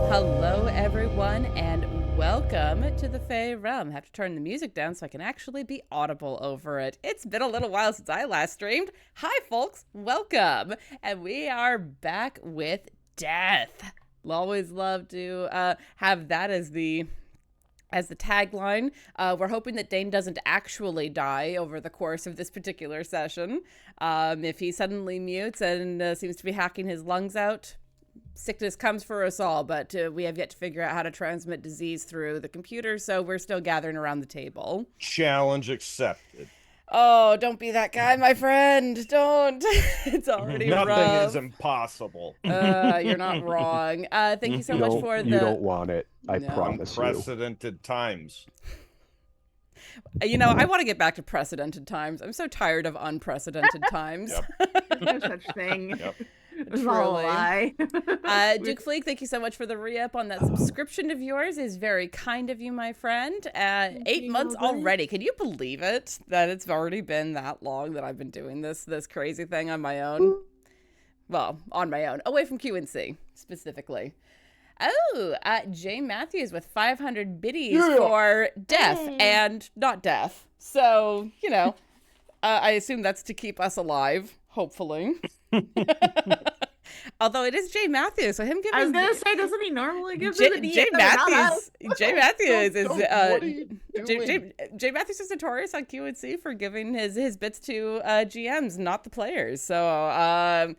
Hello, everyone, and welcome to the Fae Realm. I have to turn the music down so I can actually be audible over it. It's been a little while since I last streamed. Hi, folks. Welcome. And we are back with death. Always love to have that as the tagline. We're hoping that Dane doesn't actually die over the course of this particular session. If he suddenly mutes and seems to be hacking his lungs out, sickness comes for us all, but we have yet to figure out how to transmit disease through the computer, so we're still gathering around the table. Challenge accepted. Oh, don't be that guy, my friend. Don't. It's already Nothing rough. is impossible. You're not wrong. Thank you so much for the... You don't want it. I promise you. Unprecedented times. You know, I want to get back to precedented times. I'm so tired of unprecedented times. There's no such thing. Yep. It was all a lie. Duke Fleek, thank you so much for the re-up on that subscription of yours. Is very kind of you, my friend. 8 months already. Can you believe it? That it's already been that long that I've been doing this crazy thing on my own. Well, on my own. Away from QNC, specifically. Oh, Jay Matthews with 500 biddies for death and not death. So, you know, I assume that's to keep us alive, hopefully. Although it is Jay Matthews, so him giving... I was gonna say, doesn't he normally give Jay Matthews? Jay Matthews is what are you doing? Jay Matthews is notorious on QNC for giving his bits to GMs, not the players. So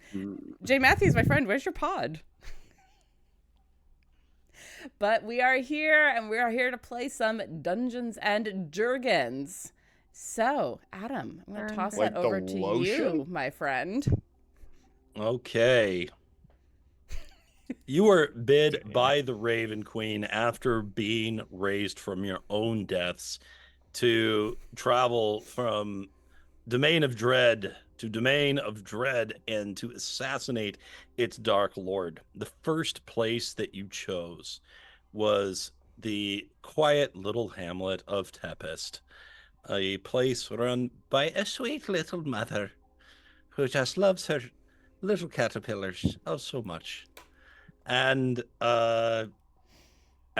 Jay Matthews, my friend, where's your pod? But we are here, and we are here to play some Dungeons and Dragons. So, Adam, I'm going to toss that over to you, my friend. Okay. You were bid by the Raven Queen after being raised from your own deaths to travel from Domain of Dread to Domain of Dread and to assassinate its Dark Lord. The first place that you chose was the quiet little hamlet of Tepest, a place run by a sweet little mother who just loves her little caterpillars oh so much. And at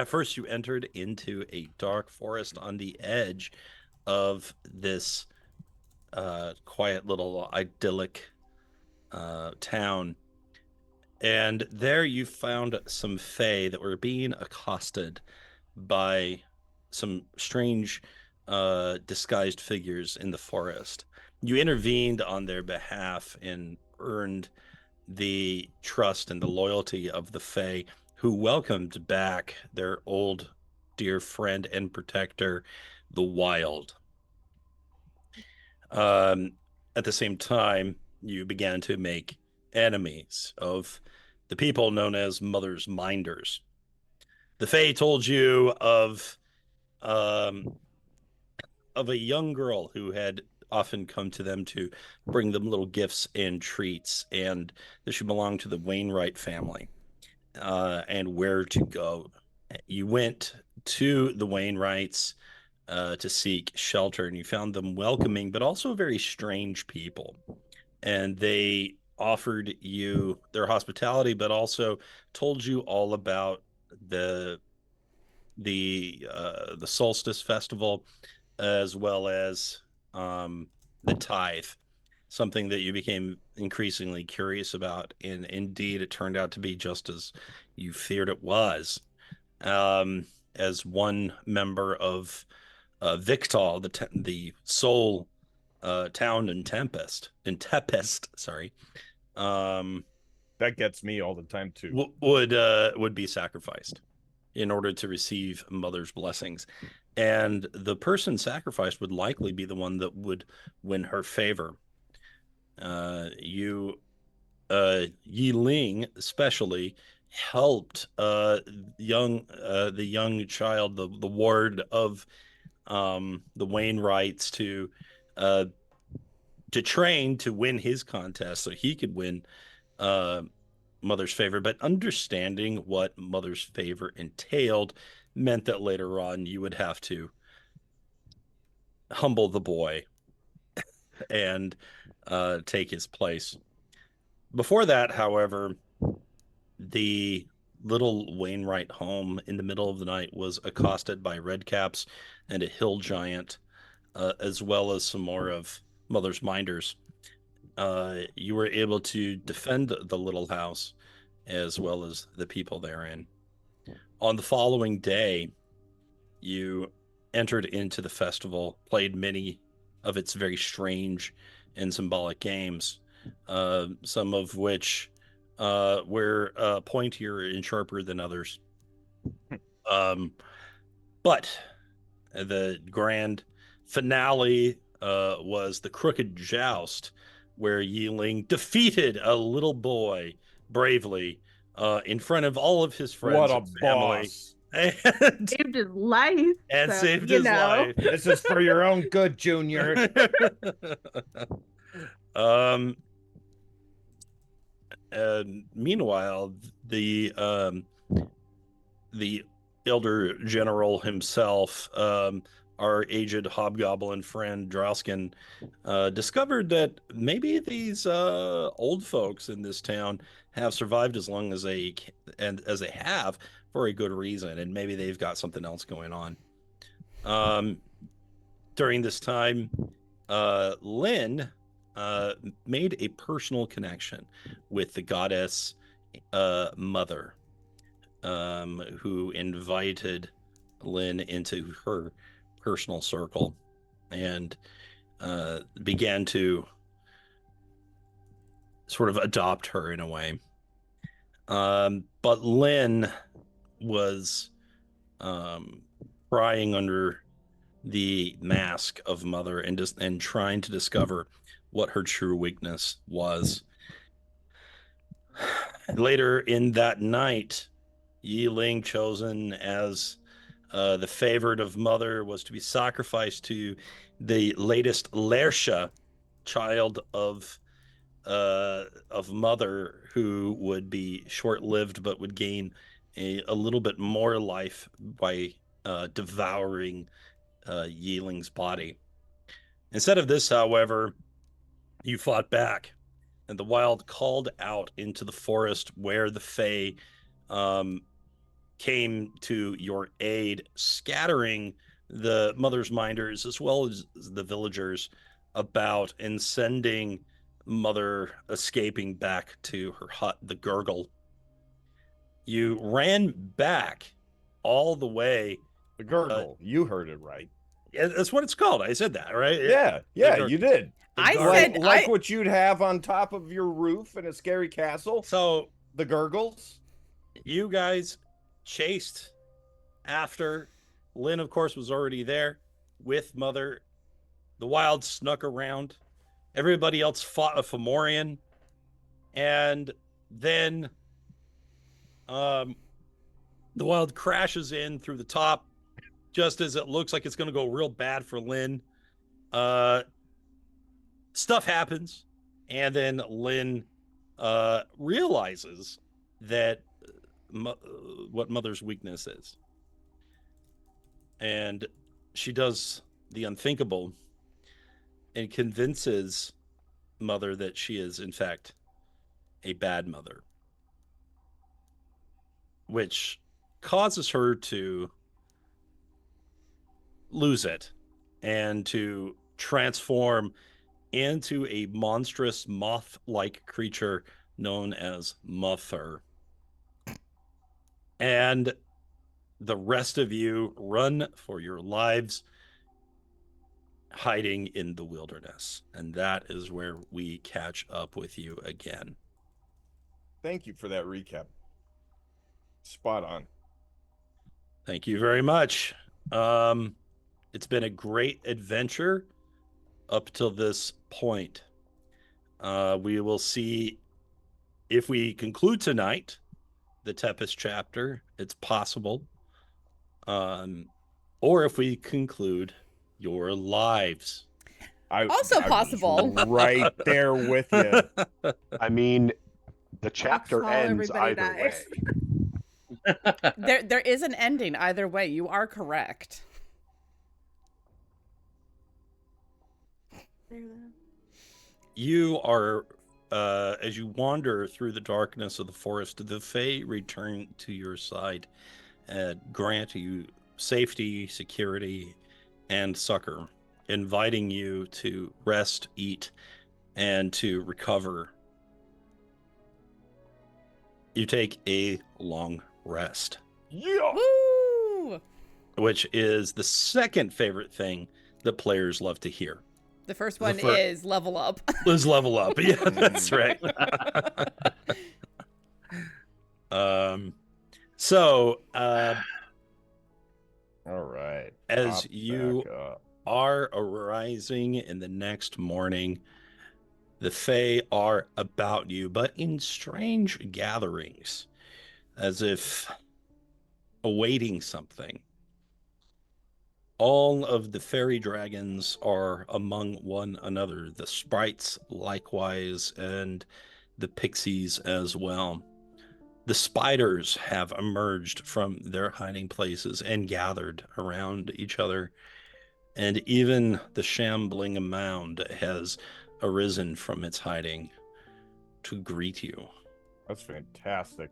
first you entered into a dark forest on the edge of this quiet little idyllic town. And there you found some fae that were being accosted by some strange disguised figures in the forest. You intervened on their behalf and earned the trust and the loyalty of the fae, who welcomed back their old dear friend and protector, the Wild. At the same time, you began to make enemies of the people known as Mother's Minders. The Fae told you of a young girl who had often come to them to bring them little gifts and treats, and that she belonged to the Wainwright family, and where to go. You went to the Wainwrights to seek shelter, and you found them welcoming, but also very strange people. And they offered you their hospitality, but also told you all about the solstice festival, as well as the tithe, something that you became increasingly curious about. And indeed, it turned out to be just as you feared it was. As one member of Victal, the soul town in Tepest, sorry. That gets me all the time too. Would be sacrificed in order to receive Mother's blessings, and the person sacrificed would likely be the one that would win her favor. Yi-Ling especially helped the young child, the ward of the Wainwrights, to train to win his contest so he could win Mother's favor, but understanding what Mother's favor entailed meant that later on you would have to humble the boy and take his place. Before that, however, the little Wainwright home in the middle of the night was accosted by redcaps and a hill giant, as well as some more of Mother's minders. You were able to defend the little house as well as the people therein. On the following day, you entered into the festival, played many of its very strange and symbolic games, some of which were pointier and sharper than others. But the grand finale was the Crooked Joust, where Yi-Ling defeated a little boy bravely in front of all of his friends What a and family. boss. And Saved his life. and so, saved you his know. life. This is for your own good, Junior. And meanwhile, the elder general himself, our aged hobgoblin friend Drausken, discovered that maybe these old folks in this town have survived as long as they have for a good reason, and maybe they've got something else going on. During this time, Lynn made a personal connection with the goddess Mother, who invited Lynn into her personal circle and began to sort of adopt her in a way. But Lynn was crying under the mask of Mother and trying to discover what her true weakness was. Later in that night, Yi-Ling, chosen as the favorite of Mother, was to be sacrificed to the latest Lersha, child of Mother, who would be short-lived but would gain a little bit more life by devouring Yi-Ling's body. Instead of this, however, you fought back, and the wild called out into the forest, where the Fae came to your aid, scattering the Mother's minders as well as the villagers about, and sending Mother escaping back to her hut, the Gurgle. You ran back all the way. The Gurgle. You heard it right. Yeah, that's what it's called. I said that, right? Yeah, you did. I Like, said like what you'd have on top of your roof in a scary castle. So The Gurgles. you guys chased after. Lynn, of course, was already there with Mother. The wild snuck around. Everybody else fought a Fomorian. And then the wild crashes in through the top, just as it looks like it's going to go real bad for Lynn. Stuff happens, and then Lynn realizes that what Mother's weakness is. And she does the unthinkable and convinces Mother that she is, in fact, a bad mother, which causes her to lose it and to transform into a monstrous moth-like creature known as Mother. And the rest of you run for your lives, hiding in the wilderness. And that is where we catch up with you again. Thank you for that recap. Spot on. Thank you very much. It's been a great adventure up till this point. We will see if we conclude tonight the Tepest chapter. It's possible. Or if we conclude your lives. Also I was possible. right there with you. I mean, The chapter Foxhall, ends everybody either dies. way. There is an ending either way. You are correct. You are, as you wander through the darkness of the forest, the Fae return to your side and grant you safety, security, and succor, inviting you to rest, eat, and to recover. You take a long rest. Yeah. Woo! Which is the second favorite thing that players love to hear. The first one is level up. Is level up. Yeah, that's right. So, all right. As you are arising in the next morning, the Fae are about you, but in strange gatherings, as if awaiting something. All of the fairy dragons are among one another, the sprites likewise, and the pixies as well. The spiders have emerged from their hiding places and gathered around each other. And even the shambling mound has arisen from its hiding to greet you. That's fantastic.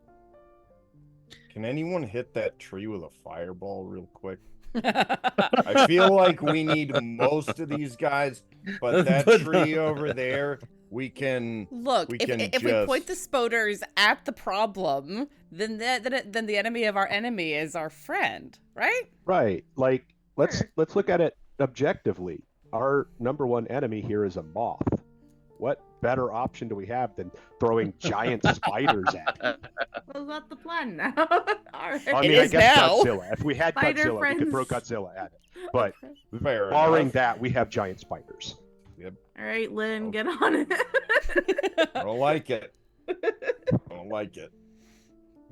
Can anyone hit that tree with a fireball real quick? I feel like we need most of these guys, but that tree over there, we can look. If we point the spoders at the problem, then the enemy of our enemy is our friend, right? Right. Like let's look at it objectively. Our number one enemy here is a moth. What better option do we have than throwing giant spiders at it? Well, that's the plan now. All right. I mean, It I is guess now. Godzilla. If we had Spider Godzilla, we friends. could throw Godzilla at it. But Fair barring enough. that, we have giant spiders. Yep. All right, Lynn, get on it. I don't like it. I don't like it.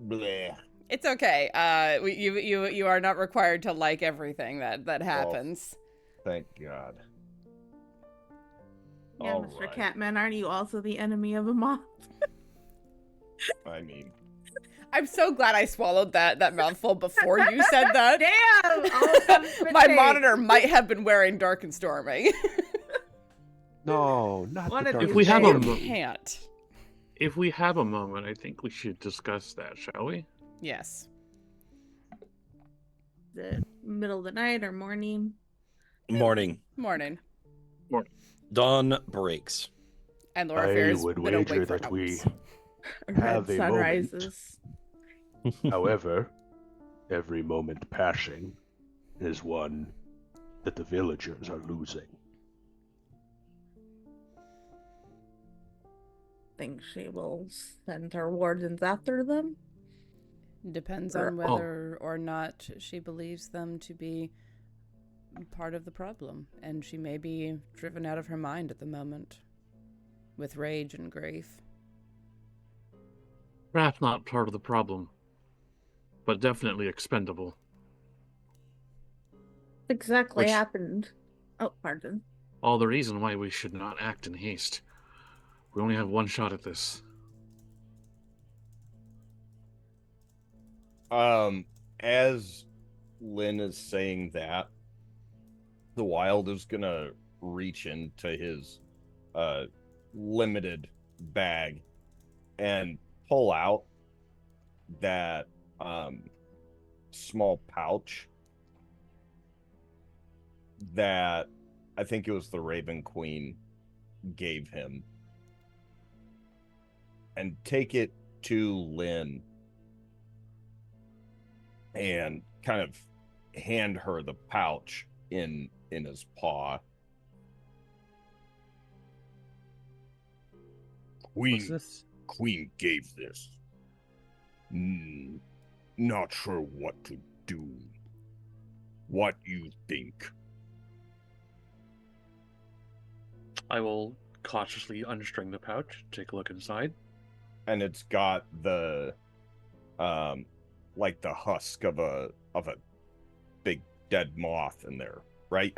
Bleh. It's okay. You are not required to like everything that happens. Thank God. Yeah, All Mr. right. Catman, aren't you also the enemy of a moth? I mean, I'm so glad I swallowed that mouthful before you said that. Damn! My monitor might have been wearing Dark and Stormy. No, not One the of dark these we have a Knight. mo- Can't. If we have a moment, I think we should discuss that, shall we? Yes. The middle of the night or morning? Morning. Morning. Dawn breaks. And I Loraphyra's would been awake wager for that we hours. have Red a moment. sunrises. However, every moment passing is one that the villagers are losing. Think she will send her wardens after them? Depends on whether or not she believes them to be part of the problem. And she may be driven out of her mind at the moment with rage and grief. Perhaps not part of the problem, but definitely expendable. Exactly Which- happened. Oh, pardon. All the reason why we should not act in haste. We only have one shot at this. As Lynn is saying that, the Wild is gonna reach into his limited bag and pull out that small pouch that I think it was the Raven Queen gave him, and take it to Lynn and kind of hand her the pouch in his paw. What's this? Queen gave this. Not sure what to do. What you think? I will cautiously unstring the pouch, take a look inside. And it's got the like the husk of a big dead moth in there, right?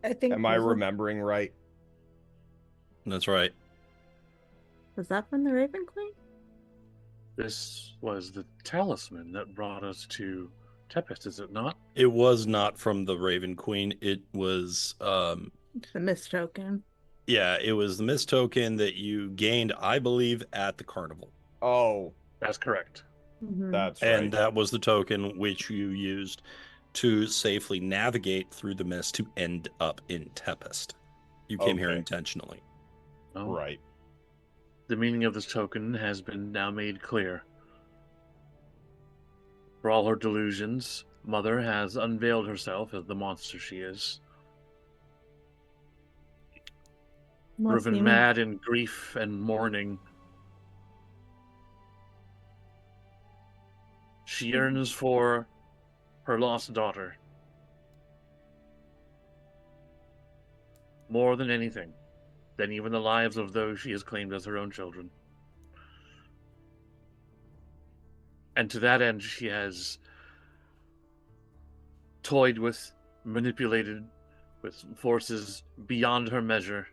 I think. Am I remembering right? That's right. Was that from the Raven Queen? This was the talisman that brought us to Tepest, is it not? It was not from the Raven Queen. It was, The mist token. yeah, it was the mist token that you gained, I believe, at the carnival. Oh, That's correct. Mhm. that's And right. that was the token which you used to safely navigate through the mist to end up in Tepest. You came here Okay. intentionally. Oh, Right. the meaning of this token has been now made clear. For all her delusions, Mother has unveiled herself as the monster she is. What Driven seemed- mad in grief and mourning. She yearns for her lost daughter. More than anything, than even the lives of those she has claimed as her own children. And to that end, she has toyed with, manipulated with forces beyond her measure,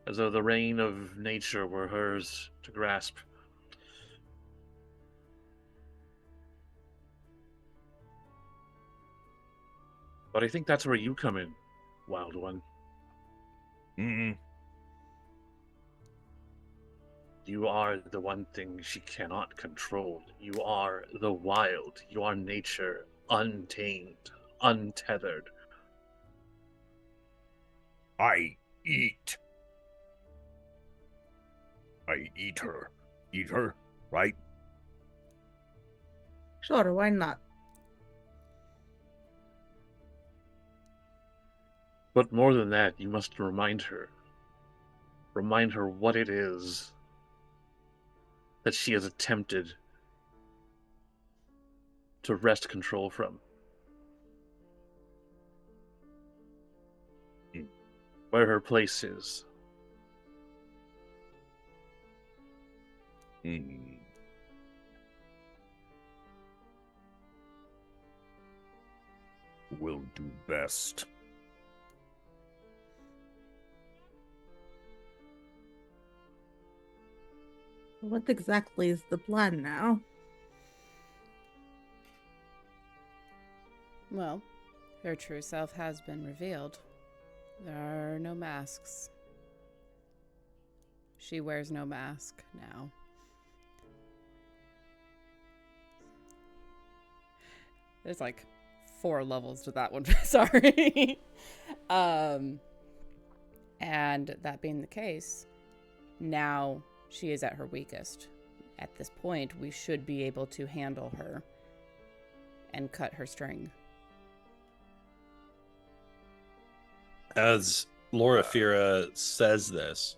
as though the reign of nature were hers to grasp. But I think that's where you come in, Wild One. Mm-mm. You are the one thing she cannot control. You are the wild. You are nature, untamed, untethered. I eat. I eat her. Eat her, right? Sure, why not? But more than that, you must remind her. Remind her what it is that she has attempted to wrest control from. Where her place is. Mm. Will do best. What exactly is the plan now? Well, her true self has been revealed. There are no masks. She wears no mask now. There's like 4 levels to that one. Sorry. And that being the case, now she is at her weakest. At this point, we should be able to handle her and cut her string. As Loraphyra says this,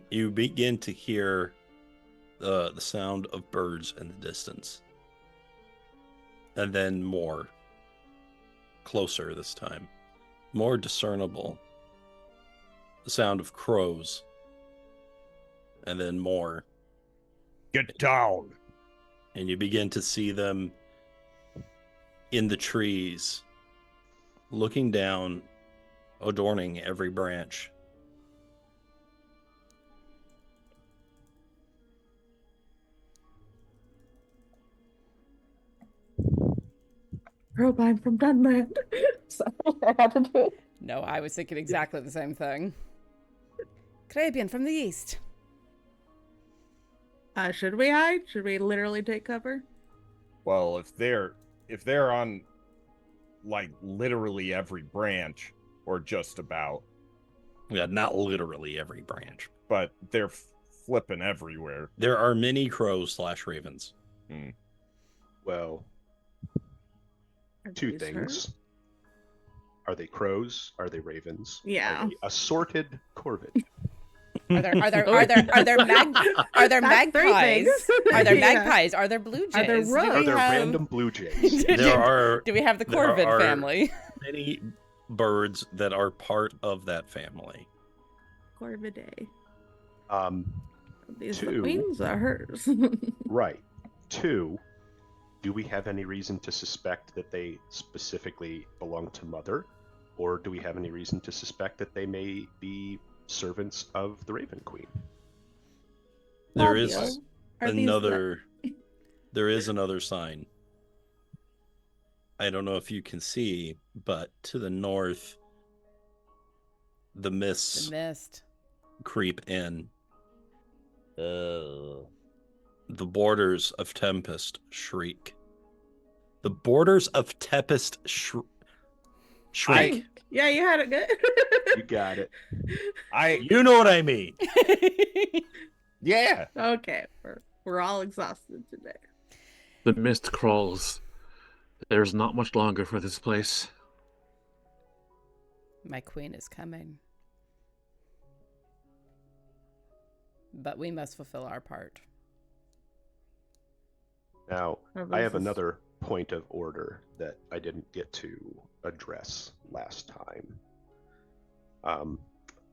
you begin to hear the sound of birds in the distance. And then more. Closer this time. More discernible. The sound of crows. And then more. Get down. And you begin to see them in the trees, looking down, adorning every branch. Robine from Dunland. Sorry, I had to do it. No, I was thinking exactly the same thing. Crabian from the east. Should we hide? Should we literally take cover? Well, if they're on like literally every branch, or just about, Yeah, not literally every branch. but they're flipping everywhere. There are many crows / ravens. Well, Are two these things. hers? Are they crows? Are they ravens? Yeah. Are they assorted corvid? Are there That's 3 magpies? things. Are there Yeah. magpies? Are there blue jays? Are there Do rook? we Are there have- random blue jays? Do we have the there corvid are family? many birds that are part of that family. Corvidae. These Two. the queens are hers. Right. 2, do we have any reason to suspect that they specifically belong to Mother? Or do we have any reason to suspect that they may be servants of the Raven Queen? There is Fabio, are these there is another sign. I don't know if you can see, but to the north, the mists The mist. creep in. The borders of Tempest shriek. The borders of Tepest shriek. Yeah, you had it good. You got it. You know what I mean. Yeah. Okay, we're all exhausted today. The mist crawls. There's not much longer for this place. My queen is coming. But we must fulfill our part. Now, Or I have this is- another point of order that I didn't get to address last time.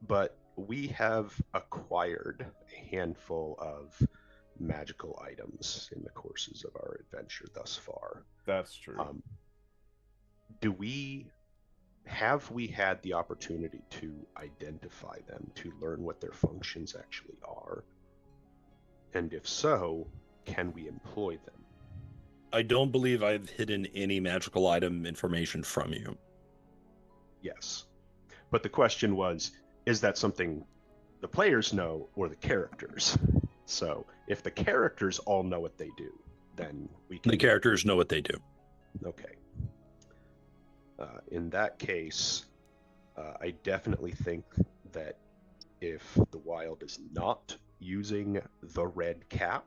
But we have acquired a handful of magical items in the courses of our adventure thus far. That's true. Have we had the opportunity to identify them, to learn what their functions actually are? And if so, can we employ them? I don't believe I've hidden any magical item information from you. Yes. But the question was, is that something the players know or the characters? So if the characters all know what they do, then we can... The characters know what they do. Okay. In that case, I definitely think that if the Wild is not using the red cap,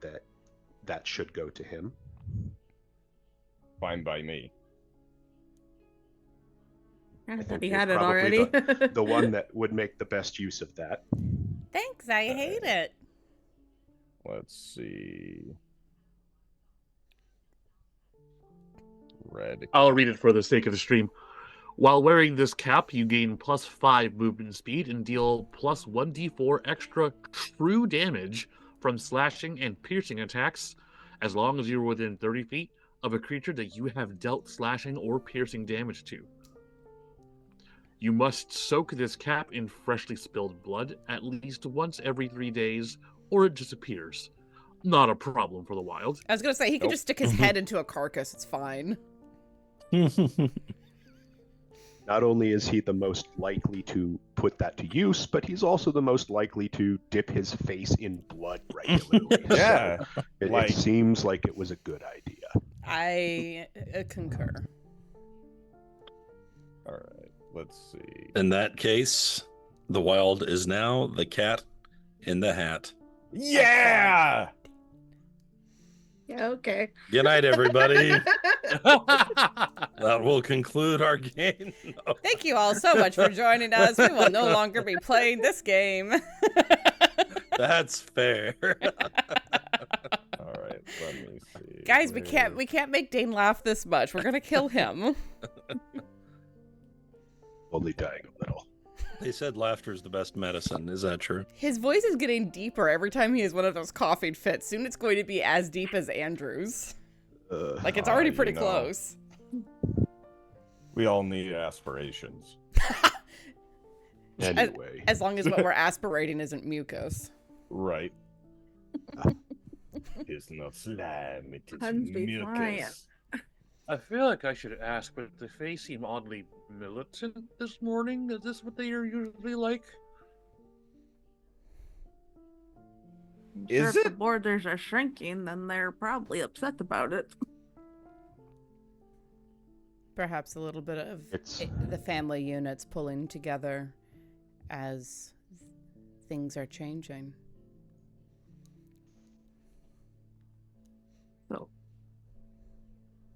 that should go to him. Fine by me. I think thought he you're had it probably already. The one that would make the best use of that. Thanks, I hate it. Let's see. Red. I'll read it for the sake of the stream. While wearing this cap, you gain +5 movement speed and deal +1d4 extra true damage from slashing and piercing attacks, as long as you're within 30 feet of a creature that you have dealt slashing or piercing damage to. You must soak this cap in freshly spilled blood at least once every 3 days, or it disappears. Not a problem for the Wild. I was going to say, he could Nope. just stick his head into a carcass. It's fine. Not only is he the most likely to put that to use, but he's also the most likely to dip his face in blood regularly. Yeah. So it Like- seems like it was a good idea. I concur. All right. Let's see. In that case, the Wild is now the cat in the hat. Yeah. Yeah, okay. Good night, everybody. That will conclude our game. No. Thank you all so much for joining us. We will no longer be playing this game. That's fair. All right. Let me see. Guys, we Where- can't make Dane laugh this much. We're gonna kill him. Only dying a little. They said laughter is the best medicine. Is that true? His voice is getting deeper every time he has one of those coughing fits. Soon it's going to be as deep as Andrew's. Like it's already you pretty know. close. We all need aspirations. Anyway, As long as what we're aspirating isn't mucus. Right. It's not slime, it is Puns be flying. mucus. I feel like I should ask, but the Fae seem oddly militant this morning. Is this what they are usually like? I'm Is sure if the it? borders are shrinking, then they're probably upset about it. Perhaps a little bit of It's- the family units pulling together as things are changing. So,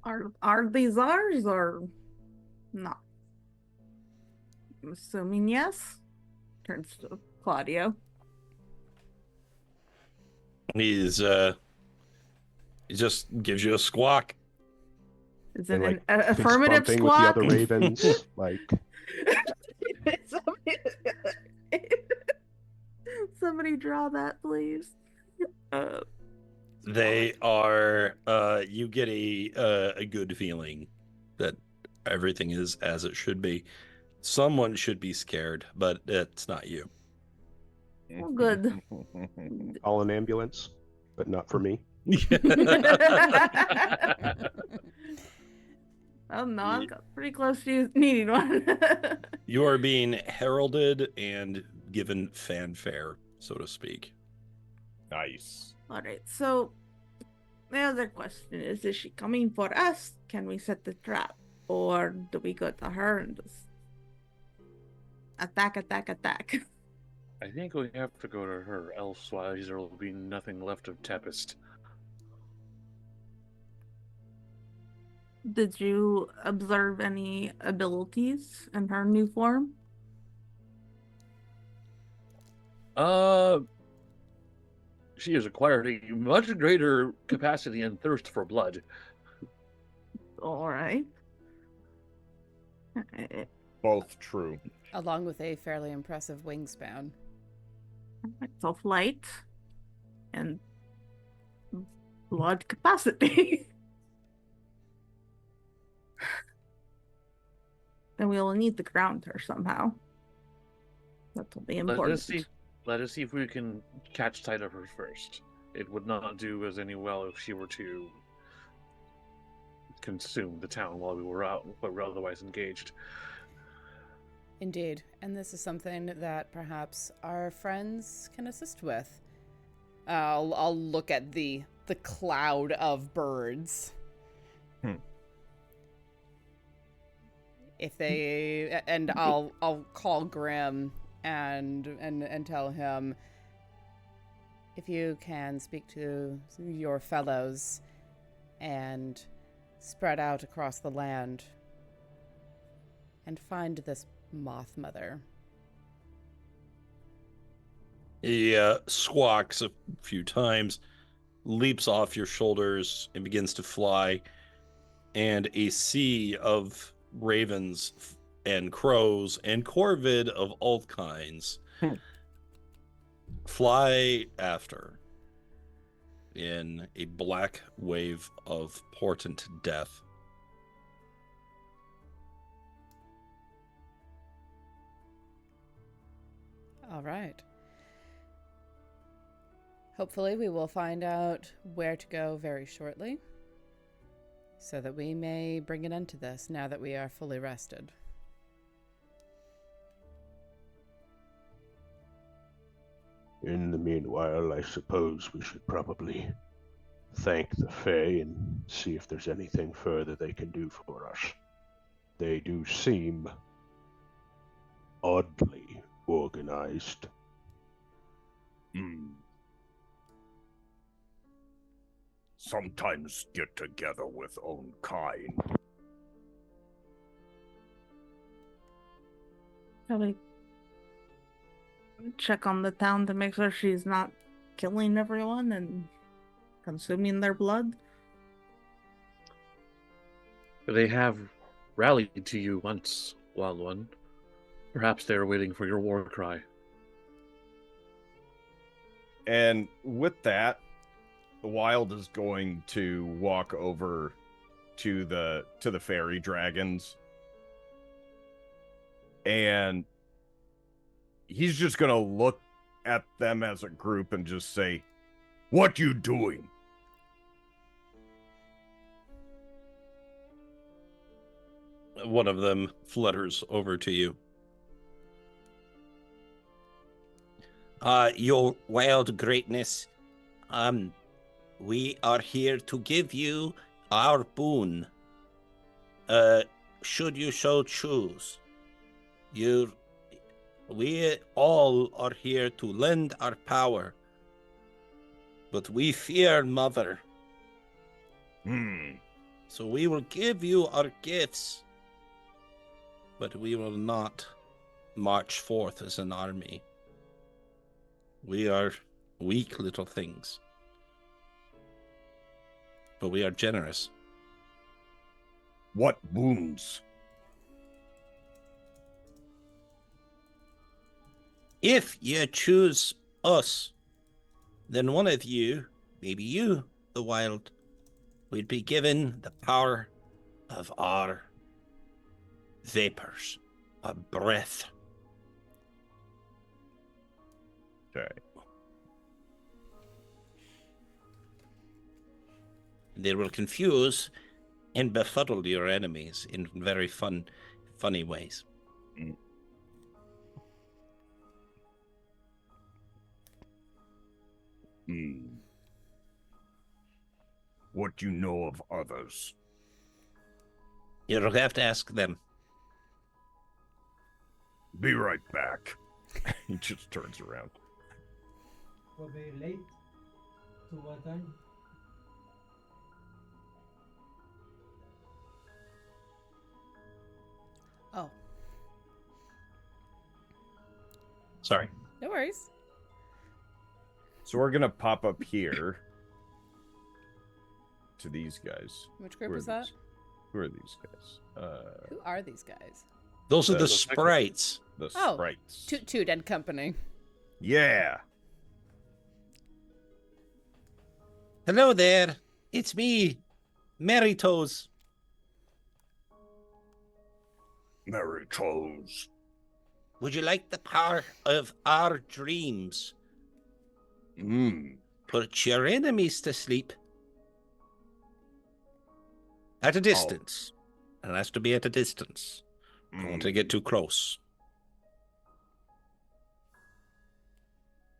are these ours or not? I'm assuming yes. Turns to Claudio. He just gives you a squawk. Is and, it like, an fist affirmative bumping squawk? with the other ravens. Like, Somebody draw that, please. They are. You get a good feeling that everything is as it should be. Someone should be scared, but it's not you. Oh, good. Call an ambulance, but not for me. Oh no, I've got pretty close to needing one. You are being heralded and given fanfare, so to speak. Nice. Alright, so the other question is she coming for us? Can we set the trap? Or do we go to her and just attack? I think we have to go to her, elsewise there will be nothing left of Tepest. Did you observe any abilities in her new form? She has acquired a much greater capacity and thirst for blood. Alright. Both true. Along with a fairly impressive wingspan. So flight and blood capacity. Then we will need to ground her somehow. That will be important. Let us see if we can catch sight of her first. It would not do us any well if she were to consume the town while we were out, but were otherwise engaged. Indeed, and this is something that perhaps our friends can assist with. I'll look at the cloud of birds. If they and I'll call Grim and tell him, if you can speak to your fellows and spread out across the land and find this Moth Mother. He squawks a few times, leaps off your shoulders, and begins to fly. And a sea of ravens and crows and corvid of all kinds fly after in a black wave of portent death. All right. Hopefully we will find out where to go very shortly, so that we may bring an end to this now that we are fully rested. In the meanwhile, I suppose we should probably thank the Fae and see if there's anything further they can do for us. They do seem oddly organized. Sometimes get together with own kind. Shall we check on the town to make sure she's not killing everyone and consuming their blood? They have rallied to you once, Wild One. Perhaps they are waiting for your war cry. And with that, the Wild is going to walk over to the fairy dragons, and he's just gonna look at them as a group and just say, "What you doing?" One of them flutters over to you. Your wild greatness, we are here to give you our boon. Should you so choose. We all are here to lend our power, but we fear Mother. So we will give you our gifts, but we will not march forth as an army. We are weak little things, but we are generous. What boons? If you choose us, then one of you, maybe you, the Wild, would be given the power of our vapors, a breath. Okay. They will confuse and befuddle your enemies in very funny ways. What do you know of others? You'll have to ask them. Be right back. He just turns around. We're very late. To what time? Oh, Sorry. no worries. So we're gonna pop up here to these guys. Which group Who are is that? these? Who are these guys? Who are these guys? Those are the Those sprites. The Oh, sprites. Toot Toot and Company. Yeah. Hello there. It's me, Mary Toes. Mary Toes. Would you like the power of our dreams? Put your enemies to sleep. At a distance. It has to be at a distance. Don't want to get too close.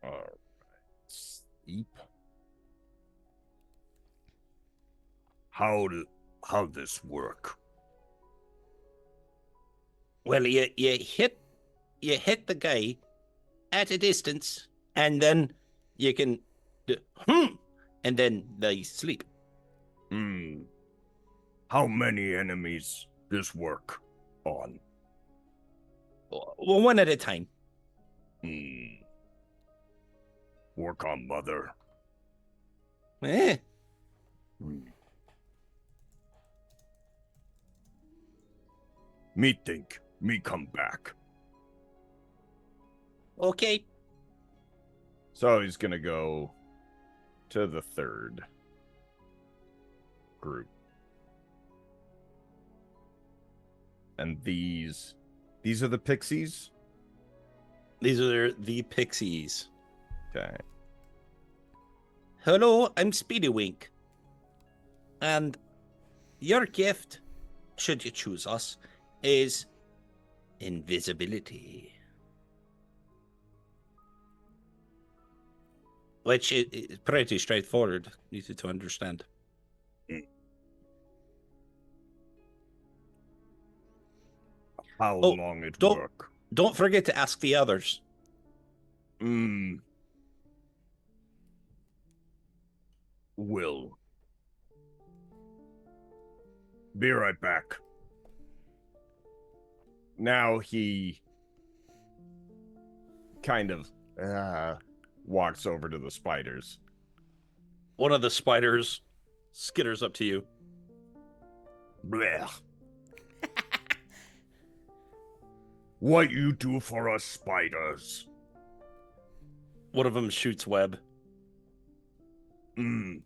All right. Sleep. How this work? Well, you hit the guy at a distance, and then you can do, and then they sleep. How many enemies this work on? Well, one at a time. Work on Mother. Eh? Me think. Me come back. Okay. So he's gonna go to the third group. And these are the pixies? These are the pixies. Okay. Hello, I'm Speedywink. And your gift, should you choose us, is invisibility. Which is pretty straightforward, easy to understand. How Oh, long it don't- work? Don't forget to ask the others. Will. Be right back. Now he kind of walks over to the spiders. One of the spiders skitters up to you. Blech. What you do for us spiders? One of them shoots web. The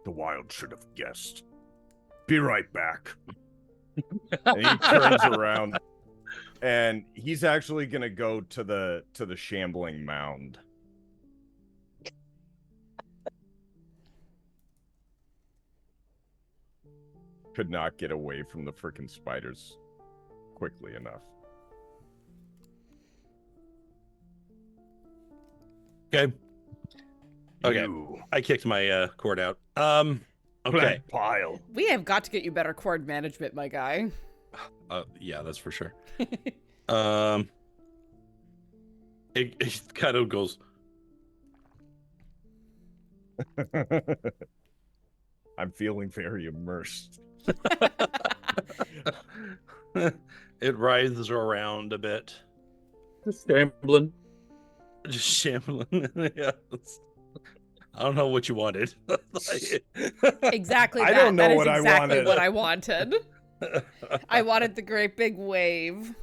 wild should have guessed. Be right back. And he turns around, and he's actually gonna go to the shambling mound. Could not get away from the frickin' spiders quickly enough. Okay. Okay. You I kicked my cord out. Okay. plant pile. We have got to get you better cord management, my guy. Yeah, that's for sure. It kind of goes. I'm feeling very immersed. It writhes around a bit. Just rambling. Just shambling. Yeah. I don't know what you wanted. Exactly I that. don't know That is what I exactly wanted. what I wanted. I wanted the great big wave.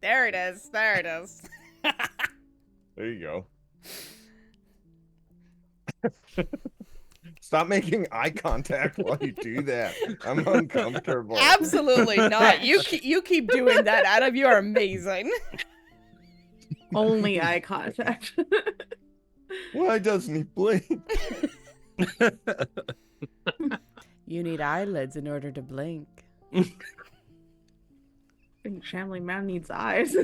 There it is. There it is. There you go. Stop making eye contact while you do that. I'm uncomfortable. Absolutely not. You keep doing that, Adam. You are amazing. Only eye contact. Why doesn't he blink? You need eyelids in order to blink. I think Shambling Man needs eyes.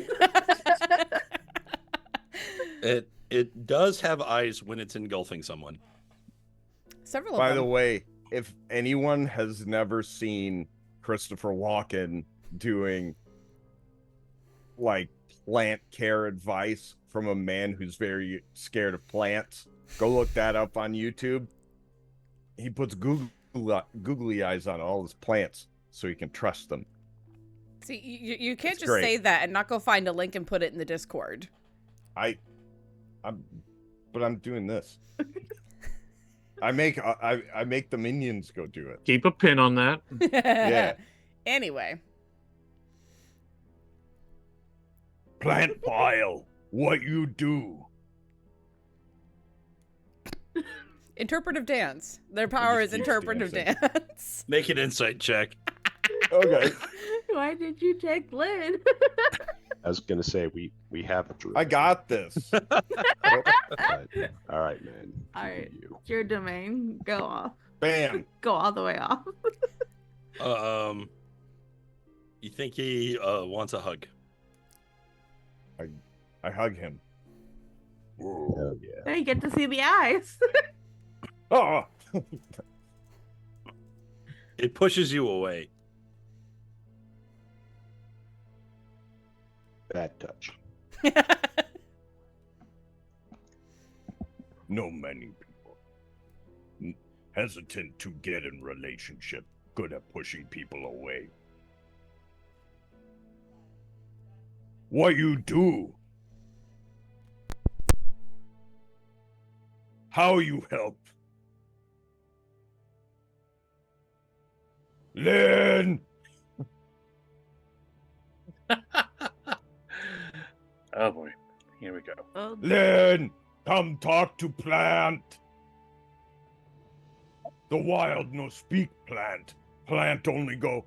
It does have eyes when it's engulfing someone. Several By of the them. way, if anyone has never seen Christopher Walken doing like plant care advice from a man who's very scared of plants, go look that up on YouTube. He puts googly eyes on all his plants so he can trust them. See, you can't It's just great. say that and not go find a link and put it in the Discord. But I'm doing this. I make the minions go do it. Keep a pin on that. Yeah. Anyway. Plant pile, what you do? Interpretive dance. Their power is just keeps interpretive dancing. dance. Make an insight check. Okay. Why did you take Lynn? I was gonna say we have a druid. I got this. But, all right, man. All right. You. It's your domain. Go off. Bam. Go all the way off. You think he wants a hug? I hug him. Hell yeah. Now you get to see the eyes. Oh. It pushes you away. Bad touch. No many people. Hesitant to get in relationship. Good at pushing people away. What you do? How you help? Lynn! Oh boy, here we go. Oh, Lynn! Come talk to plant! The wild no speak plant. Plant only go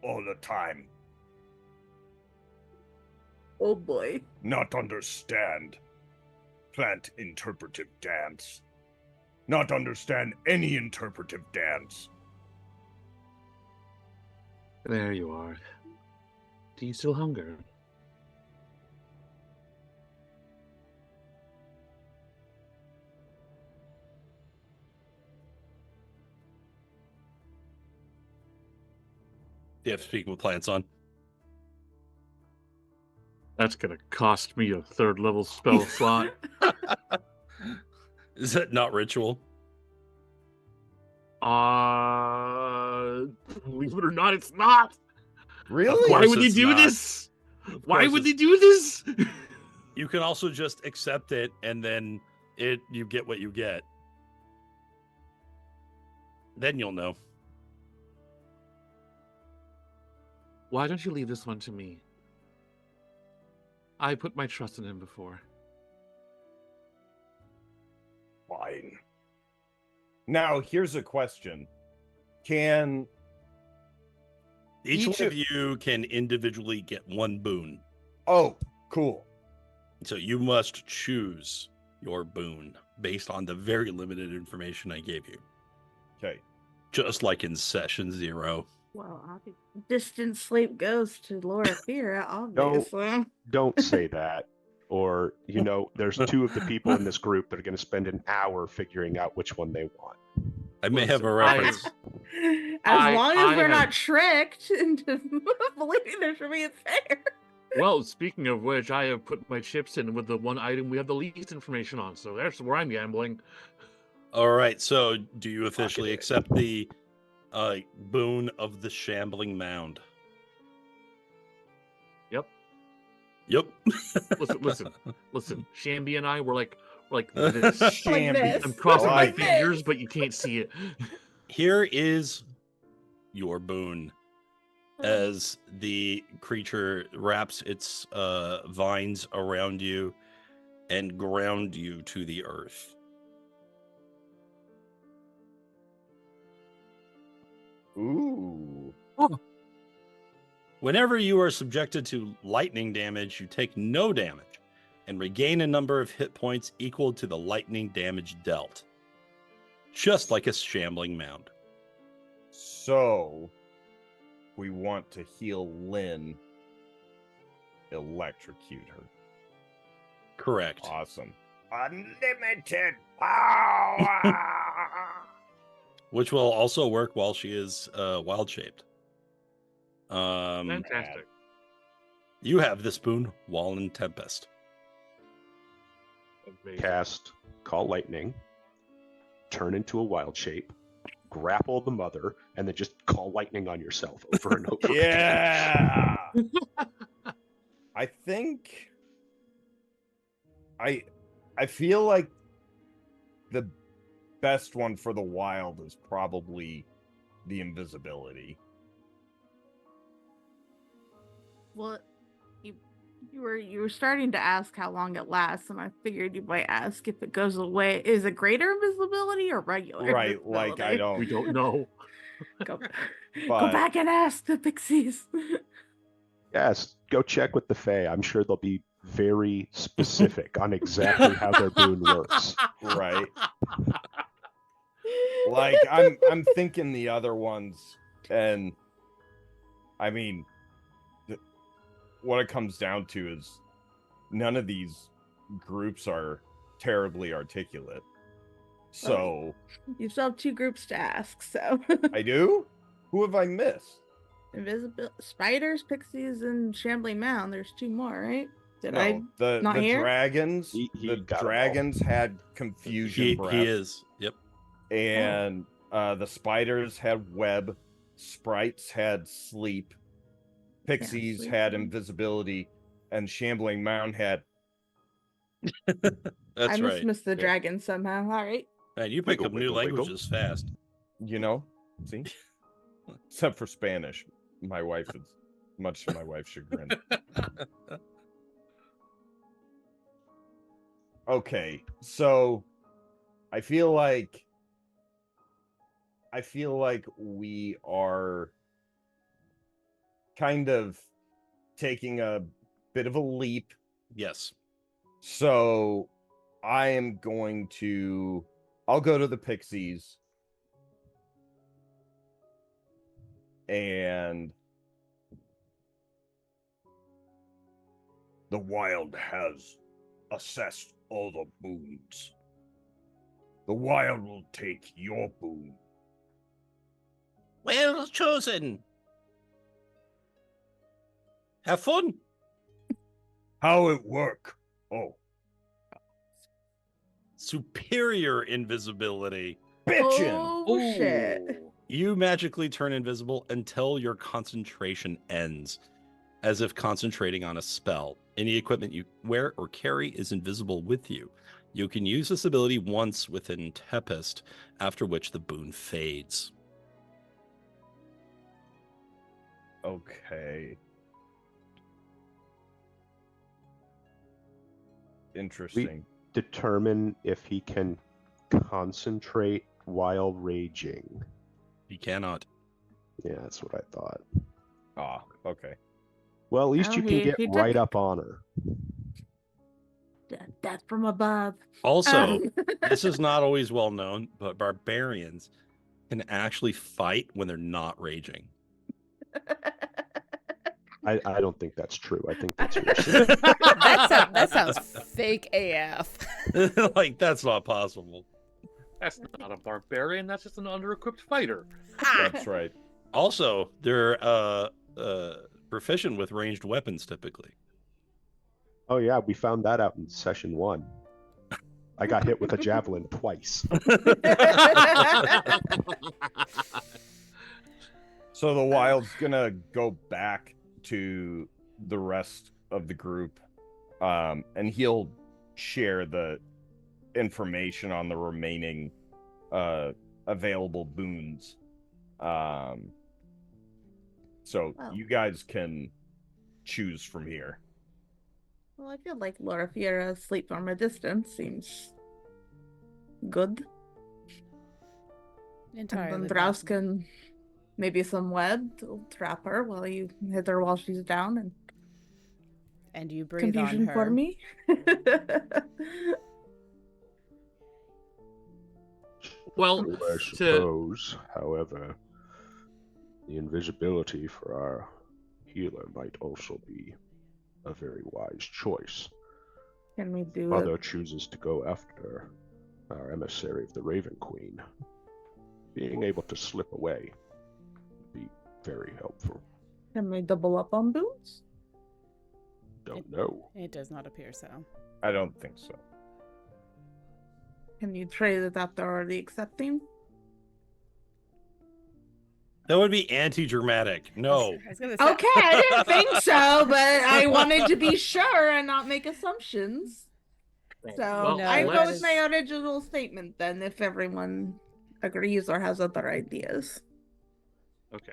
all the time. oh boy. Not understand. Plant interpretive dance. Not understand any interpretive dance. There you are. Do you still hunger? Do you have speaking with plants on? That's gonna cost me a 3rd level spell slot. Is that not ritual? Believe it or not, it's not. Really? Why course would they it's do not. this? Why course would they it's- do this? You can also just accept it, and then you get what you get. Then you'll know. Why don't you leave this one to me? I put my trust in him before. Fine. Now, here's a question. Can... Each Each one of- of you can individually get one boon. Oh, cool. So you must choose your boon based on the very limited information I gave you. Okay. Just like in session 0. Well, distant sleep goes to Loraphyra, obviously. Don't say that. Or, there's 2 of the people in this group that are going to spend an hour figuring out which one they want. I may have a Listen, reference. As long as we're have- not tricked into believing there should be a fair. Well, speaking of which, I have put my chips in with the one item we have the least information on, so that's where I'm gambling. All right, so do you officially it. accept the boon of the shambling mound? Yep. Yep. Listen. Shambi and I were like this. Like Shambi. this. I'm crossing my Like this. fingers, but you can't see it. Here is your boon. As the creature wraps its vines around you and ground you to the earth. Ooh. Whenever you are subjected to lightning damage, you take no damage and regain a number of hit points equal to the lightning damage dealt. Just like a shambling mound. So, we want to heal Lynn, electrocute her. Correct. Awesome. Unlimited power! Which will also work while she is wild-shaped. Fantastic. You have this boon while in Tepest. Amazing. Cast Call Lightning, turn into a wild shape, grapple the mother, and then just call lightning on yourself over and over again. Yeah! I think... I feel like the best one for the wild is probably the invisibility. Well, you were starting to ask how long it lasts, and I figured you might ask if it goes away. Is it greater invisibility or regular? Right, like I We don't... don't know. Go But- back and ask the pixies. Yes, go check with the Fae. I'm sure they'll be very specific on exactly how their boon works. Right. Like I'm thinking the other ones, and I mean, what it comes down to is none of these groups are terribly articulate. So You still have 2 groups to ask, so I do. Who have I missed? invisible spiders, pixies, and shambling mound. There's 2 more, right? Did No, I? the not hear? dragons. He The got 'em all. dragons had confusion breath, He is. Yep. and the spiders had web. Sprites had sleep. Pixies sleep, had yeah. invisibility, and Shambling Mound had... That's I right. missed the Yeah. dragon somehow. All right. Man, you pick Wiggle, up new wiggle, wiggle. languages fast. You know, see? Except for Spanish. My wife is, much to my wife's chagrin. Okay, so I feel like we are kind of taking a bit of a leap. Yes. So I'll go to the Pixies. And the wild has assessed all the boons. The wild will take your boon. Well chosen. Have fun. How it work? Oh, Superior invisibility. bitchin'! Oh shit! You magically turn invisible until your concentration ends, as if concentrating on a spell. Any equipment you wear or carry is invisible with you. You can use this ability once within Tepest, after which the boon fades. Okay. Interesting. Determine if he can concentrate while raging. He cannot. Yeah, that's what I thought. Ah, okay. Well, at least Well, you can he get took right it. up on her. Death from above. Also, this is not always well known, but barbarians can actually fight when they're not raging. I don't think that's true. I think that's hearsay. That sounds fake AF. Like, that's not possible. That's not a barbarian. That's just an under-equipped fighter. That's right. Also, they're proficient with ranged weapons typically. Oh yeah, we found that out in session 1. I got hit with a javelin twice. So the wild's gonna go back to the rest of the group, and he'll share the information on the remaining available boons. So Wow. you guys can choose from here. Well, I feel like Loraphyra sleep from a distance seems good. Entirely. And then possible. Drausken maybe some web to trap her while you hit her while she's down, and you breathe confusion on her. for me. Well, I suppose, however, the invisibility for our healer might also be a very wise choice. Can we do Mother it? chooses to go after our emissary of the Raven Queen. Being able to slip away would be very helpful. Can we double up on boots? Don't know. It does not appear so. I don't think so. Can you trade it after already accepting? That would be anti-dramatic. No. I was gonna say, Okay, I didn't think so, but I wanted to be sure and not make assumptions. So Well, I go let's- with my original statement then, if everyone agrees or has other ideas. Okay.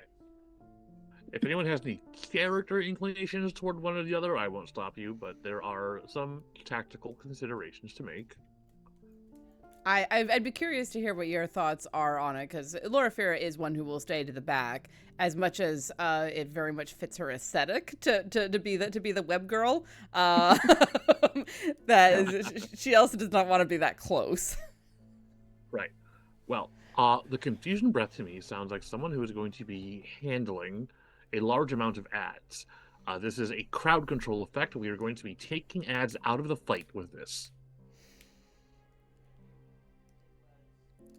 If anyone has any character inclinations toward one or the other, I won't stop you, but there are some tactical considerations to make. I'd be curious to hear what your thoughts are on it, because Loraphyra is one who will stay to the back, as much as it very much fits her aesthetic to be the web girl. She also does not want to be that close. Right. Well, the confusion breath to me sounds like someone who is going to be handling a large amount of ads. This is a crowd control effect. We are going to be taking ads out of the fight with this.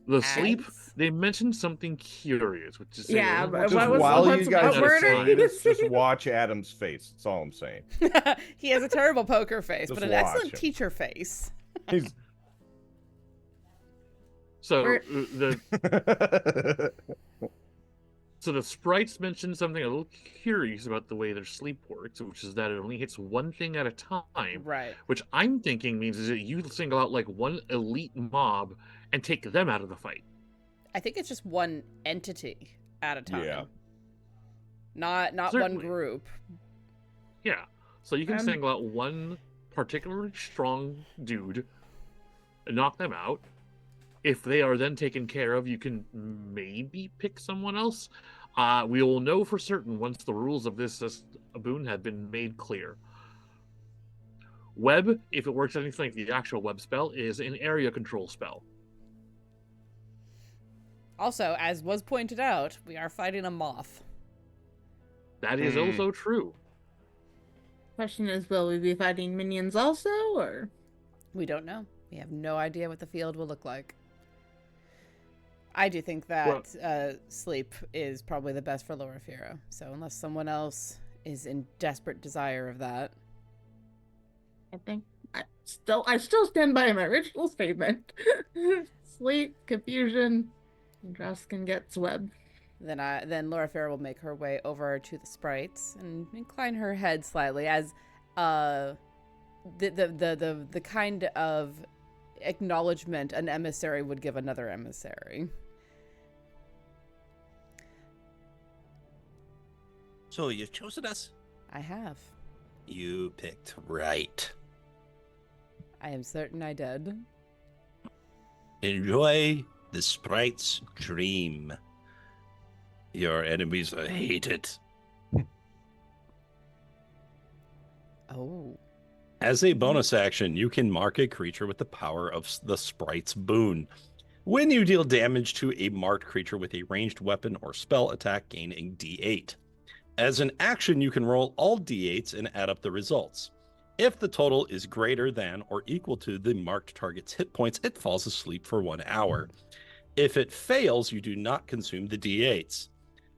The sleep, Ads? they mentioned something curious, which is Yeah, but Just what was while what's, you guys what are word are saying you this, just saying? watch Adam's face. That's all I'm saying. He has a terrible poker face, Just but an watch excellent him. teacher face. He's... So We're- the sprites mentioned something a little curious about the way their sleep works, which is that it only hits one thing at a time. Right. Which I'm thinking means is that you single out like one elite mob and take them out of the fight. I think it's just one entity at a time. Yeah. Not one Certainly. group. Yeah. So you can Um, single out one particularly strong dude and knock them out. If they are then taken care of, you can maybe pick someone else. We will know for certain once the rules of this boon have been made clear. Web, if it works anything like the actual web spell, is an area control spell. Also, as was pointed out, we are fighting a moth. That is also true. Question is, will we be fighting minions also, or? We don't know. We have no idea what the field will look like. I do think that sleep is probably the best for Loraphyra. So unless someone else is in desperate desire of that. I think I still stand by my original statement. Sleep, confusion, and Drausken gets web. Then Loraphyra will make her way over to the sprites and incline her head slightly as the kind of acknowledgement an emissary would give another emissary. So you've chosen us? I have. You picked right. I am certain I did. Enjoy the sprite's dream. Your enemies hate it. Oh. As a bonus action, you can mark a creature with the power of the sprite's boon. When you deal damage to a marked creature with a ranged weapon or spell attack, gain a d8. As an action, you can roll all d8s and add up the results. If the total is greater than or equal to the marked target's hit points, it falls asleep for 1 hour. If it fails, you do not consume the d8s.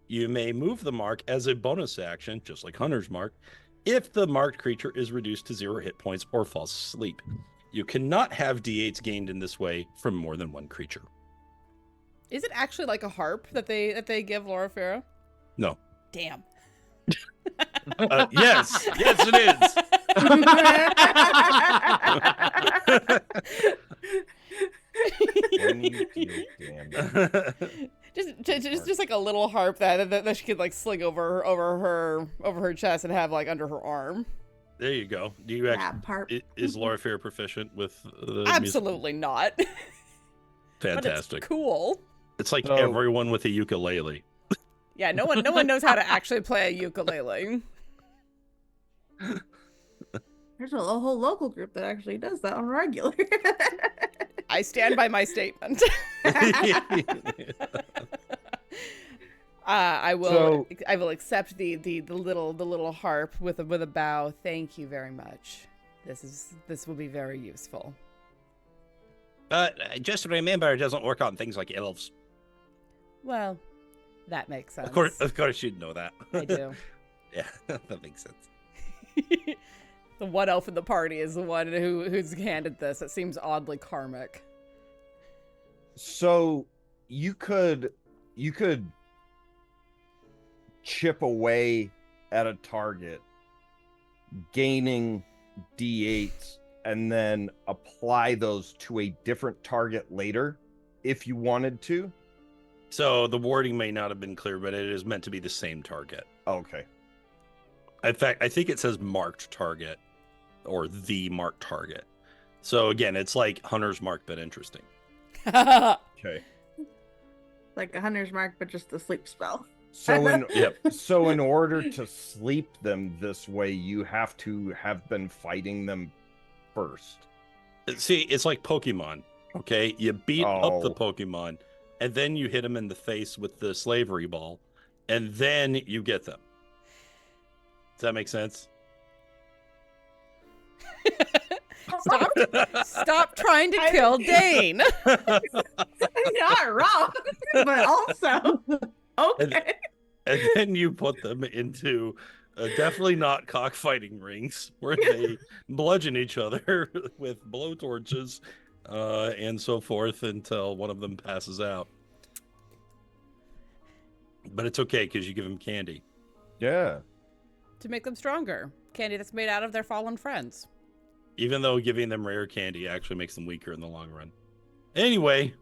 You may move the mark as a bonus action, just like Hunter's Mark, if the marked creature is reduced to 0 hit points or falls asleep. You cannot have d8s gained in this way from more than one creature. Is it actually like a harp that they give Loraphyra? No. Damn. Yes, it is. When you feel damaged. just like a little harp that she could like sling over her chest and have like under her arm. There you go. Do you Yeah, actually part. is Loraphyra proficient with the Absolutely not. music? Fantastic. But it's cool. It's like So- everyone with a ukulele. Yeah, no one knows how to actually play a ukulele. There's a whole local group that actually does that on regular. I stand by my statement. I will accept the little harp with a bow. Thank you very much. This will be very useful. Just remember, it doesn't work on things like elves. Well, that makes sense. Of course, you'd know that. I do. Yeah, that makes sense. The one elf in the party is the one who's handed this. It seems oddly karmic. So you could chip away at a target, gaining D8s, and then apply those to a different target later if you wanted to. So the wording may not have been clear, but it is meant to be the same target. Okay. In fact, I think it says marked target or the marked target. So again, it's like Hunter's Mark, but interesting. Okay. Like a hunter's mark, but just a sleep spell. So in order to sleep them this way, you have to have been fighting them first. See, it's like Pokemon. Okay, you beat up the Oh. Pokemon, and then you hit them in the face with the slavery ball, and then you get them. Does that make sense? Stop trying to kill Dane. Not wrong, but also okay. And then you put them into definitely not cockfighting rings where they bludgeon each other with blowtorches and so forth until one of them passes out. But it's okay because you give them candy. Yeah. To make them stronger. Candy that's made out of their fallen friends. Even though giving them rare candy actually makes them weaker in the long run. Anyway,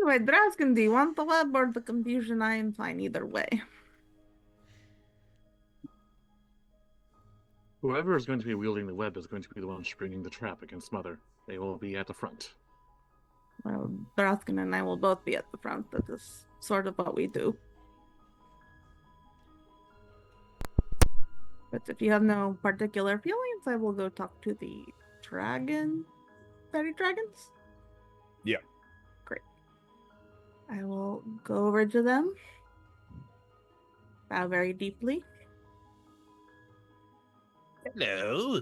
Drausken, do you want the web or the confusion? I am fine either way. Whoever is going to be wielding the web is going to be the one springing the trap against Mother. They will be at the front. Well, Drausken and I will both be at the front. That is sort of what we do. But if you have no particular feelings, I will go talk to the dragon. Fairy dragons? Yeah. Great. I will go over to them. Bow very deeply. Hello.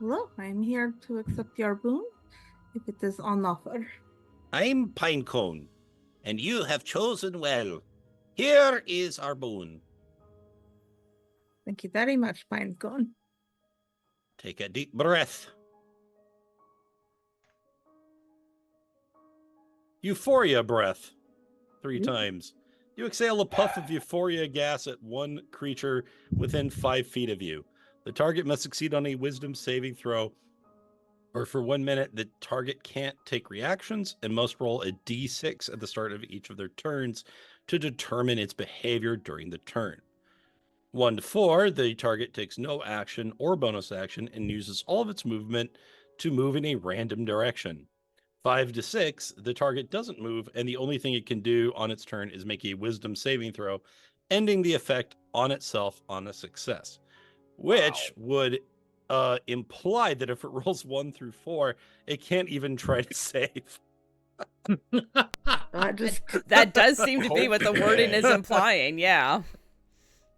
Hello, I am here to accept your boon, if it is on offer. I'm Pinecone, and you have chosen well. Here is our boon. Thank you very much, Pinecone. Take a deep breath. euphoria breath 3 times. You exhale a puff of euphoria gas at one creature within 5 feet of you. The target must succeed on a wisdom saving throw, or for 1 minute, the target can't take reactions and must roll a d6 at the start of each of their turns to determine its behavior during the turn. 1 to 4, the target takes no action or bonus action and uses all of its movement to move in a random direction. 5 to 6, the target doesn't move, and the only thing it can do on its turn is make a wisdom saving throw, ending the effect on itself on a success, which would imply that if it rolls 1 through 4, it can't even try to save. That does seem to be what the wording is implying, yeah.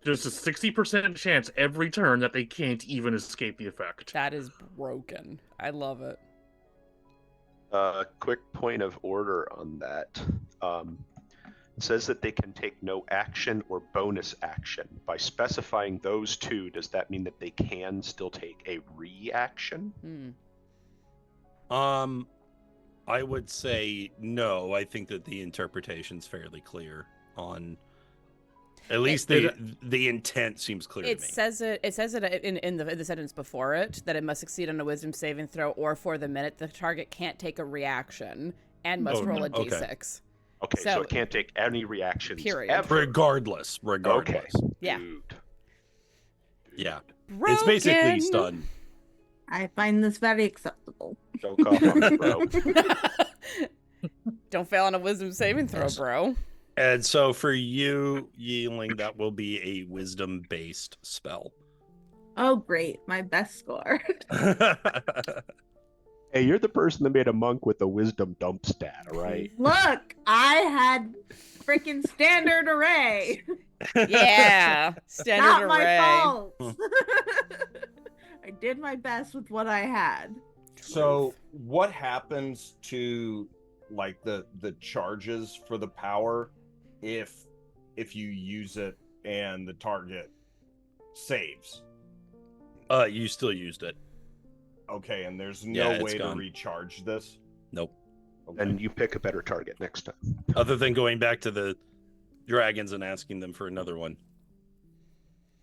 There's a 60% chance every turn that they can't even escape the effect. That is broken. I love it. Quick point of order on that. It says that they can take no action or bonus action. By specifying those two, does that mean that they can still take a reaction? I would say no. I think that the interpretation's fairly clear on. At least the intent seems clear to me. It says it in the sentence before it that it must succeed on a wisdom saving throw, or for the minute the target can't take a reaction and must roll a d6. Okay, so it can't take any reactions. Period. Ever. Regardless. Okay. Yeah. Dude. Yeah. Broken. It's basically stun. I find this very acceptable. Don't cough on me, bro. Don't fail on a wisdom saving throw, bro. And so for you, Yi-Ling, that will be a wisdom-based spell. Oh, great. My best score. Hey, you're the person that made a monk with a wisdom dump stat, all right? Look, I had freaking standard array. Yeah, standard Not array. my fault. I did my best with what I had. So what happens to like the charges for the power if you use it and the target saves? You still used it. Okay, and there's Yeah, no it's way to gone. recharge this? Nope. Okay. And you pick a better target next time. Other than going back to the dragons and asking them for another one.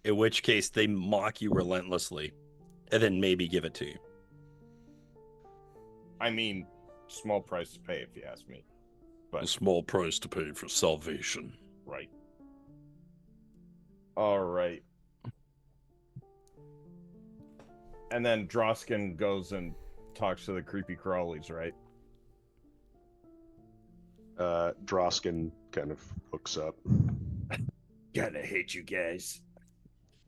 In which case they mock you relentlessly and then maybe give it to you. I mean, small price to pay if you ask me. A small price to pay for salvation. Right. All right. And then Drausken goes and talks to the creepy crawlies, right? Drausken kind of hooks up, Gotta hate you guys.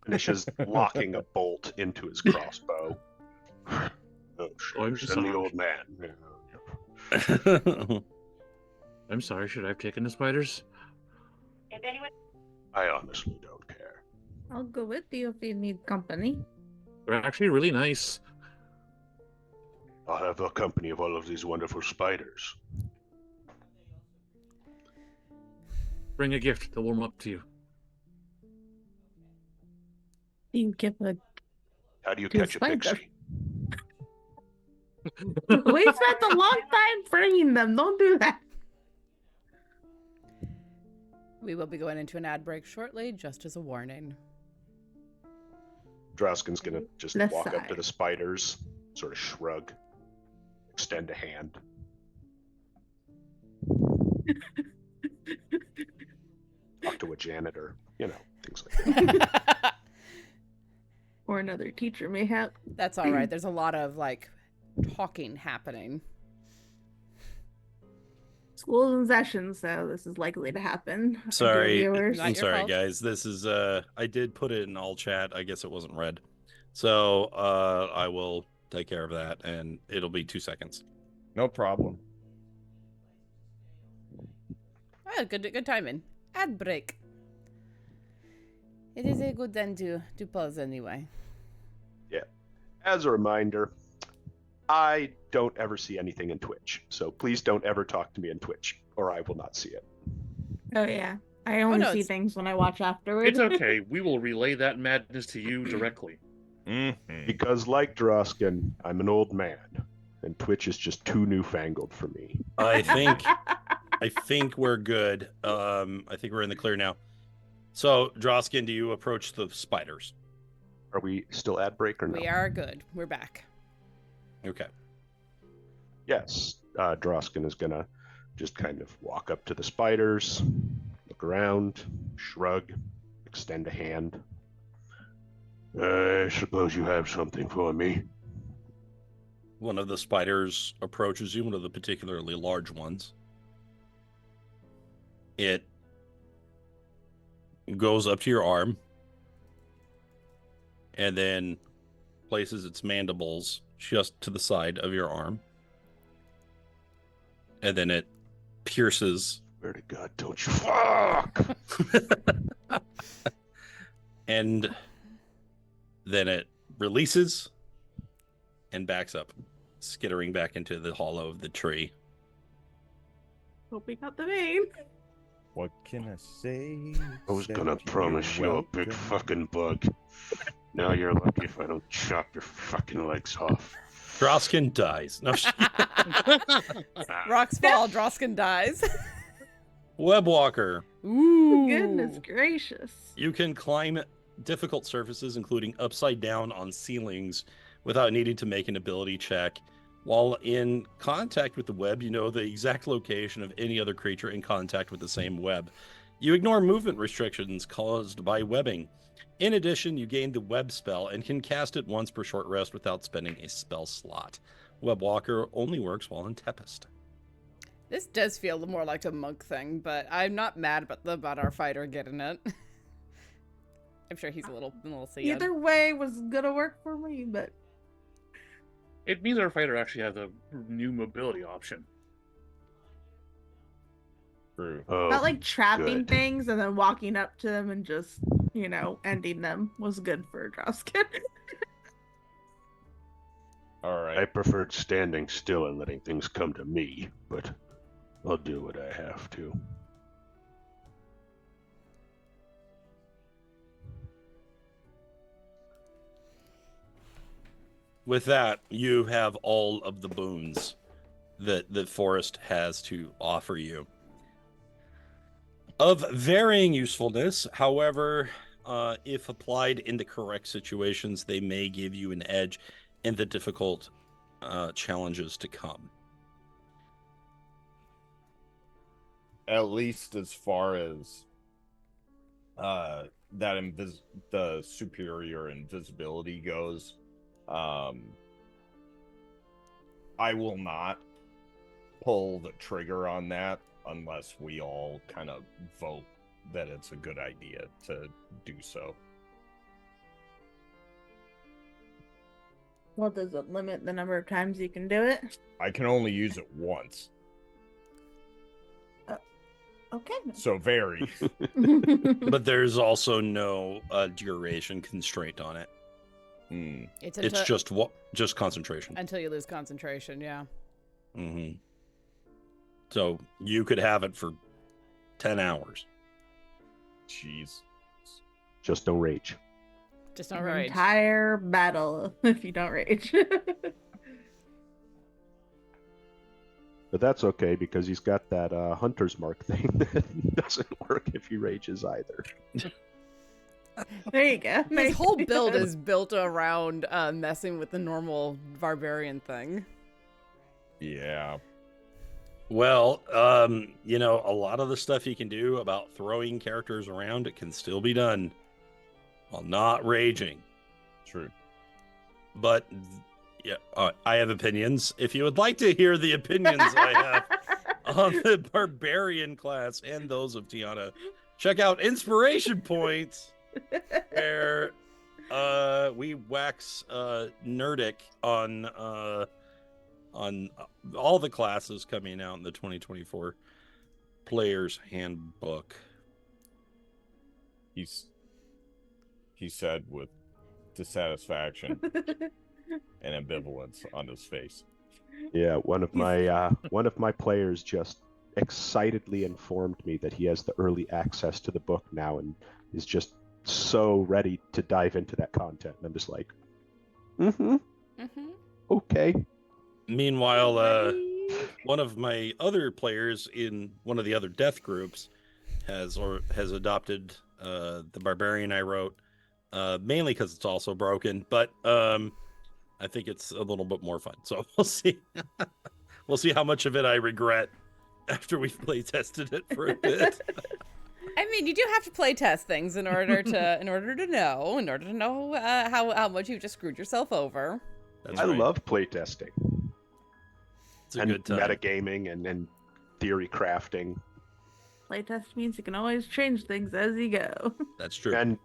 finishes locking a bolt into his crossbow. Oh, shit. I'm Send the sorry. old man. I'm sorry, should I have taken the spiders? I honestly don't care. I'll go with you if you need company. They're actually really nice. I'll have a company of all of these wonderful spiders. Bring a gift, they'll warm up to you. You give a. How do you To a catch a spider. pixie? We spent a long time freeing them. Don't do that. We will be going into an ad break shortly, just as a warning. Drausken's gonna just Left walk up to side. the spiders, sort of shrug, extend a hand. Talk to a janitor, things like that. Or another teacher, mayhap. That's all right. There's a lot of like talking happening. School's in session, so this is likely to happen. Dear Sorry. viewers. Not I'm your sorry, fault. guys. This is I did put it in all chat. I guess it wasn't read. So I will take care of that and it'll be 2 seconds. No problem. Ah, good timing. Ad break. It is a good time to pause anyway. As a reminder, I don't ever see anything in Twitch, so please don't ever talk to me in Twitch, or I will not see it. Oh yeah, I only no, see it's- things when I watch afterward. It's okay, we will relay that madness to you directly. Mm-hmm. Because, like Drausken, I'm an old man, and Twitch is just too newfangled for me. I think we're good. I think we're in the clear now. So, Drausken, do you approach the spiders? Are we still ad break or no? We are good. We're back. Okay. Yes, Drausken is gonna just kind of walk up to the spiders, look around, shrug, extend a hand. I suppose you have something for me. One of the spiders approaches you, one of the particularly large ones. It goes up to your arm and then places its mandibles just to the side of your arm. And then it pierces. Swear to God, don't you fuck! And then it releases and backs up, skittering back into the hollow of the tree. Hope we got the vein. What can I say? I was Said gonna promise you a big welcome. fucking bug. Now you're lucky if I don't chop your fucking legs off. Drausken dies. No, Rocks fall, Drausken dies. Webwalker. Ooh. Goodness gracious. You can climb difficult surfaces, including upside down on ceilings, without needing to make an ability check. While in contact with the web, you know the exact location of any other creature in contact with the same web. You ignore movement restrictions caused by webbing. In addition, you gain the web spell and can cast it once per short rest without spending a spell slot. Webwalker only works while in Tepest. This does feel more like a monk thing, but I'm not mad about our fighter getting it. I'm sure he's a little sad. Either way was gonna work for me, but It means our fighter actually has a new mobility option. True. Oh, not like trapping good. things and then walking up to them and just, ending them was good for Drausken. All right. I preferred standing still and letting things come to me, but I'll do what I have to. With that, you have all of the boons that the forest has to offer you. Of varying usefulness, however, if applied in the correct situations, they may give you an edge in the difficult challenges to come. At least as far as the superior invisibility goes, I will not pull the trigger on that unless we all kind of vote that it's a good idea to do so. Well, does it limit the number of times you can do it? I can only use it once, Okay. so very. But there's also no duration constraint on it. It's just concentration. Until you lose concentration, yeah. Mm-hmm. So you could have it for 10 hours. Jeez. Just don't rage. Just not An right. entire battle if you don't rage. But that's okay because he's got that hunter's mark thing that doesn't work if he rages either. There you go. His whole build is built around messing with the normal barbarian thing. Yeah. Well, a lot of the stuff you can do about throwing characters around, it can still be done while not raging. True. But I have opinions. If you would like to hear the opinions I have on the barbarian class and those of Tiana, check out Inspiration Points, where we wax nerdic on all the classes coming out in the 2024 Player's Handbook. He said with dissatisfaction and ambivalence on his face. Yeah, one of my players just excitedly informed me that he has the early access to the book now and is just so ready to dive into that content. And I'm just like, okay. Meanwhile, one of my other players in one of the other death groups has adopted the barbarian I wrote, mainly because it's also broken, but I think it's a little bit more fun. So we'll see. We'll see how much of it I regret after we've play tested it for a bit. I mean, you do have to play test things in order to know how much you've just screwed yourself over. That's I right. love playtesting. It's a and good time. metagaming and theory crafting. Playtest means you can always change things as you go. That's true. And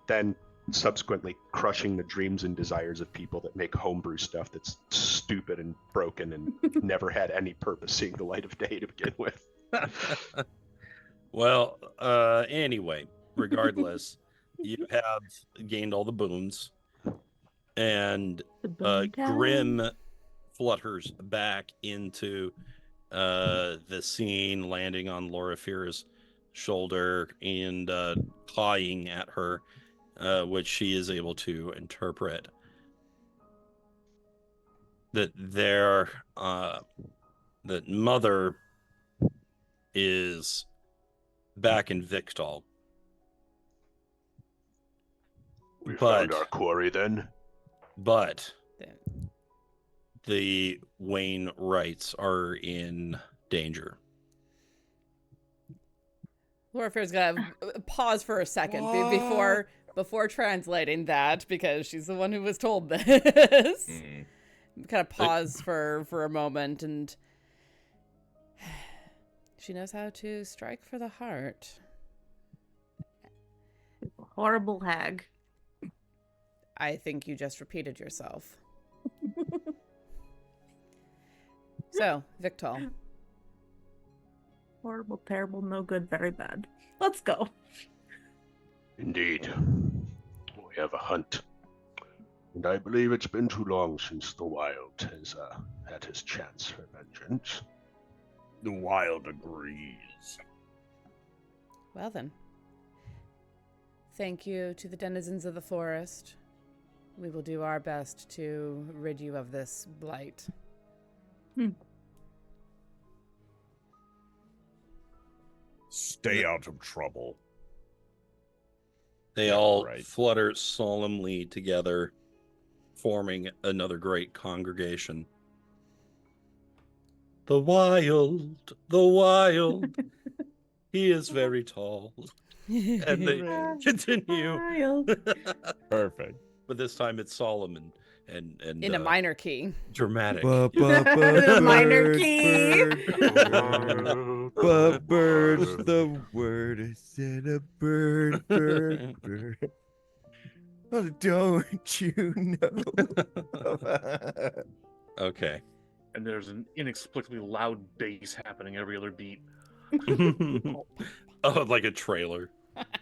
then subsequently crushing the dreams and desires of people that make homebrew stuff that's stupid and broken and never had any purpose seeing the light of day to begin with. Well, anyway, regardless, you have gained all the boons, and Grim flutters back into the scene, landing on Loraphyra's shoulder and clawing at her, which she is able to interpret that that Mother is back in Victol. We found our quarry then. But the Wainwrights are in danger. Loraphyra's gonna pause for a second before translating that, because she's the one who was told this. Kind of pause for a moment, and She knows how to strike for the heart. Horrible hag. I think you just repeated yourself. So, Victor. Horrible, terrible, no good, very bad. Let's go. Indeed. We have a hunt. And I believe it's been too long since the Wild has had his chance for vengeance. The Wild agrees. Well then. Thank you to the denizens of the forest. We will do our best to rid you of this blight. Stay out of trouble. They Yeah, all right. flutter solemnly together, forming another great congregation. The Wild, the Wild, he is very tall. And they continue. Wild. Perfect. But this time it's solemn and In a minor key. dramatic. The minor key. But bird's the word. I said a bird. Oh, don't you know? Okay. And there's an inexplicably loud bass happening every other beat. Oh, like a trailer.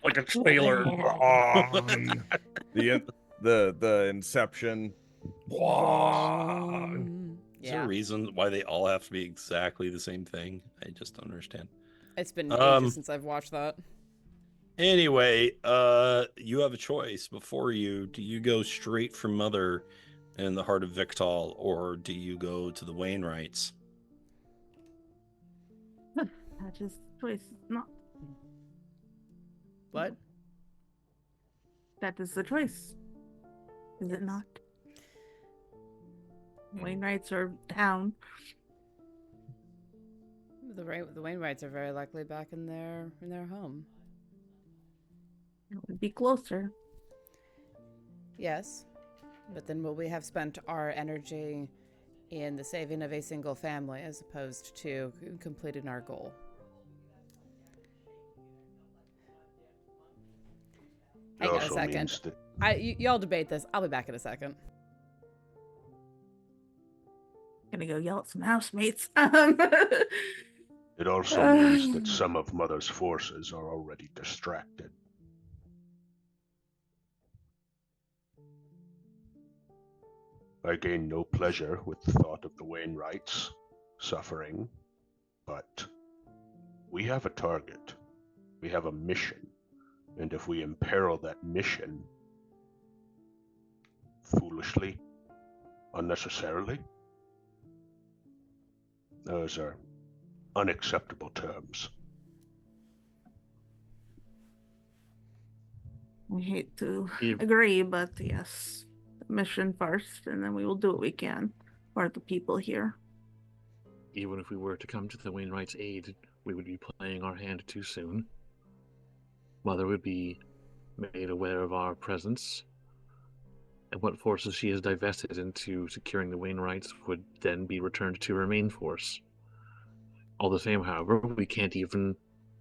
Like a trailer. The Inception. Is there Yeah. a reason why they all have to be exactly the same thing? I just don't understand. It's been ages since I've watched that. Anyway, you have a choice before you. Do you go straight for Mother in the heart of Victal, or do you go to the Wainwrights? That is choice. Not. What? That is the choice. Is it not? Wainwrights are down. The Wainwrights are very likely back in their home. It would be closer. Yes, but then will we have spent our energy in the saving of a single family as opposed to completing our goal? Hang on a second. Y'all debate this. I'll be back in a second. Gonna go yell at some housemates. It also means that some of Mother's forces are already distracted. I gain no pleasure with the thought of the Wainwrights suffering, but we have a target. We have a mission. And if we imperil that mission foolishly, unnecessarily, those are unacceptable terms. I hate to If- agree, but yes, the mission first, and then we will do what we can for the people here. Even if we were to come to the Wainwright's aid, we would be playing our hand too soon. Mother would be made aware of our presence, and what forces she has divested into securing the Wainwrights would then be returned to her main force. All the same, however, we can't even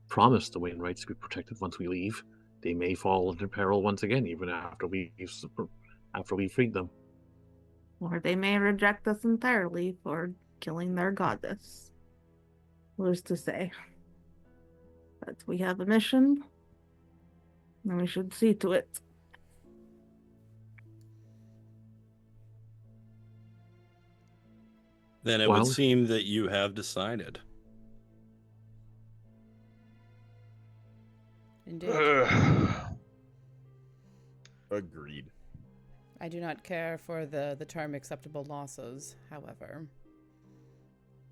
promise the Wainwrights to be protected once we leave. They may fall into peril once again, even after we freed them. Or they may reject us entirely for killing their goddess. Who's to say? But we have a mission, and we should see to it. Then it Well- would seem that you have decided. Indeed. Agreed. I do not care for the term acceptable losses, however.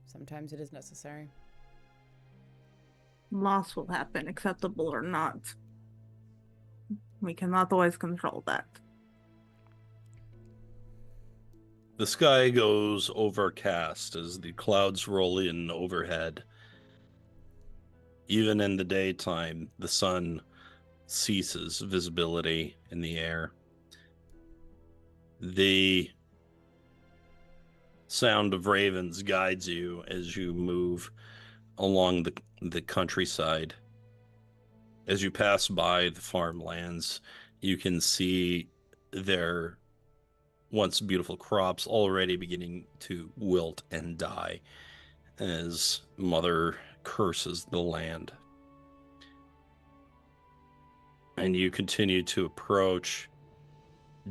Sometimes it is necessary. Loss will happen, acceptable or not. We cannot always control that. The sky goes overcast as the clouds roll in overhead. Even in the daytime, the sun ceases visibility in the air. The sound of ravens guides you as you move along the countryside. As you pass by the farmlands, you can see their once beautiful crops already beginning to wilt and die as Mother curses the land. And you continue to approach.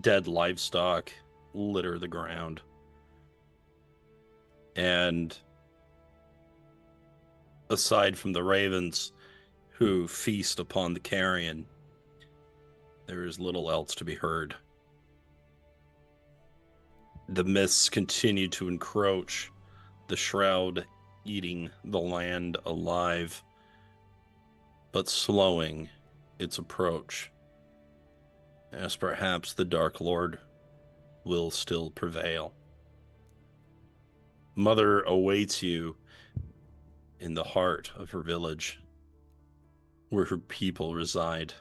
Dead livestock litter the ground. And aside from the ravens who feast upon the carrion, there is little else to be heard. The mists continue to encroach, the shroud eating the land alive, but slowing its approach, as perhaps the Dark Lord will still prevail. Mother awaits you in the heart of her village, where her people reside.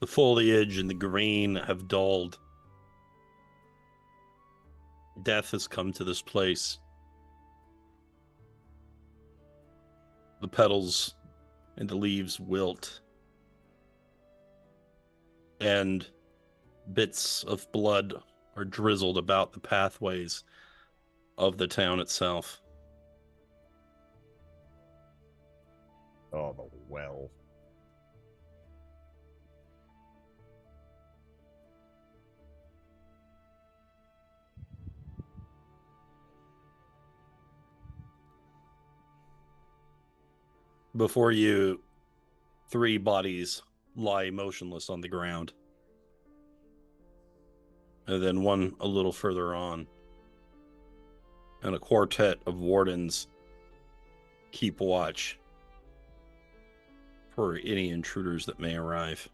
The foliage and the green have dulled. Death has come to this place. The petals and the leaves wilt, and bits of blood are drizzled about the pathways of the town itself. Oh, the well. Before you, 3 bodies lie motionless on the ground. And then one a little further on. And a quartet of wardens keep watch for any intruders that may arrive.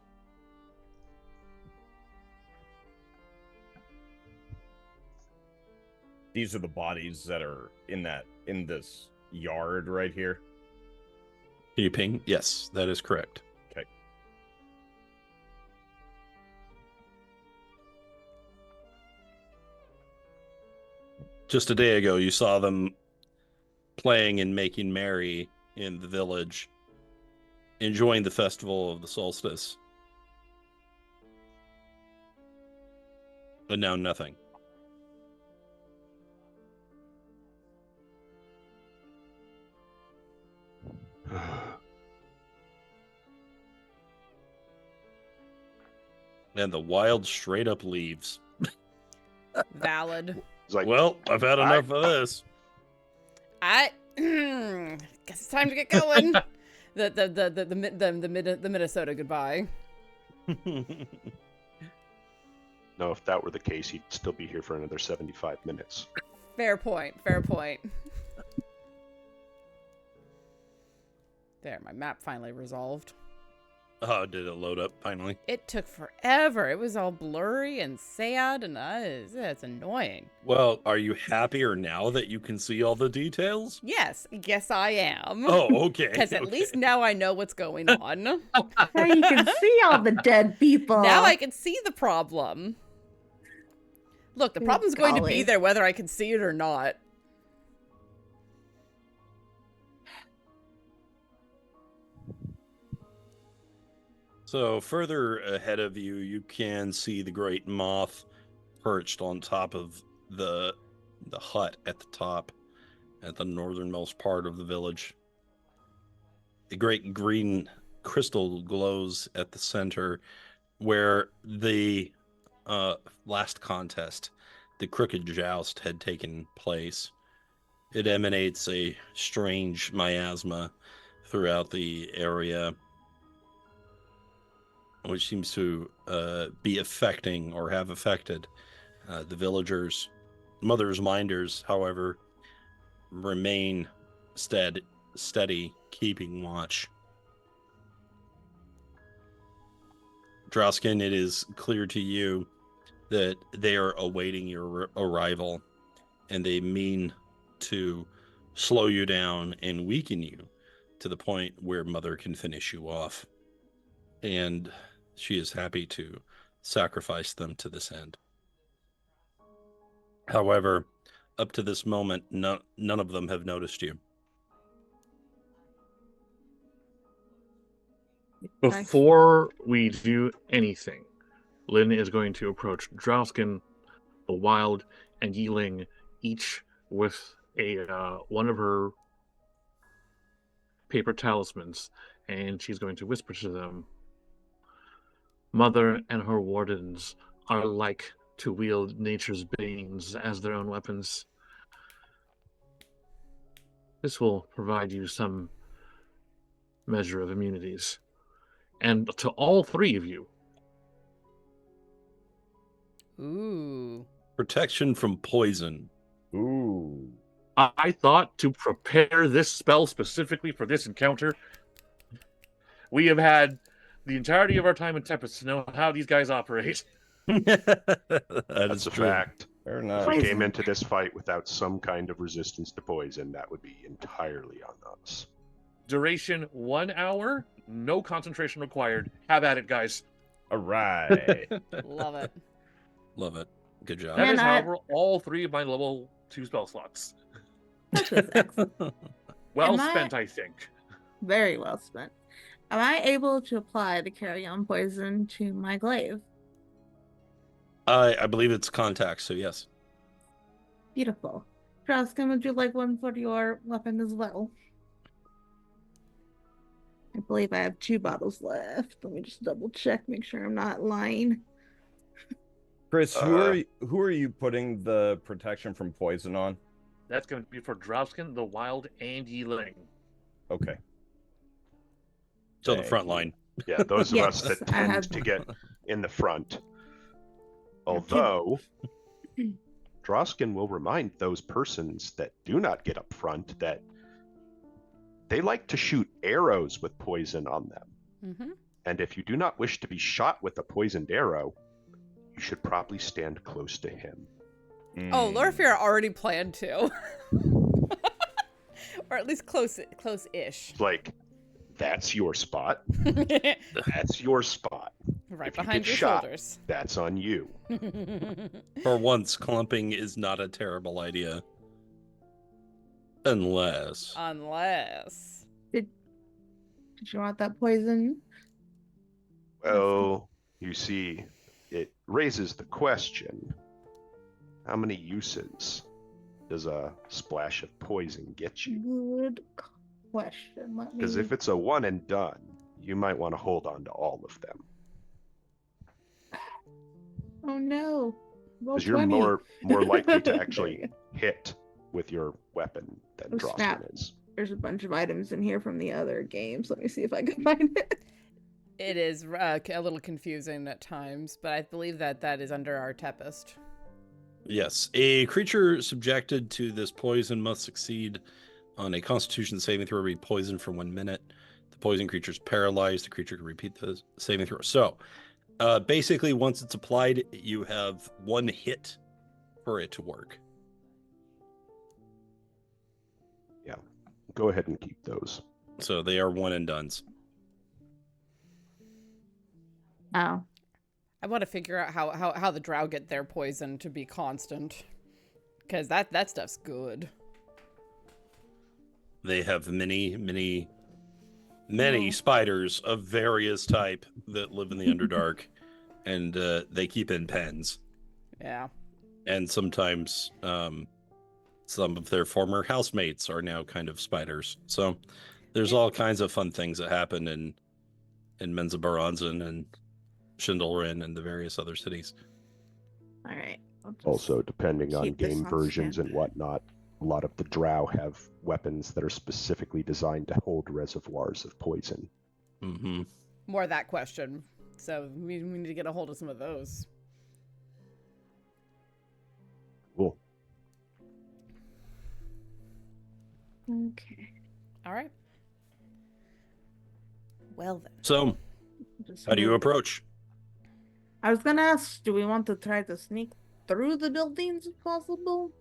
These are the bodies that are in this yard right here. Keeping? Yes, that is correct. Okay. Just a day ago, you saw them playing and making merry in the village, enjoying the festival of the solstice. But now nothing. And the wild straight up leaves. Valid. It's like, Well, I've had enough of this. I guess it's time to get going. the Minnesota goodbye. no, if that were the case, he'd still be here for another 75 minutes. Fair point. Fair point. There, my map finally resolved. Oh, did it load up finally? It took forever. It was all blurry and sad, and it's annoying. Well, are you happier now that you can see all the details? Yes, I am. Oh, okay. Because at least now I know what's going on. Now you can see all the dead people. Now I can see the problem. Look, the problem's going to be there whether I can see it or not. So further ahead of you, you can see the great moth perched on top of the hut at the top, at the northernmost part of the village. The great green crystal glows at the center where the last contest, the crooked joust, had taken place. It emanates a strange miasma throughout the area, which seems to be affecting or have affected the villagers. Mother's minders, however, remain steady, keeping watch. Drausken, it is clear to you that they are awaiting your arrival, and they mean to slow you down and weaken you to the point where Mother can finish you off. And she is happy to sacrifice them to this end. However, up to this moment, none of them have noticed you. Before we do anything, Lynn is going to approach Drausken, the Wild, and Yi-Ling, each with a one of her paper talismans, and she's going to whisper to them, Mother and her wardens are like to wield nature's banes as their own weapons. This will provide you some measure of immunities. And to all three of you. Ooh. Protection from poison. Ooh. I thought to prepare this spell specifically for this encounter, we have had the entirety of our time in Tepest to know how these guys operate. That's a true. fact. Fair If enough. we came into this fight without some kind of resistance to poison, that would be entirely on us. Duration 1 hour, no concentration required. Have at it, guys. All right. Love it. Love it. Good job. That Man, is, I- however, all three of my level 2 spell slots. That was excellent. Well Am I- spent, I think. Very well spent. Am I able to apply the carry-on poison to my glaive? I believe it's contact, so yes. Beautiful. Drausken, would you like one for your weapon as well? I believe I have 2 bottles left. Let me just double check, make sure I'm not lying. Chris, who are you putting the protection from poison on? That's going to be for Drausken, the Wild, and Yi-Ling. Okay. So the Thank front you. line. Yeah, those of us Yes, that I have- tend to get in the front. two. Although, Drausken will remind those persons that do not get up front that they like to shoot arrows with poison on them. Mm-hmm. And if you do not wish to be shot with a poisoned arrow, you should probably stand close to him. Oh, Loraphyra already planned to. Or at least close-ish. Like, that's your spot. Right That's your spot. If you behind get your shot, shoulders. That's on you. For once, clumping is not a terrible idea. Unless... Unless. Did you want that poison? Well, you see, it raises the question, how many uses does a splash of poison get you? Good question. Let me... Because if it's a one and done, you might want to hold on to all of them. Oh no. Roll Because you're 20. more likely to There actually you go. hit with your weapon than Oh, Drausken snap. is. There's a bunch of items in here from the other games. Let me see if I can find it. It is a little confusing at times, but I believe that is under our Tepest. Yes, a creature subjected to this poison must succeed on a Constitution saving throw, be poisoned for 1 minute. The poison creature is paralyzed. The creature can repeat the saving throw. So, basically, once it's applied, you have 1 hit for it to work. Yeah. Go ahead and keep those. So they are one and dones. Oh. I want to figure out how the drow get their poison to be constant. Because that stuff's good. They have many spiders of various type that live in the Underdark, and they keep in pens. Yeah. And sometimes some of their former housemates are now kind of spiders. So there's all kinds of fun things that happen in Menzabaranzan and Shindelrin and the various other cities. All right. I'll just Also, depending on keep this game on versions stand. and whatnot, a lot of the drow have weapons that are specifically designed to hold reservoirs of poison. Mm-hmm. More of that question. So we need to get a hold of some of those. Cool. Okay. All right. Well then. So Just how do you move- approach? I was gonna ask, do we want to try to sneak through the buildings if possible?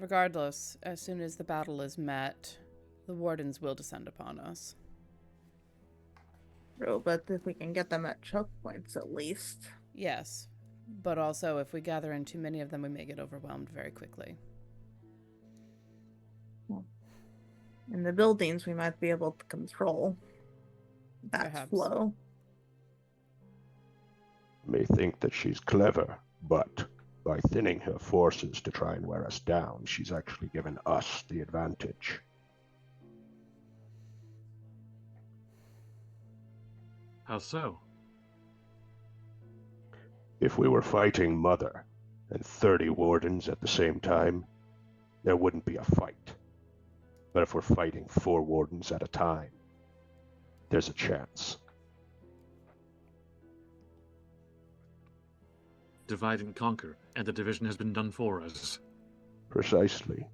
Regardless, as soon as the battle is met, the wardens will descend upon us. True, but if we can get them at choke points at least. Yes, but also if we gather in too many of them, we may get overwhelmed very quickly. In the buildings, we might be able to control that Perhaps. flow. May think that she's clever, but by thinning her forces to try and wear us down, she's actually given us the advantage. How so? If we were fighting Mother and 30 wardens at the same time, there wouldn't be a fight. But if we're fighting 4 wardens at a time, there's a chance. Divide and conquer, and the division has been done for us. Precisely.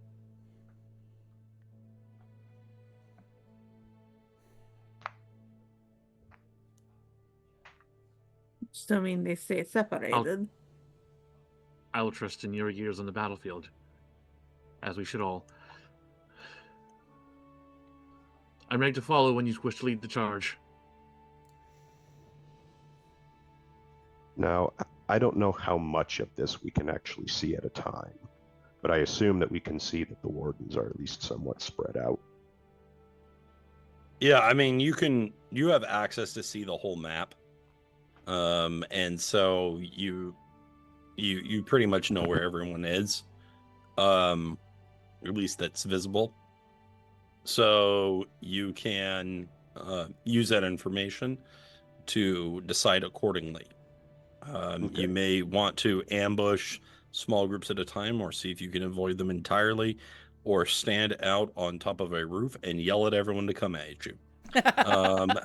Assuming they stay separated. I will trust in your years on the battlefield, as we should all. I'm ready to follow when you wish to lead the charge. Now, I don't know how much of this we can actually see at a time, but I assume that we can see that the wardens are at least somewhat spread out. Yeah, I mean, you have access to see the whole map. And so you pretty much know where everyone is. At least that's visible. So you can use that information to decide accordingly. Okay. You may want to ambush small groups at a time, or see if you can avoid them entirely, or stand out on top of a roof and yell at everyone to come at you.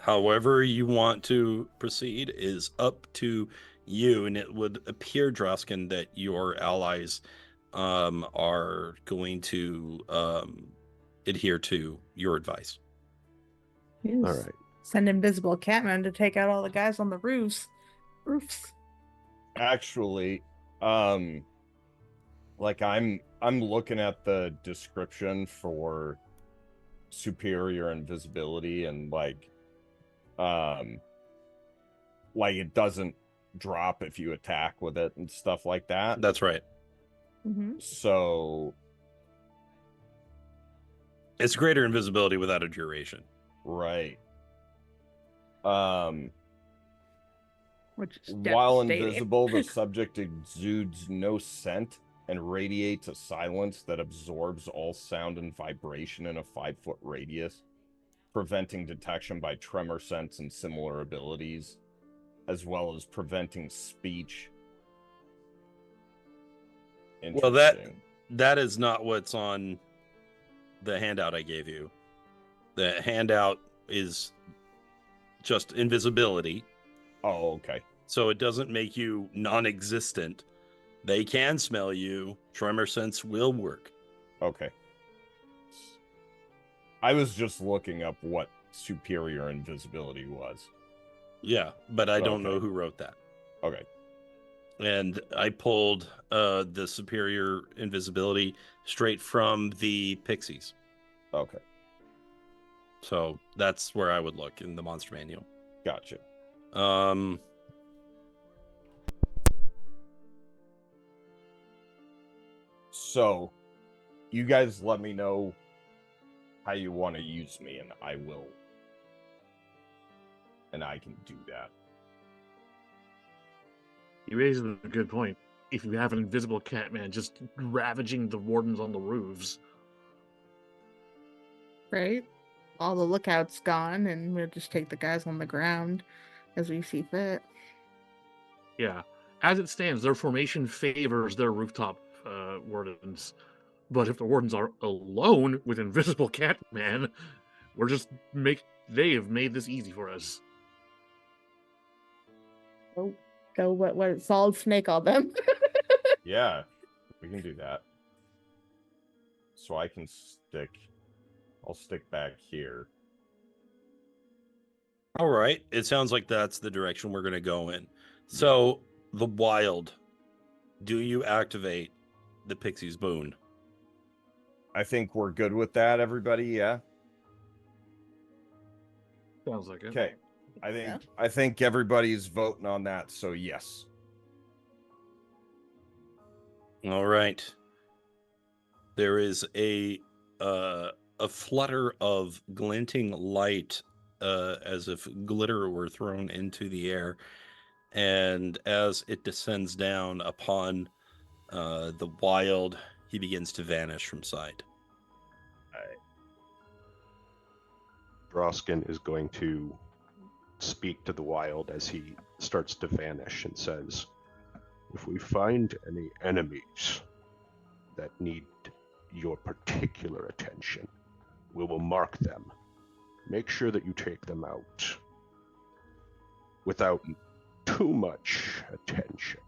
However you want to proceed is up to you, and it would appear, Drausken, that your allies are going to adhere to your advice. Yes. All right. Send invisible catmen to take out all the guys on the roofs. Actually, like I'm looking at the description for superior invisibility, and like it doesn't drop if you attack with it and stuff like that. That's right. Mm-hmm. So It's greater invisibility without a duration. right. Which is While devastating. invisible, the subject exudes no scent and radiates a silence that absorbs all sound and vibration in a 5-foot radius, preventing detection by tremor sense and similar abilities, as well as preventing speech. Well, that is not what's on the handout I gave you. The handout is just invisibility. Oh, okay. So it doesn't make you non-existent. They can smell you. Tremor sense will work. Okay. I was just looking up what superior invisibility was. Yeah, but I don't Okay. know who wrote that. Okay. And I pulled the superior invisibility straight from the Pixies. Okay. So that's where I would look in the monster manual. Gotcha. So, you guys let me know how you want to use me, and I will. And I can do that. You raise a good point. If you have an invisible catman just ravaging the wardens on the roofs. Right? All the lookouts gone, and we'll just take the guys on the ground as we see fit. Yeah. As it stands, their formation favors their rooftop wardens. But if the wardens are alone with invisible catman, they have made this easy for us. Go what solid snake on them. Yeah, we can do that. So I'll stick back here. All right. It sounds like that's the direction we're going to go in. So, the wild. Do you activate the Pixie's boon? I think we're good with that, everybody. Yeah. Sounds like it. Okay. Yeah. I think everybody's voting on that. So yes. All right. There is a flutter of glinting light, as if glitter were thrown into the air, and as it descends down upon the wild, he begins to vanish from sight. Drausken is going to speak to the wild as he starts to vanish and says, if we find any enemies that need your particular attention, we will mark them. Make sure that you take them out without too much attention.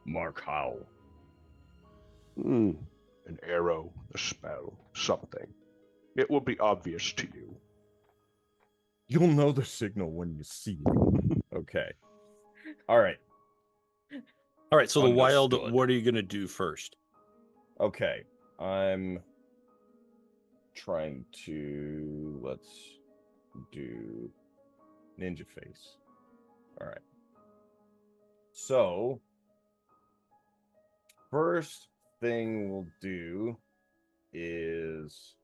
Mark how? An arrow, a spell, something. It will be obvious to you. You'll know the signal when you see it. Okay. All right. All right, so the wild, Understood. what are you going to do first? Okay. I'm trying to, let's do ninja face. All right. So first thing we'll do is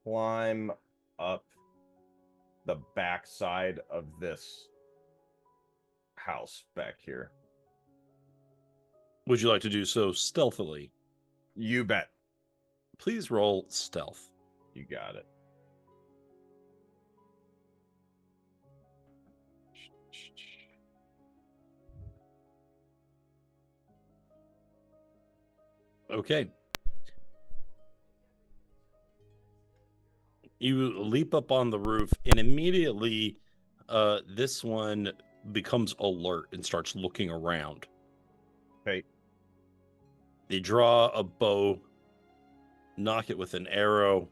climb up the backside of this house back here. Would you like to do so stealthily? You bet. Please roll stealth. You got it. Okay. You leap up on the roof, and immediately this one becomes alert and starts looking around. Okay. They draw a bow, knock it with an arrow,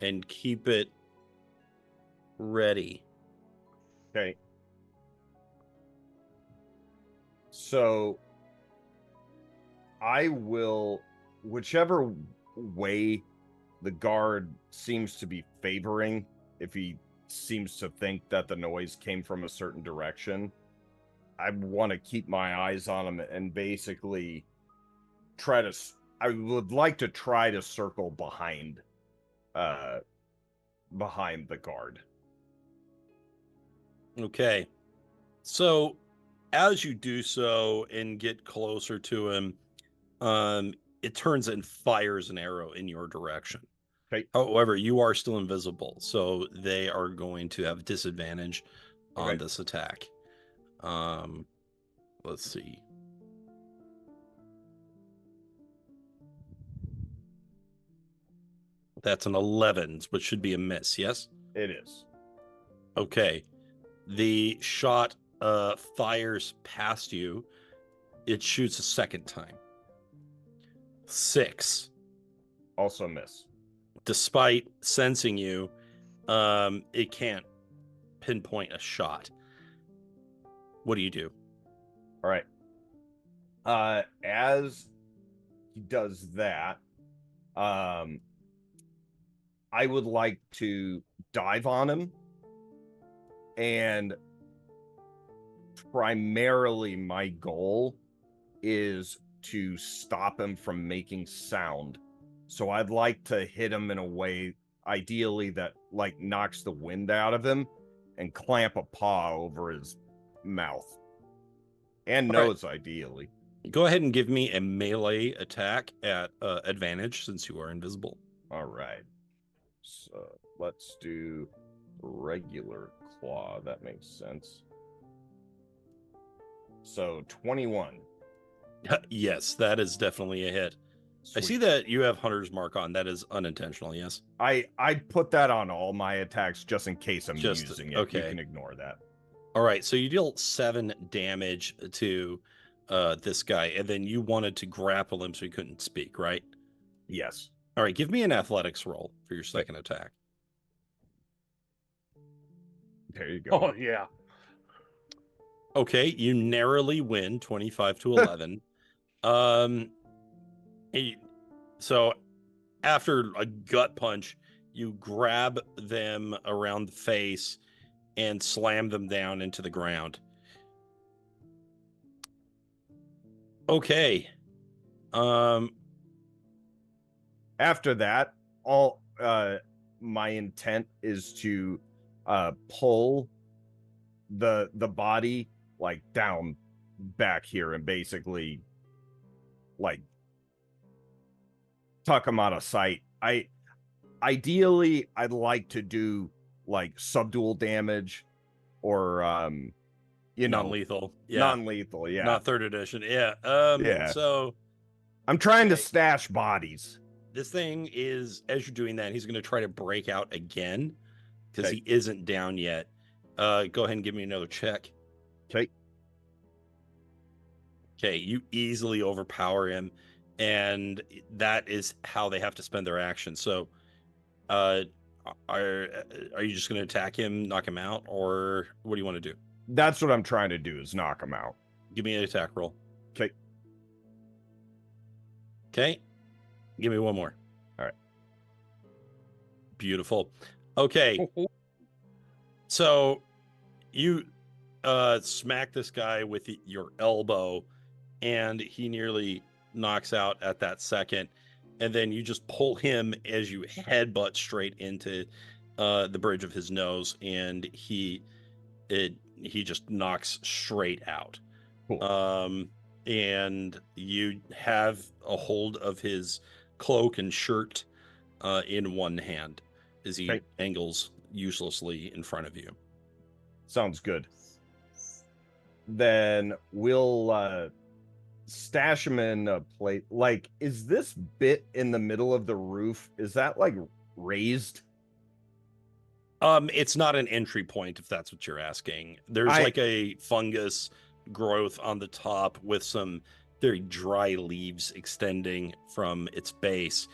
and keep it ready. Okay. So I will, whichever way the guard seems to be favoring, if he seems to think that the noise came from a certain direction, I want to keep my eyes on him and basically I would like to try to circle behind the guard. Okay. So as you do so and get closer to him, it turns and fires an arrow in your direction. Okay. However, you are still invisible, so they are going to have disadvantage on this attack. Let's see. That's an 11, which should be a miss, yes? It is. Okay. The shot fires past you. It shoots a second time. 6. Also miss. Despite sensing you, it can't pinpoint a shot. What do you do? All right. As he does that, I would like to dive on him, and primarily my goal is to stop him from making sound. So I'd like to hit him in a way, ideally, that like knocks the wind out of him and clamp a paw over his mouth and nose, ideally. Go ahead and give me a melee attack at advantage since you are invisible. All right. So let's do regular claw. That makes sense. So 21. Yes, that is definitely a hit. Sweet. I see that you have Hunter's Mark on. That is unintentional, yes? I put that on all my attacks just in case I'm using it. Okay. You can ignore that. All right, so you deal 7 damage to this guy, and then you wanted to grapple him so he couldn't speak, right? Yes. All right, give me an athletics roll for your second attack. There you go. Oh, yeah. Okay, you narrowly win 25 to 11. So after a gut punch, you grab them around the face and slam them down into the ground. Okay. After that, all my intent is to pull the body like down back here and basically like tuck him out of sight. Ideally I'd like to do like subdual damage or non-lethal. Yeah. Non-lethal, yeah. Not 3rd edition. Yeah. Yeah. So I'm trying to stash bodies. this thing is, as you're doing that, he's going to try to break out again because Okay. he isn't down yet. Go ahead and give me another check. Okay. Okay, you easily overpower him, and that is how they have to spend their action. So, are you just going to attack him, knock him out, or what do you want to do? That's what I'm trying to do, is knock him out. Give me an attack roll. Okay. Okay. Give me one more. All right. Beautiful. Okay. So you smack this guy with your elbow, and he nearly knocks out at that second. And then you just pull him as you headbutt straight into the bridge of his nose, and he just knocks straight out. Cool. And you have a hold of his cloak and shirt in one hand as he angles uselessly in front of you. Sounds good. Then we'll stash him in a plate. Like, is this bit in the middle of the roof, is that like raised? It's not an entry point, if that's what you're asking. There's like a fungus growth on the top with some very dry leaves extending from its base,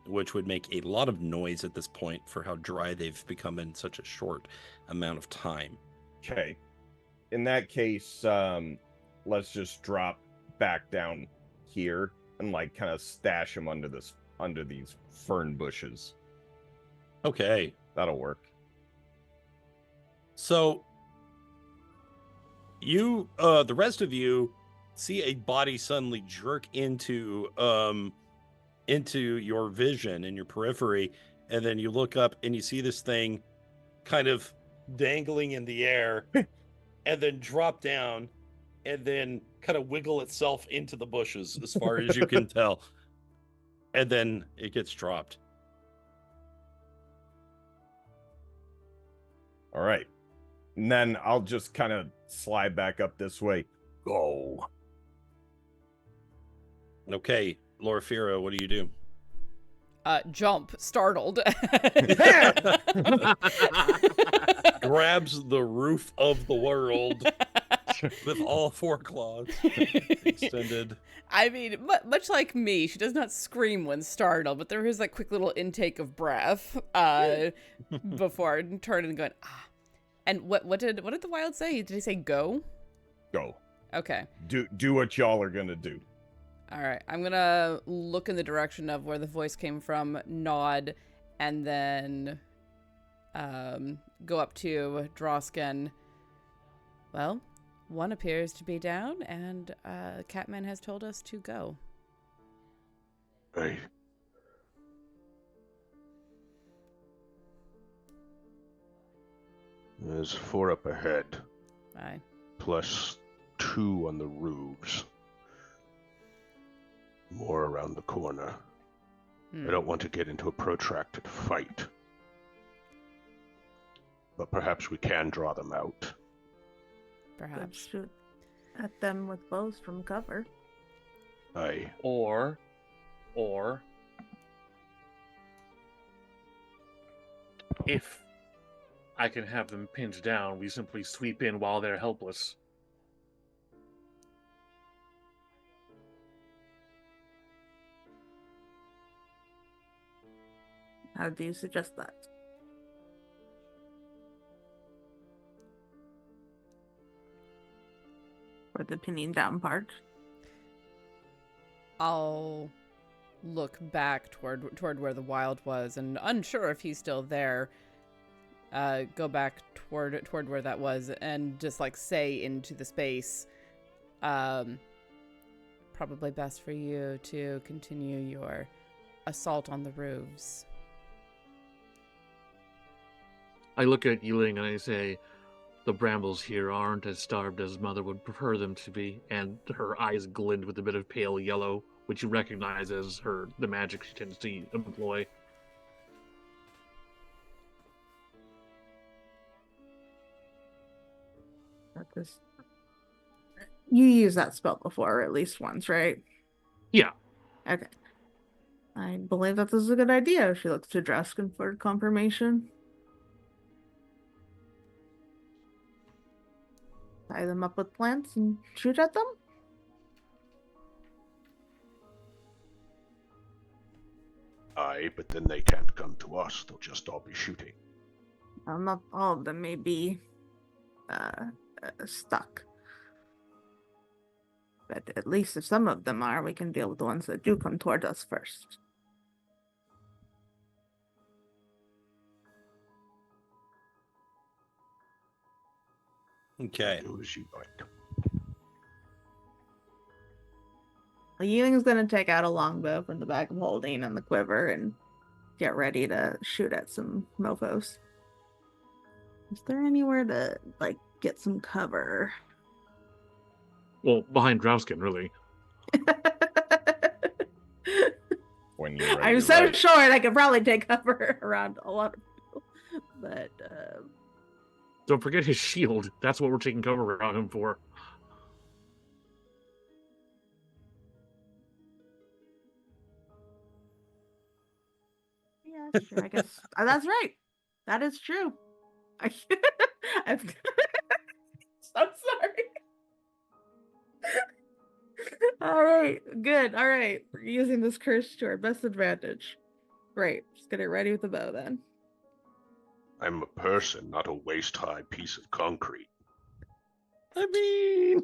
which would make a lot of noise at this point for how dry they've become in such a short amount of time. Okay. In that case, let's just drop back down here and like kind of stash him under these fern bushes. Okay. That'll work. So you, the rest of you, see a body suddenly jerk into your vision in your periphery, and then you look up and you see this thing kind of dangling in the air and then drop down and then kind of wiggle itself into the bushes as far as you can tell. And then it gets dropped. All right. And then I'll just kind of slide back up this way. Go. Okay, Loraphyra, what do you do? Jump, startled. Grabs the roof of the world with all four claws extended. I mean, much like me, she does not scream when startled, but there is that quick little intake of breath before turning and going, ah. And what did the wild say? Did he say go? Go. Okay. Do what y'all are gonna do. All right. I'm gonna look in the direction of where the voice came from, nod, and then go up to Drausken. Well, one appears to be down, and Catman has told us to go. Hey. There's 4 up ahead. Aye. Plus 2 on the roofs. More around the corner. I don't want to get into a protracted fight. But perhaps we can draw them out. Perhaps. Could shoot at them with bows from cover. Aye. Or if I can have them pinned down, we simply sweep in while they're helpless. How do you suggest that? For the pinning down part. I'll look back toward where the wild was, and unsure if he's still there, go back toward where that was, and just like say into the space, probably best for you to continue your assault on the roofs. I look at Yi-Ling and I say, the brambles here aren't as starved as Mother would prefer them to be, and her eyes glint with a bit of pale yellow, which you recognize as the magic she tends to employ. You used that spell before, at least once, right? Yeah. Okay. I believe that this is a good idea. She looks to Drausken for confirmation. Tie them up with plants and shoot at them? Aye, but then they can't come to us. They'll just all be shooting. Not all of them may be stuck. But at least if some of them are, we can deal with the ones that do come toward us first. Okay. Do as you like. Well, Yi-Ling's gonna take out a longbow from the bag of holding and the quiver and get ready to shoot at some mofos. Is there anywhere to, like, get some cover? Well, behind Drausken, really. When you're ready, I'm so right? sure I could probably take cover around a lot of people. But, Don't forget his shield. That's what we're taking cover around him for. yeah, sure, I guess. That's right. That is true. I'm so sorry. All right, good. All right, we're using this curse to our best advantage. Great. Just get it ready with the bow then. I'm a person, not a waist-high piece of concrete. I mean,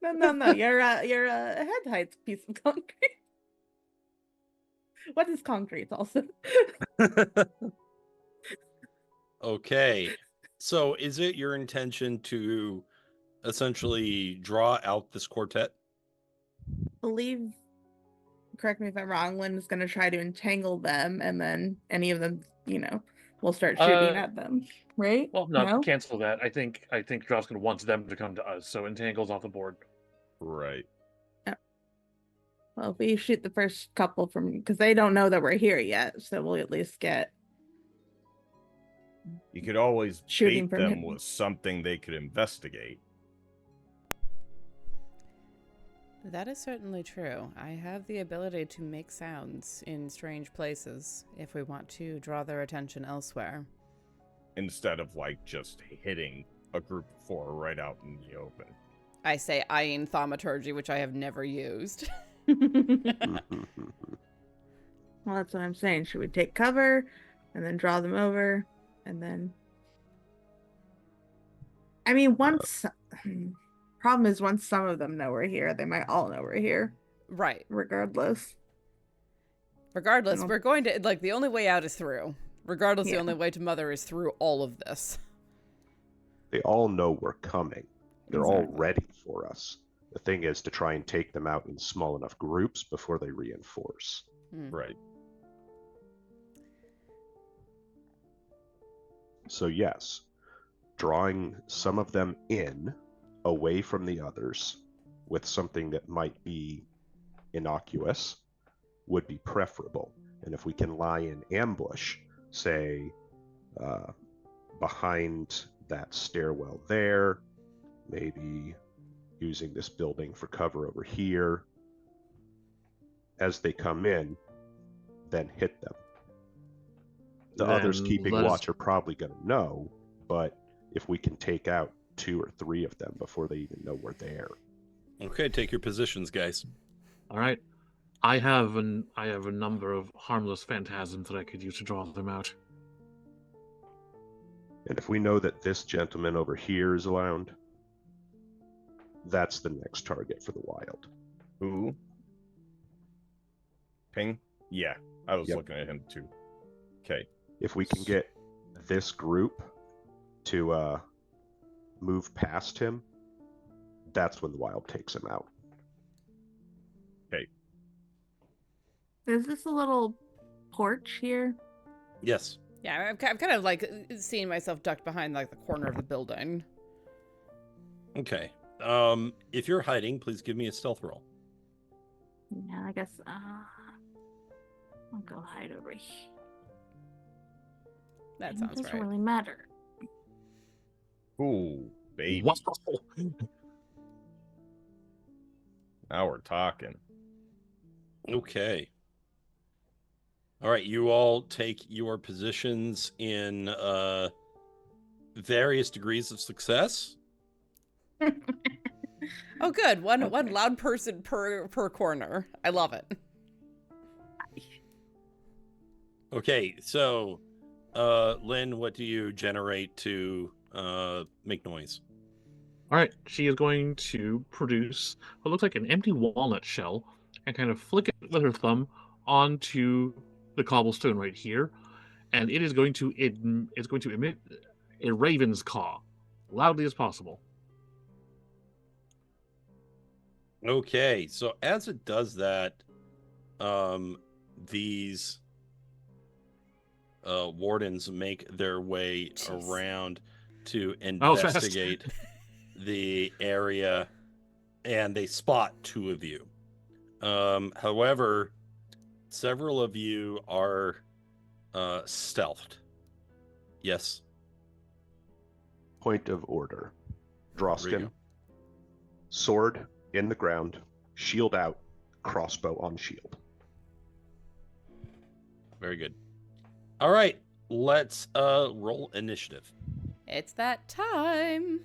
No. You're a head height piece of concrete. What is concrete also? okay. So is it your intention to essentially draw out this quartet? Believe, correct me if I'm wrong, Lynn is going to try to entangle them, and then any of them, will start shooting at them, right? Well, no, cancel that. I think Drausken wants them to come to us, so entangle's off the board. Right. Well, if we shoot the first couple because they don't know that we're here yet, so we'll at least get... You could always Shooting bait from them him. with something they could investigate. That is certainly true. I have the ability to make sounds in strange places if we want to draw their attention elsewhere. Instead of, like, just hitting a group of 4 right out in the open. I say eyeing thaumaturgy, which I have never used. Well, that's what I'm saying. Should we take cover and then draw them over and then... I mean, problem is once some of them know we're here, they might all know we're here. Right. Regardless, we're going to, like, the only way out is through. Regardless, the Yeah. only way to Mother is through all of this. They all know we're coming. They're all Exactly. ready for us. The thing is to try and take them out in small enough groups before they reinforce. Right. So yes, drawing some of them in, away from the others, with something that might be innocuous, would be preferable. And if we can lie in ambush, say, behind that stairwell there, maybe using this building for cover over here, as they come in, then hit them. The others keeping watch are probably going to know, but if we can take out 2 or 3 of them before they even know we're there. Okay, take your positions, guys. All right. I have a number of harmless phantasms that I could use to draw them out. And if we know that this gentleman over here is around, That's the next target for the wild. Who? Ping? Yeah, I was Yep. looking at him too. Okay. If we can get this group to move past him, that's when the wild takes him out. Is this a little porch here? Yes. Yeah, I'm kind of like seeing myself ducked behind like the corner of the building. Okay. If you're hiding, please give me a stealth roll. Yeah, I guess I'll go hide over here. That It sounds doesn't right. really matter. Ooh, baby. Wow. Now we're talking. Okay. All right, you all take your positions in various degrees of success. Oh, good. One Okay. loud person per corner. I love it. Okay, so Lynn, what do you generate to make noise? All right, she is going to produce what looks like an empty walnut shell and kind of flick it with her thumb onto the cobblestone right here, and it is going to emit a raven's caw, loudly as possible. Okay, so as it does that, these wardens make their way Jeez. around to Oh, fast. investigate the area, and they spot two of you. However, several of you are stealthed. Yes. Point of order. There you Drausken. go. Sword in the ground, shield out, crossbow on shield. Very good. All right, let's roll initiative. It's that time.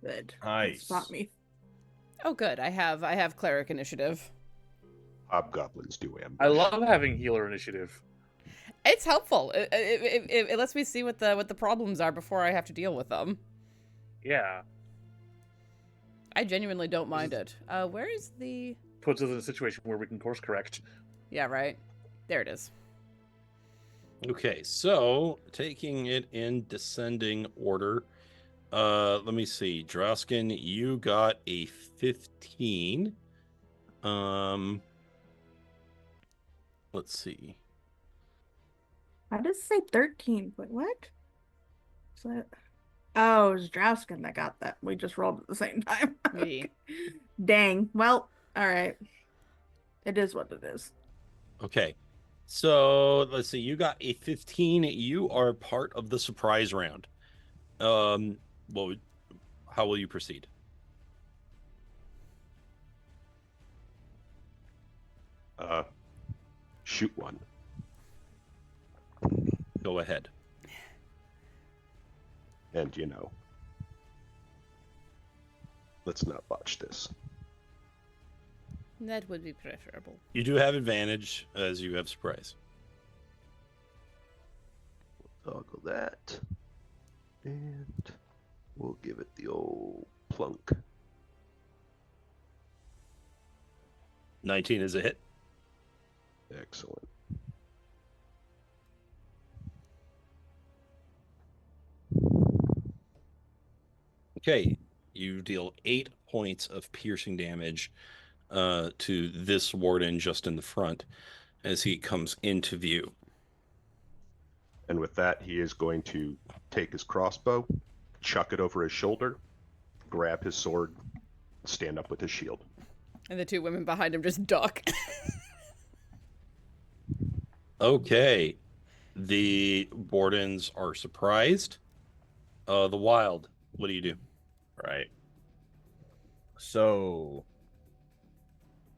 Good. Nice. Spot me. Oh, good. I have cleric initiative. Hobgoblins do ambush. I love having healer initiative. It's helpful. It lets me see what the problems are before I have to deal with them. Yeah, I genuinely don't mind it. Where is the? puts us in a situation where we can course correct. Yeah, right. There it is. Okay, so taking it in descending order, let me see. Drausken, you got a 15. Let's see. I just say 13, but what? Is that... Oh, it was Drausken that got that. We just rolled at the same time. Me. Dang. Well, all right. It is what it is. Okay, so let's see. You got a 15. You are part of the surprise round. Well, how will you proceed? Shoot one. Go ahead. And, let's not botch this. That would be preferable. You do have advantage as you have surprise. Toggle that. And we'll give it the old plunk. 19 is a hit. Excellent. Okay, you deal 8 points of piercing damage to this warden just in the front as he comes into view. And with that, he is going to take his crossbow, chuck it over his shoulder, grab his sword, stand up with his shield. And the two women behind him just duck. Okay, the wardens are surprised. The wild, what do you do? Right. So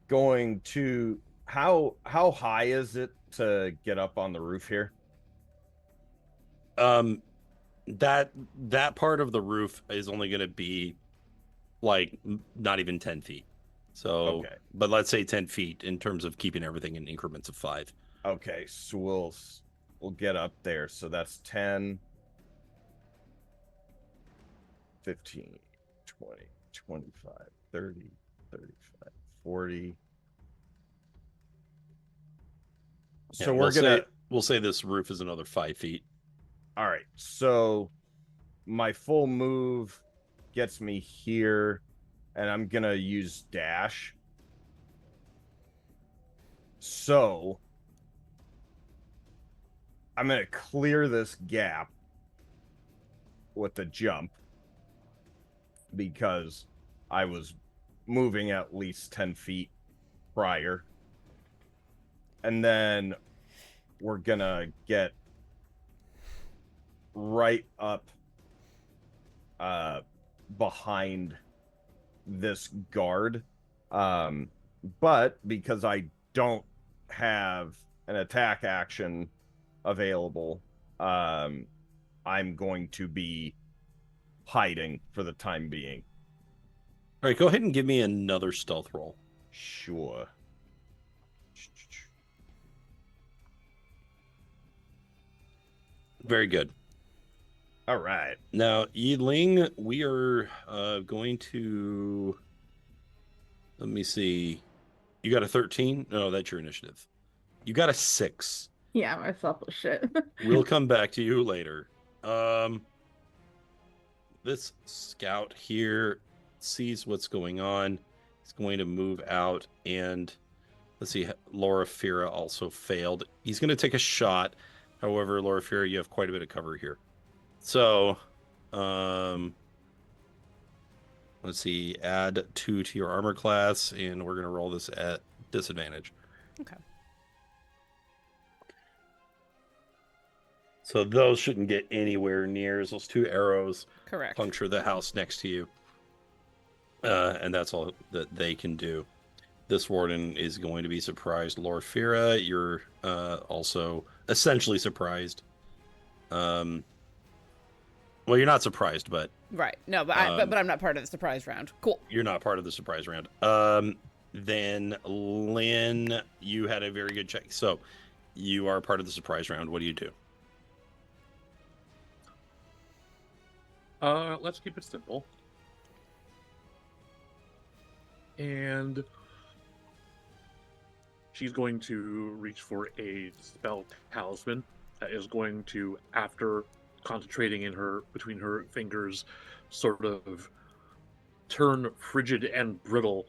going to how high is it to get up on the roof here? That part of the roof is only going to be like not even 10 feet. So, Okay. But let's say 10 feet in terms of keeping everything in increments of 5. Okay, so we'll will get up there. So that's 10, 15, 20, 25, 30, 35, 40. Yeah, So we'll say this roof is another 5 feet. All right. So my full move gets me here, and I'm going to use dash. So I'm going to clear this gap with the jump because I was moving at least 10 feet prior. And then we're going to get right up behind this guard. But because I don't have an attack action available, I'm going to be hiding for the time being. All right, go ahead and give me another stealth roll. Sure. Very good. All right. Now, Yi-Ling, we are going to... Let me see. You got a 13? No, that's your initiative. You got a 6. Yeah, my selfish shit. We'll come back to you later. This scout here sees what's going on. He's going to move out, and let's see, Loraphyra also failed. He's going to take a shot. However, Loraphyra, you have quite a bit of cover here. So, let's see, add 2 to your armor class, and we're going to roll this at disadvantage. Okay. So those shouldn't get anywhere near as those 2 arrows Correct. puncture the house next to you. And that's all that they can do. This warden is going to be surprised. Loraphyra, you're also essentially surprised. Well, you're not surprised, but Right. No, but I'm not part of the surprise round. Cool. you're not part of the surprise round. Then Lynn, you had a very good check. So you are part of the surprise round. What do you do? Let's keep it simple. And she's going to reach for a spell talisman that is going to, after concentrating between her fingers, sort of turn frigid and brittle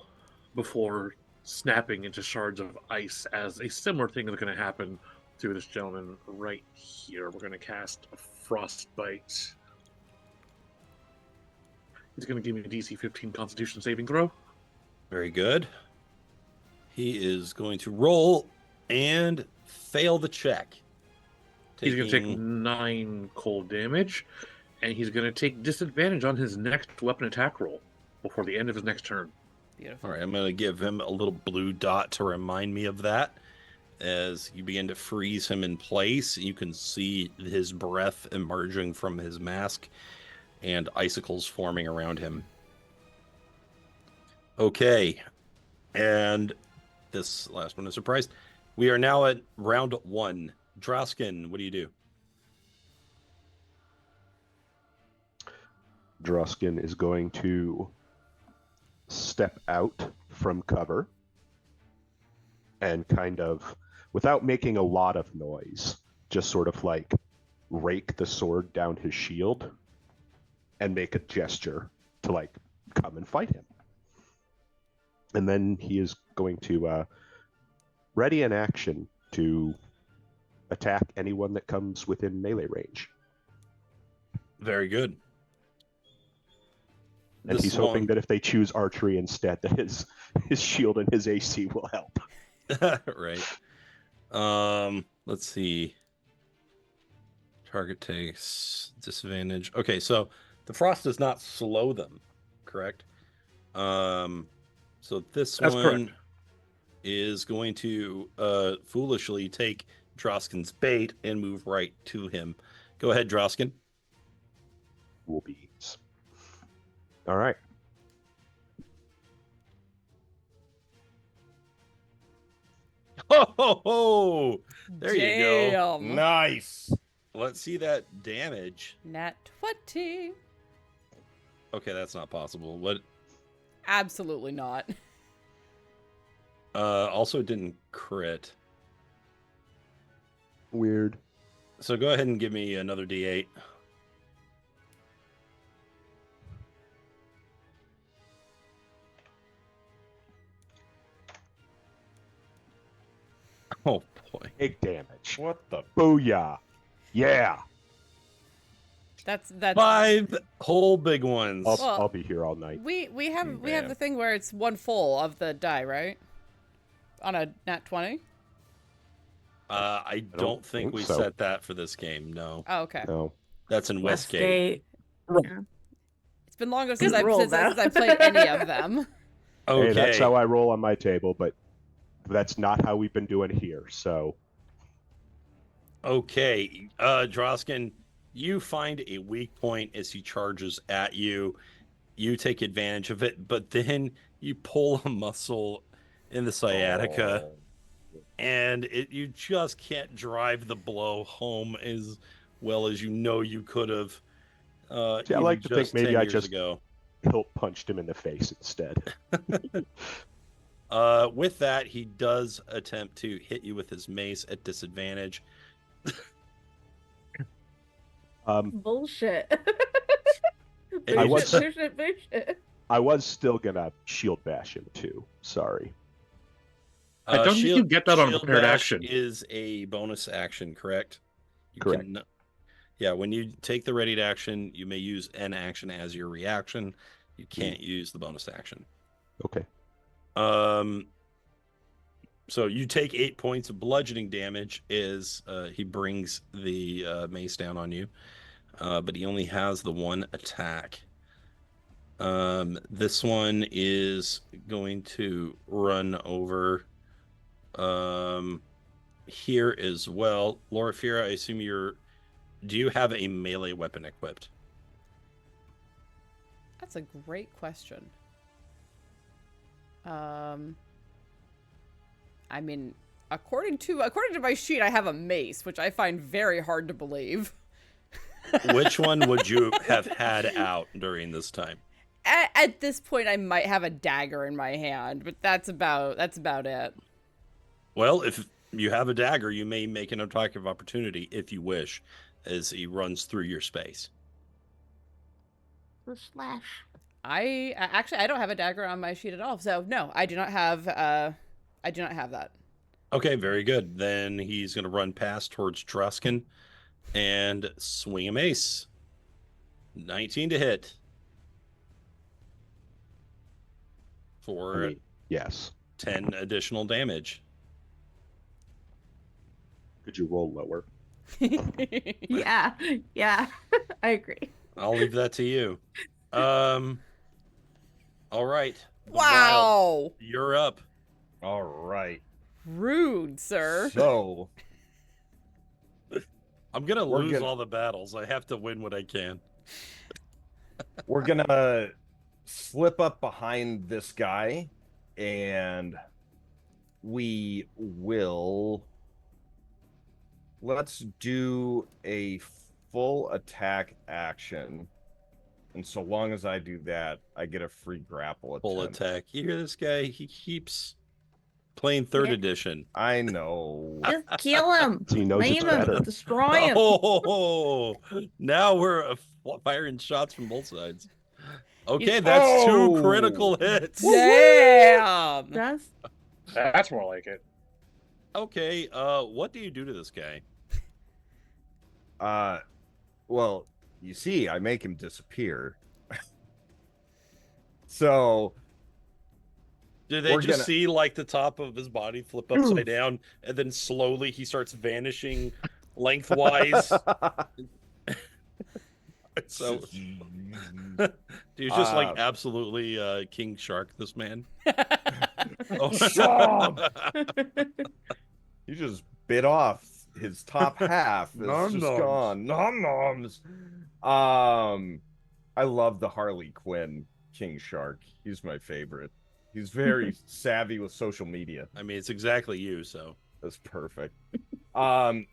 before snapping into shards of ice, as a similar thing is going to happen to this gentleman right here. We're going to cast a frostbite. He's going to give me a DC 15 Constitution saving throw. Very good. He is going to roll and fail the check. He's going to take 9 cold damage, and he's going to take disadvantage on his next weapon attack roll before the end of his next turn. Beautiful. All right, I'm going to give him a little blue dot to remind me of that. As you begin to freeze him in place, you can see his breath emerging from his mask and icicles forming around him. Okay, and this last one is surprised. We are now at round 1. Drausken, what do you do? Drausken is going to step out from cover and kind of, without making a lot of noise, just sort of like rake the sword down his shield and make a gesture to like come and fight him. And then he is going to ready an action to attack anyone that comes within melee range. Very good. And he's hoping that if they choose archery instead, that his shield and his AC will help. Right. Let's see. Target takes disadvantage. Okay, so the frost does not slow them, correct? So this That's one correct. is going to foolishly take Drausken's bait and move right to him. Go ahead, Drausken. Cool beans. All right. Oh, there you go. Damn. Nice. Let's see that damage. Nat 20. Okay, that's not possible. What? Absolutely not. Also didn't crit. Weird. So go ahead and give me another D8. Oh boy. Big damage. What the? Booyah. Yeah. That's 5 whole big ones. I'll, Well, I'll be here all night. we have Man. the thing where it's one full of the die, right? On a nat 20? I don't think we so. set that for this game. No, Oh, okay. No. that's in Westgate. Yeah. It's been longer Good since I've roll, since though. I played any of them. Okay. Hey, that's how I roll on my table, but that's not how we've been doing here. So Okay, Drausken, you find a weak point as he charges at you. You take advantage of it, but then you pull a muscle in the sciatica, and you just can't drive the blow home as well as you know you could have. See, I even like to think just maybe 10 I years just ago. hilt punched him in the face instead. With that, he does attempt to hit you with his mace at disadvantage. Bullshit. I was- bullshit. I was still gonna shield bash him too. Sorry. I don't think you get that on a Shield prepared Bash action. Is a bonus action, correct? You Correct. Can, yeah, when you take the ready to action, you may use an action as your reaction. You can't use the bonus action. Okay. So you take 8 points of bludgeoning damage as he brings the mace down on you, but he only has the one attack. This one is going to run over here as well. Loraphyra, I assume do you have a melee weapon equipped? That's a great question. I mean, according to my sheet, I have a mace, which I find very hard to believe. Which one would you have had out during this time? At this point, I might have a dagger in my hand, but that's about it. Well, if you have a dagger, you may make an attack of opportunity if you wish, as he runs through your space. The slash. I don't have a dagger on my sheet at all, so no, I do not have that. Okay, very good. Then he's going to run past towards Drausken and swing a mace. 19 to hit. For Yes. 10 additional damage. Could you roll lower? Yeah, I agree. I'll leave that to you. All right. The Wow. Wild, you're up. All right. Rude, sir. So I'm going to We're lose gonna- all the battles. I have to win what I can. we're gonna slip up behind this guy, and we will. Let's do a full attack action. And so long as I do that, I get a free grapple Full attempt. attack. You hear this guy? He keeps playing 3rd Yeah. edition. I know. Just kill him. He knows it's Maim him. better. Destroy him. Oh, now we're firing shots from both sides. Okay, You- that's 2 Oh. critical hits. Damn. That's more like it. Okay, what do you do to this guy? Well, you see, I make him disappear. So Do they We're just gonna- see like the top of his body flip upside down, and then slowly he starts vanishing lengthwise? So do you just like absolutely King Shark this man? Oh. Stop! You just bit off his top half. It's Nom just noms. gone. Nom noms. I love the Harley Quinn King Shark. He's my favorite. He's very savvy with social media. I mean, it's exactly you, so. That's perfect.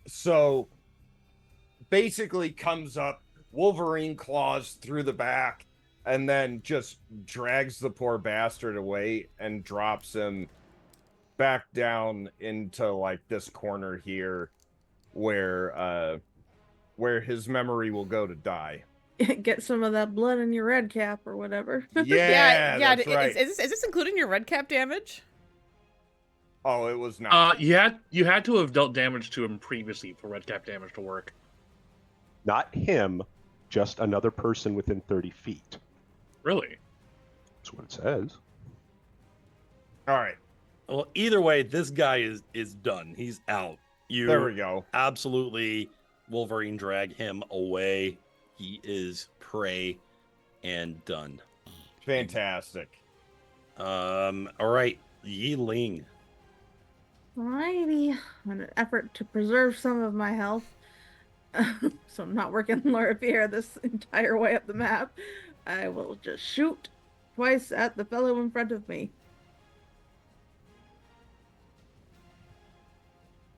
So basically comes up, Wolverine claws through the back, and then just drags the poor bastard away and drops him back down into like this corner here where his memory will go to die. Get some of that blood in your red cap or whatever. Yeah, that's right. Is this including your red cap damage? Oh, it was not. You had to have dealt damage to him previously for red cap damage to work. Not him, just another person within 30 feet. Really? That's what it says. All right. Well, either way, this guy is done. He's out. There we go. Absolutely Wolverine drag him away. He is prey and done. Fantastic. All right, Yi-Ling. Alrighty. In an effort to preserve some of my health, so I'm not working Loraphyra this entire way up the map, I will just shoot twice at the fellow in front of me.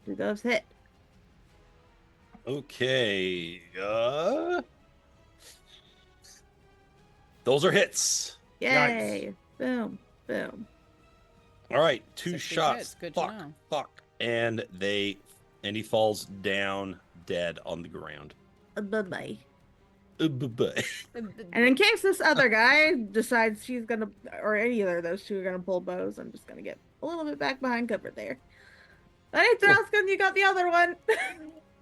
Do those hit? Okay. Those are hits. Yay! Nice. Boom, boom. All right, 2 60 shots. hits, good to Fuck, know. fuck. And he falls down dead on the ground. Bye-bye. Bye-bye. And in case this other guy decides she's gonna, or any other of those two are gonna pull bows, I'm just gonna get a little bit back behind cover there. Hey, Drausken, you got the other one.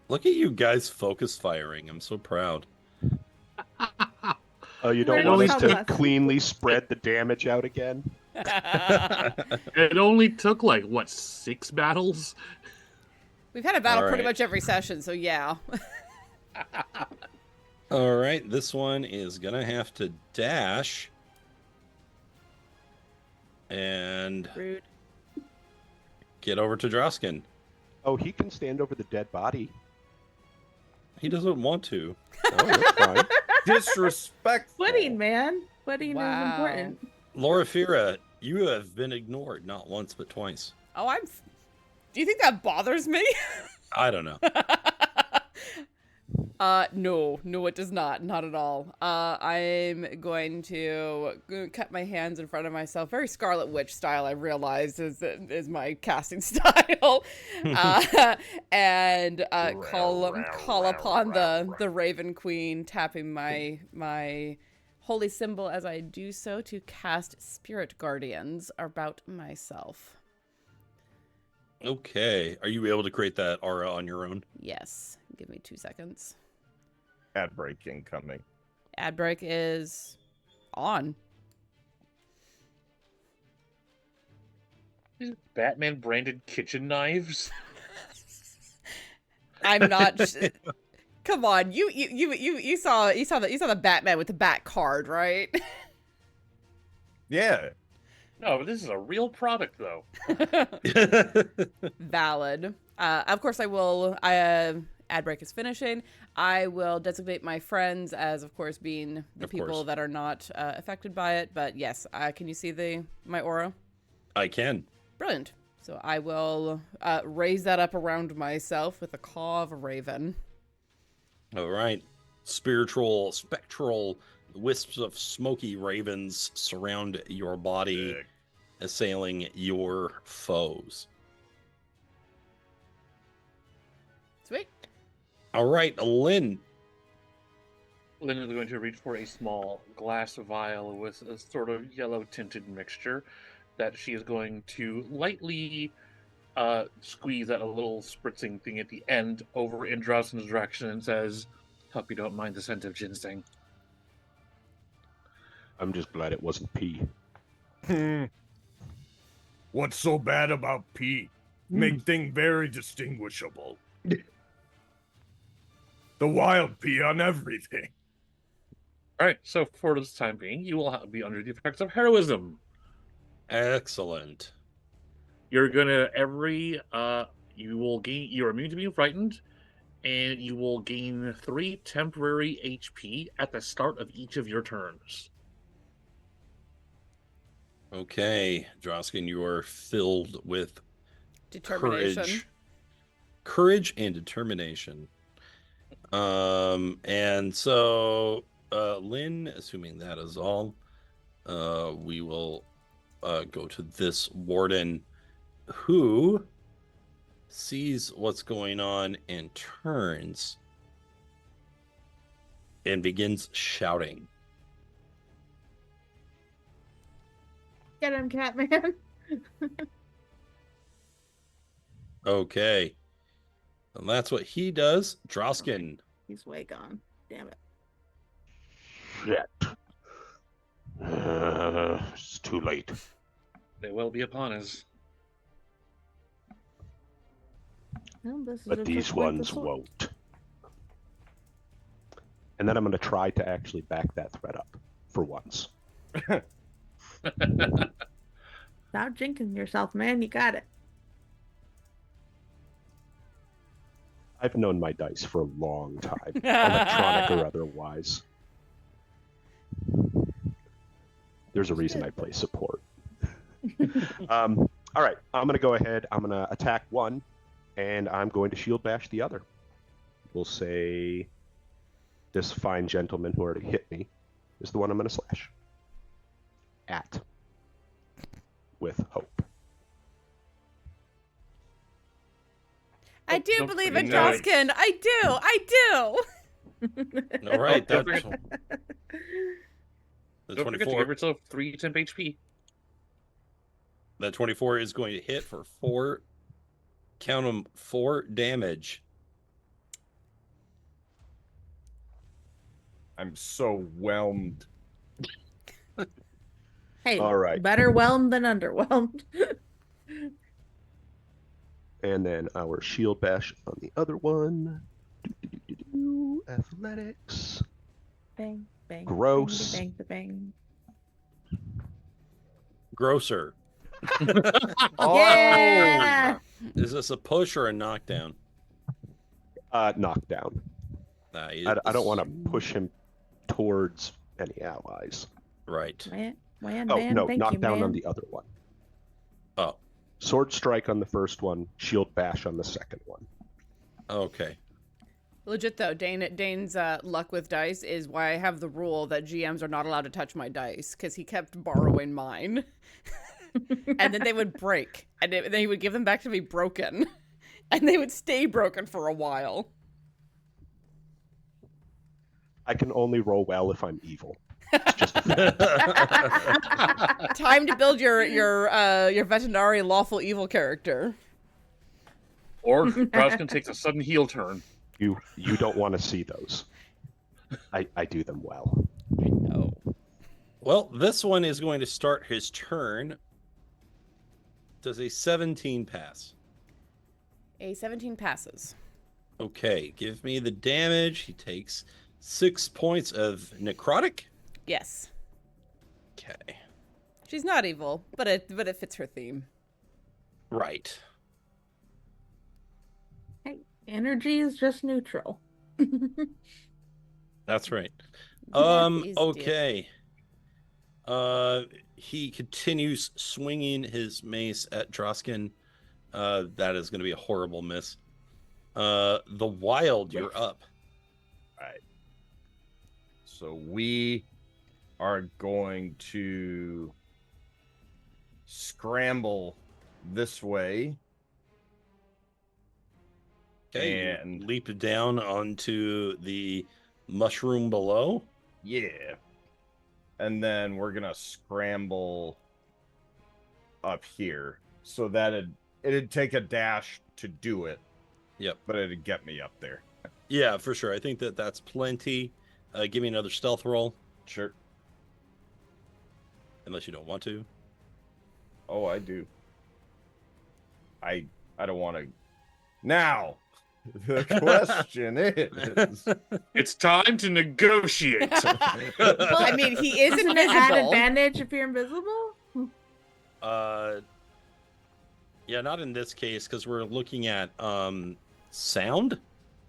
Look at you guys focus firing. I'm so proud. Oh, you don't Right, want us no to problem. cleanly spread the damage out again? It only took like what 6 battles? We've had a battle All pretty right. much every session, so yeah. All right, this one is gonna have to dash and Rude. get over to Drausken. Oh, he can stand over the dead body. He doesn't want to. Oh, that's fine. Disrespectful. Footing, man. Footing Wow. is important. Laurafira, you have been ignored not once but twice. Oh, do you think that bothers me? I don't know. No, it does not. Not at all. I'm going to cut my hands in front of myself. Very Scarlet Witch style, I realize, is my casting style. And call upon the Raven Queen, tapping my holy symbol as I do so to cast Spirit Guardians about myself. Okay. Are you able to create that aura on your own? Yes. Give me 2 seconds. Ad break incoming. Ad break is on. Batman branded kitchen knives. I'm not. Come on, you saw the Batman with the Bat card, right? Yeah. No, but this is a real product, though. Valid. Of course, I will. Ad break is finishing. I will designate my friends as, of course, being the Of people course. that are not affected by it. But yes, can you see my aura? I can. Brilliant. So I will raise that up around myself with the caw of a raven. All right. Spectral wisps of smoky ravens surround your body, Sick. assailing your foes. Sweet. All right, Lynn. Lynn is going to reach for a small glass vial with a sort of yellow tinted mixture that she is going to lightly squeeze at a little spritzing thing at the end over in Drausken's direction and says, "Hope you don't mind the scent of ginseng." I'm just glad it wasn't pee. What's so bad about pee? Make thing very distinguishable. The wild pee on everything. All right, so for this time being, you will be under the effects of heroism. Excellent. You're gonna you're immune to being frightened, and you will gain 3 temporary HP at the start of each of your turns. Okay, Drausken, you are filled with Determination. courage and determination. And so, Lynn, assuming that is all, we will go to this warden who sees what's going on and turns and begins shouting. Get him, Catman. Okay. And that's what he does. Drausken. He's way gone. Damn it. Shit. It's too late. They will be upon us. Well, this is But a these tough one to ones sort. won't. And then I'm going to try to actually back that threat up for once. Stop jinxing yourself, man. You got it. I've known my dice for a long time, electronic or otherwise. There's a reason I play support. All right, I'm going to go ahead. I'm going to attack one, and I'm going to shield bash the other. We'll say this fine gentleman who already hit me is the one I'm going to slash at with hope. I do Don't believe in forget- Drausken. I do. All right, Don't that's forget- the Don't forget to 24. give yourself 3 temp HP. That 24 is going to hit for 4. Count them 4 damage. I'm so whelmed. Hey, All right. better whelmed than underwhelmed. And then our shield bash on the other one. Athletics. Bang, bang. Gross. Bang, bang, Grosser. Oh, Yeah! Is this a push or a knockdown? Knockdown. Nah, I don't want to push him towards any allies. Right. Man, Oh, man, no, thank knockdown you, on man. the other one. Oh, Sword strike on the first one, shield bash on the second one. okay. Legit though, Dane's luck with dice is why I have the rule that GMs are not allowed to touch my dice, because he kept borrowing mine, and then they would break, and then he would give them back to me broken, and they would stay broken for a while. I can only roll well if I'm evil. It's just a fact. Time to build your veterinary lawful evil character. Or Drausken takes a sudden heel turn. You don't want to see those. I do them well. No. Well, this one is going to start his turn. Does a 17 pass? A 17 passes. Okay, give me the damage. He takes 6 points of necrotic. Yes. Okay. She's not evil, but it fits her theme. Right. Hey, energy is just neutral. That's right. That is Okay. He continues swinging his mace at Drausken. That is going to be a horrible miss. The Wild, you're up. Right. So we are going to scramble this way. Okay, And- you leap down onto the mushroom below. Yeah. And then we're going to scramble up here. So that it'd take a dash to do it. Yep. But it'd get me up there. Yeah, for sure. I think that's plenty. Give me another stealth roll, Sure. unless you don't want to. Oh, I do. I don't want to. Now, the question is. It's time to negotiate. Well, I mean, he is Isn't it add invisible. advantage if you're invisible? Yeah, not in this case because we're looking at sound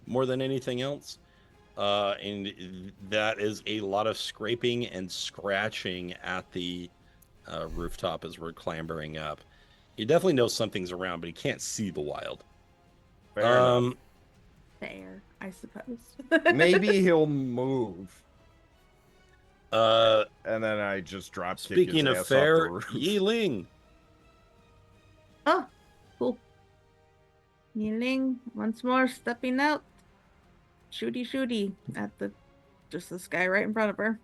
more than anything else, and that is a lot of scraping and scratching at the rooftop as we're clambering up. He definitely knows something's around, but he can't see the wild. Fair enough. Fair, I suppose. Maybe he'll move, Uh, and then I just drop kick speaking his of ass fair, off the roof. Yi-Ling. Oh, cool. Yi-Ling, once more stepping out. Shooty at just this guy right in front of her.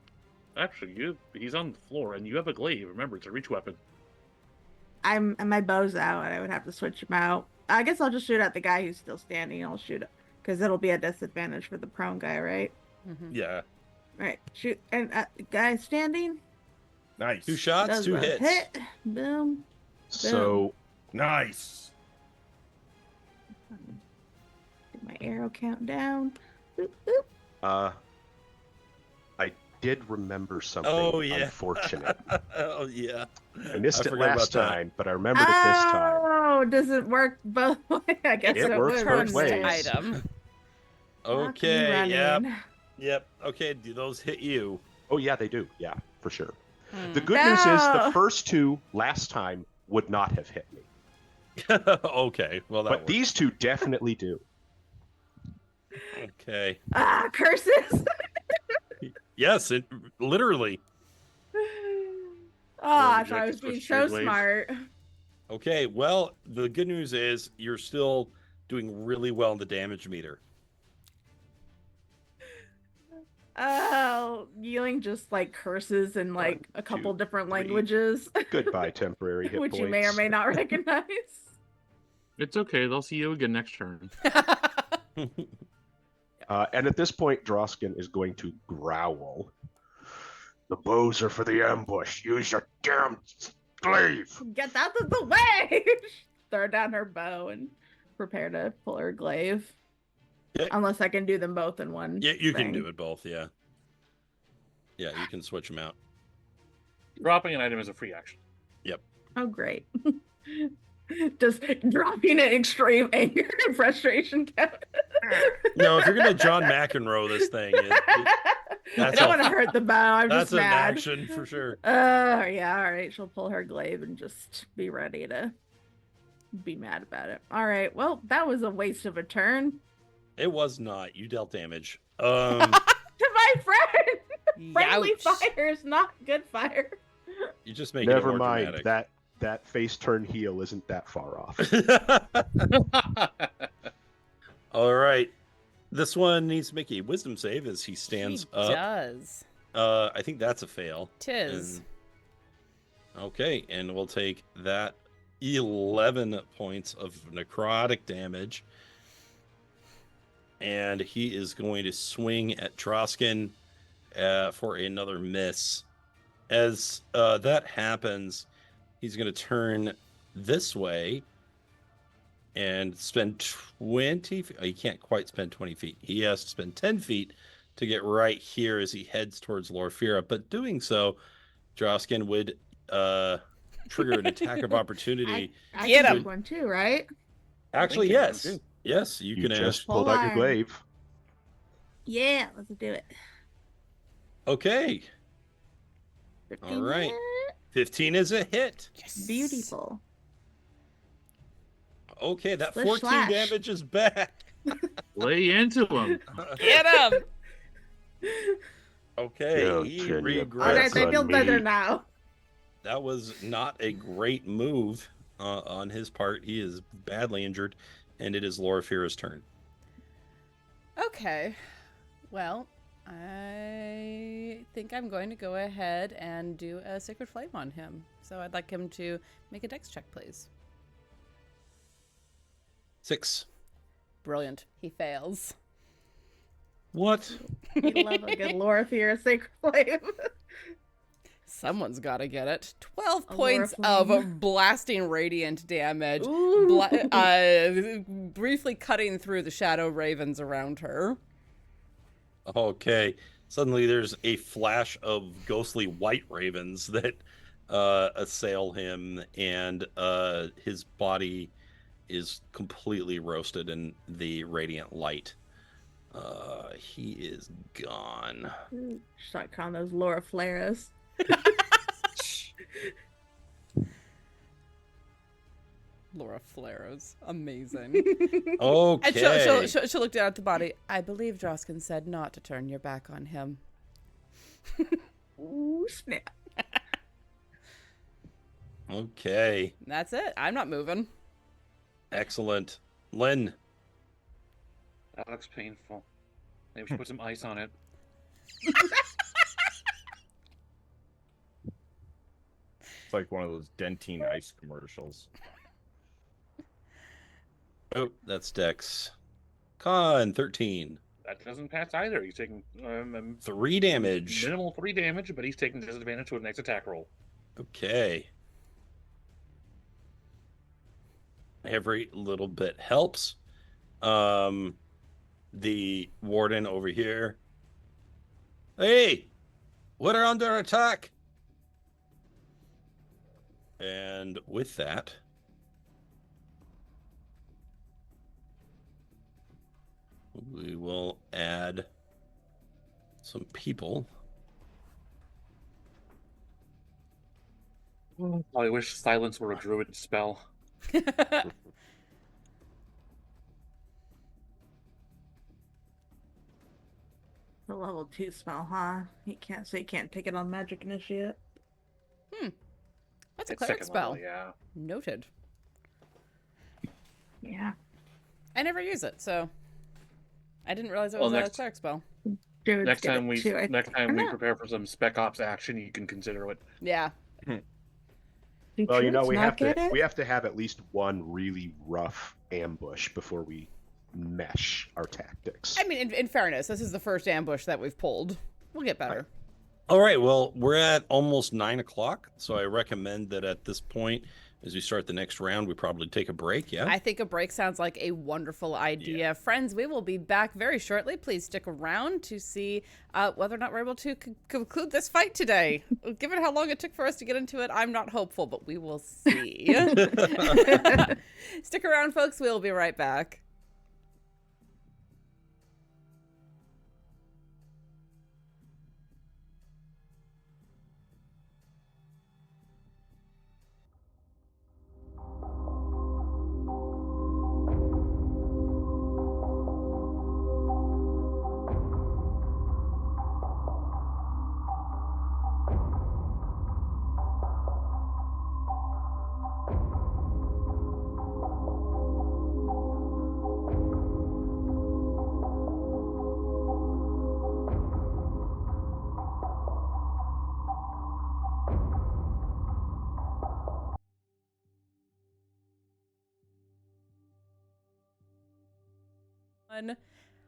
Actually, he's on the floor, and you have a glaive. Remember, it's a reach weapon. And my bow's out, and I would have to switch him out. I guess I'll just shoot at the guy who's still standing. I'll shoot it because it'll be a disadvantage for the prone guy, right? Mhm. Yeah. Right, shoot, and the guy standing. Nice. 2 shots, Does 2 a hits. hit. Boom. So Nice. Get my arrow count down. Boop, I did remember something Oh, yeah. unfortunate. Oh, yeah. I missed it forgot last about that. time, but I remembered it this time. Oh, does it work both ways? I guess It it works would, both wouldn't it? ways. Item. Okay, Lucky yep. running. Yep. Okay, do those hit you? Oh yeah, they do. Yeah, for sure. Hmm. The good news is the No. first 2 last time would not have hit me, Okay, well, that but works. these 2 definitely do. Okay. Ah, curses! Yes, it literally. Oh, I Would you thought I like was to being switch to your so glaive? smart. Okay, well, the good news is you're still doing really well in the damage meter. Oh, Yi-Ling just like curses in like 1, a couple 2, different 3. languages, Goodbye, temporary hit which points. you may or may not recognize. It's okay. They'll see you again next turn. And at this point, Drausken is going to growl. The bows are for the ambush. Use your damn glaive. Get out of the way! Throw down her bow and prepare to pull her glaive. Yeah. Unless I can do them both in one. Yeah, you can thing. do it both, yeah. Yeah, you can switch them out. Dropping an item is a free action. Oh, great. Just dropping an extreme anger and frustration count. No, if you're gonna John McEnroe this thing, I that's don't a- want to hurt the bow. I'm that's just an mad. action for sure. Yeah, all right. She'll pull her glaive and just be ready to be mad about it. All right. Well, that was a waste of a turn. It was not. You dealt damage. To my friend! Friendly Youch. fire is not good fire. You just make Never it more mind. dramatic. That face turn heal isn't that far off. All right. This one needs to make a wisdom save as he stands He up. does. I think that's a fail. Tis. Okay, and we'll take that 11 points of necrotic damage. And he is going to swing at Drausken for another miss. As that happens, he's going to turn this way and spend 20 feet. He can't quite spend 20 feet. He has to spend 10 feet to get right here as he heads towards Loraphyra. But doing so, Drausken would trigger an attack of opportunity. I Get can him. take one too, right? Actually, Thank you, yes. Andrew. Yes, you can just ask. pulled out your Hold on. glaive. Yeah, let's do it. Okay. 15 All right. hit. 15 is a hit. Yes. Beautiful. Okay, that Splish 14 slash. damage is back. Lay into him. Get him! Okay, Don't he turn your All right, regrets. That's I feel on better me. now. That was not a great move on his part. He is badly injured, and it is Loraphyra's turn. Okay. Well, I think I'm going to go ahead and do a Sacred Flame on him. So I'd like him to make a dex check, please. 6. Brilliant. He fails. What? You love a good Loraphyra Sacred Flame. Someone's got to get it. 12 A points Loraphyra. of blasting radiant damage. Ooh. Briefly cutting through the shadow ravens around her. Okay. Suddenly there's a flash of ghostly white ravens that assail him, and his body is completely roasted in the radiant light. He is gone. Start calling those Loraphyras. Loraphyra's amazing. Okay. And she'll look down at the body. I believe Drausken said not to turn your back on him. Ooh, snap. Okay. That's it. I'm not moving. Excellent. Lynn. That looks painful. Maybe we should put some ice on it. It's like one of those Dentine ice commercials. Oh, that's Dex. Con 13. That doesn't pass either. He's taking 3 damage. minimal 3 damage, but he's taking disadvantage to a next attack roll. Okay. Every little bit helps. The warden over here. Hey, we're under attack. And with that, we will add some people. I wish silence were a druid spell. The level 2 spell, huh? He can't pick it on Magic Initiate. That's a It's cleric second spell. level, yeah. Noted. Yeah. I never use it, so I didn't realize it was a cleric spell. Druids Next get time it we too, I think. prepare for some Spec Ops action, you can consider it. Yeah. Do Well, you know, druids we not have to get it? we have to have at least one really rough ambush before we mesh our tactics. I mean, in fairness, this is the first ambush that we've pulled. We'll get better. All right, well, we're at almost 9 o'clock, so I recommend that at this point, as we start the next round, we probably take a break, yeah? I think a break sounds like a wonderful idea. Yeah. Friends, we will be back very shortly. Please stick around to see whether or not we're able to conclude this fight today. Given how long it took for us to get into it, I'm not hopeful, but we will see. Stick around, folks. We'll be right back.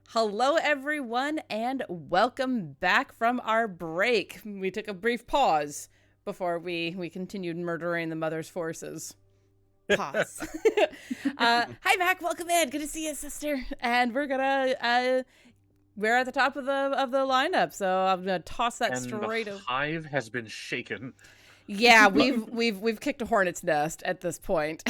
Hello, everyone, and welcome back from our break. We took a brief pause before we continued murdering the Mother's forces. Pause. Hi, Mac. Welcome in. Good to see you, sister. And we're gonna we're at the top of the lineup, so I'm gonna toss that And straight the over. hive has been shaken. Yeah, we've kicked a hornet's nest at this point.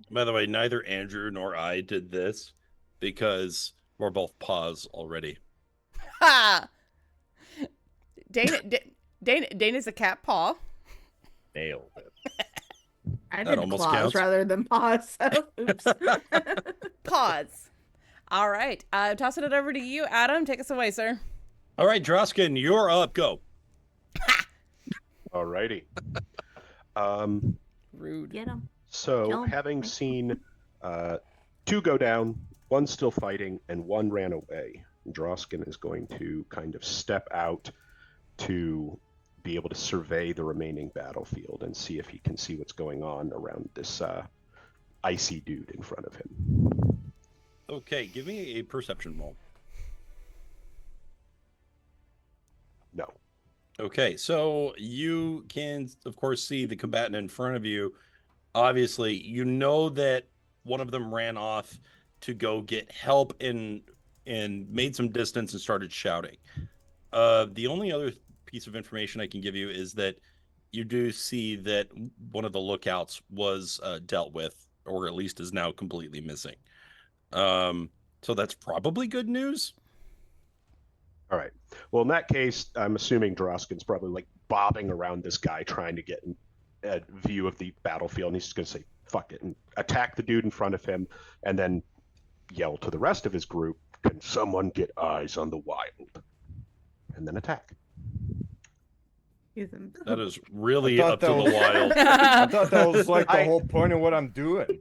By the way, neither Andrew nor I did this because we're both paws already. Ha! Dane is a cat paw. Nailed it. I That did almost claws counts. rather than paws. So, oops. Paws. All right. Tossing it over to you, Adam. Take us away, sir. All right, Drausken, you're up. Go. Alrighty. Rude. Get him. So, Kill 'em. having seen 2 go down, 1 still fighting, and 1 ran away, Drausken is going to kind of step out to be able to survey the remaining battlefield and see if he can see what's going on around this icy dude in front of him. Okay, give me a perception roll. No. Okay, so you can, of course, see the combatant in front of you. Obviously, you know that one of them ran off to go get help and made some distance and started shouting. The only other piece of information I can give you is that you do see that one of the lookouts was dealt with, or at least is now completely missing. So that's probably good news. All right. Well, in that case, I'm assuming Drausken's probably like bobbing around this guy trying to get a view of the battlefield, and he's just going to say, fuck it, and attack the dude in front of him, and then yell to the rest of his group, can someone get eyes on the wild? And then attack. That is really I thought up to that the was- wild. I thought that was like the whole point of what I'm doing.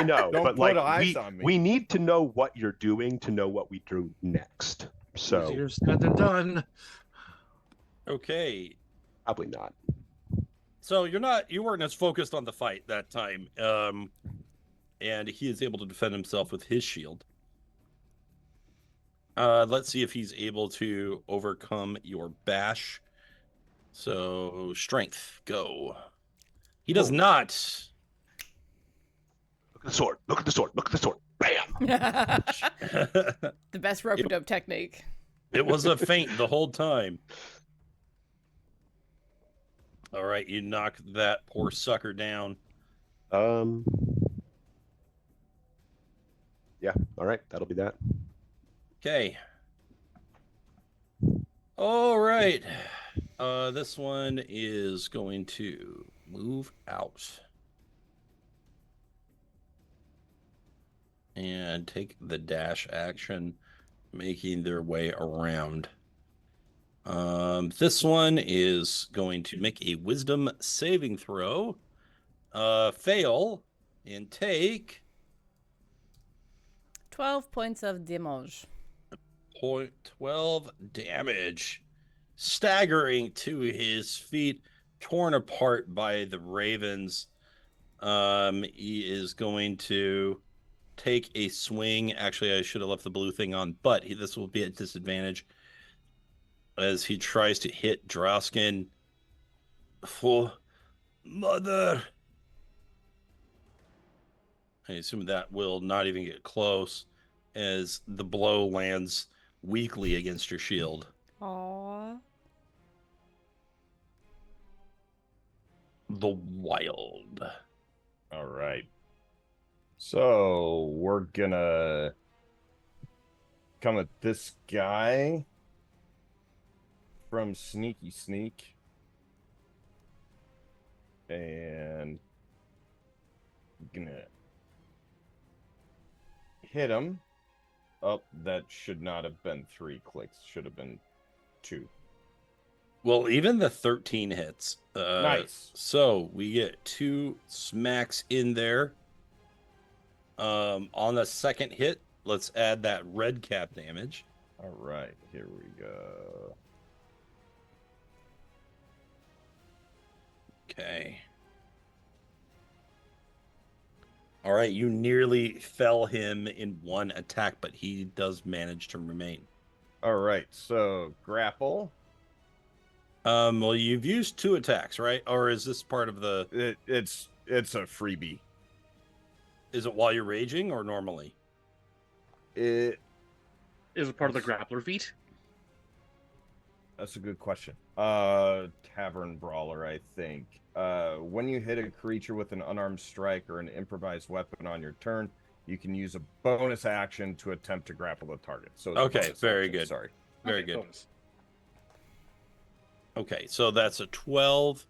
No, Don't but put like eyes on me. we need to know what you're doing to know what we do next. So Easier said than done. Okay. probably not. So you weren't as focused on the fight that time. And he is able to defend himself with his shield. Let's see if he's able to overcome your bash. So strength, go. He does not. Look at the sword. Look at the sword. Look at the sword. Bam. The best rope-a-dope technique. It was a feint the whole time. All right, you knock that poor sucker down. Yeah. All right. That'll be that. Okay. All right. This one is going to move out and take the dash action, making their way around. This one is going to make a wisdom saving throw, fail, and take 12 points of damage. 12 damage, staggering to his feet, torn apart by the ravens. He is going to take a swing. Actually, I should have left the blue thing on, but this will be at disadvantage as he tries to hit Drausken for Mother. I assume that will not even get close as the blow lands weakly against your shield. Aww. The wild. All right. So we're gonna come at this guy from Sneaky Sneak. And gonna hit him. Oh, that should not have been 3 clicks. Should have been 2. Well, even the 13 hits. Nice. So we get 2 smacks in there. On the second hit, let's add that red cap damage. All right, here we go. Okay. All right, you nearly fell him in one attack, but he does manage to remain. All right, so grapple. Well, you've used 2 attacks, right? Or is this part of the... It's a freebie. Is it while you're raging or normally? It Is it part of the grappler feat? That's a good question. Tavern Brawler, I think. When you hit a creature with an unarmed strike or an improvised weapon on your turn, you can use a bonus action to attempt to grapple the target. So it's a Okay, bonus very action, good. Sorry. Very Okay, good. bonus. Okay, so that's a 12.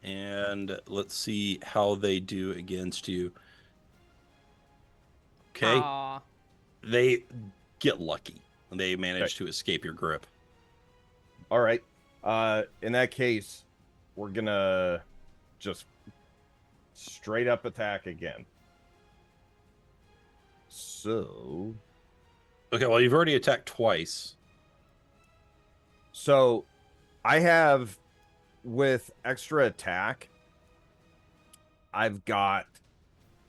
And let's see how they do against you. Okay. Aw. They get lucky. They manage to escape your grip. All right. In that case, we're gonna just straight up attack again. So Okay, well, you've already attacked twice. So I have, with extra attack, I've got,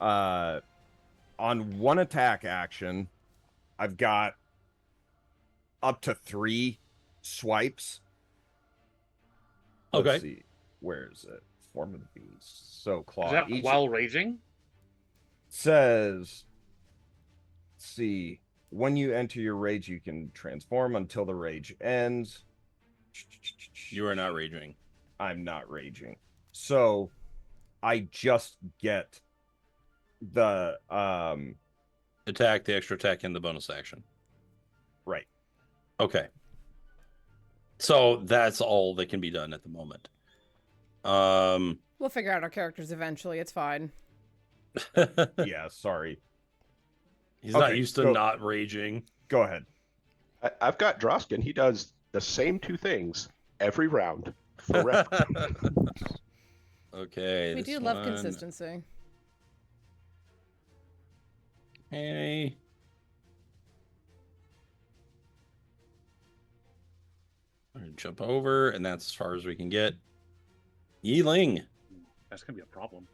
on one attack action, I've got up to 3 swipes. Okay. Let's see. Where is it? Form of the beast. So claw. Is that Each while raging? says, let's see. When you enter your rage, you can transform until the rage ends. You are not raging. I'm not raging. So I just get the Attack, the extra attack, and the bonus action. right. Okay. So that's all that can be done at the moment. We'll figure out our characters eventually. It's fine. Yeah, sorry. He's Okay, not used to go. not raging. Go ahead. I've got Drausken. He does the same 2 things every round forever. Okay. We this do love one. consistency. Hey. I'm gonna jump over, and that's as far as we can get. Yi-Ling. That's gonna be a problem.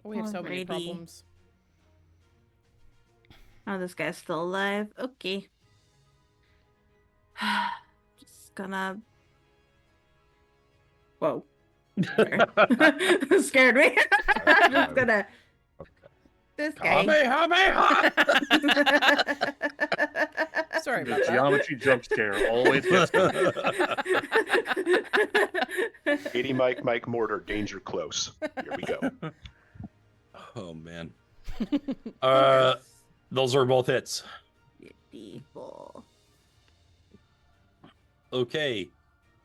We have so many Alrighty. problems. Oh, this guy's still alive. Okay. Just gonna. Whoa. Scared me. I'm just gonna. This guy. Kamehameha! Sorry The about that. geometry jump scare always gets me. 80 Mike Mortar, danger close. Here we go. Oh, man. Those are both hits. People. Okay.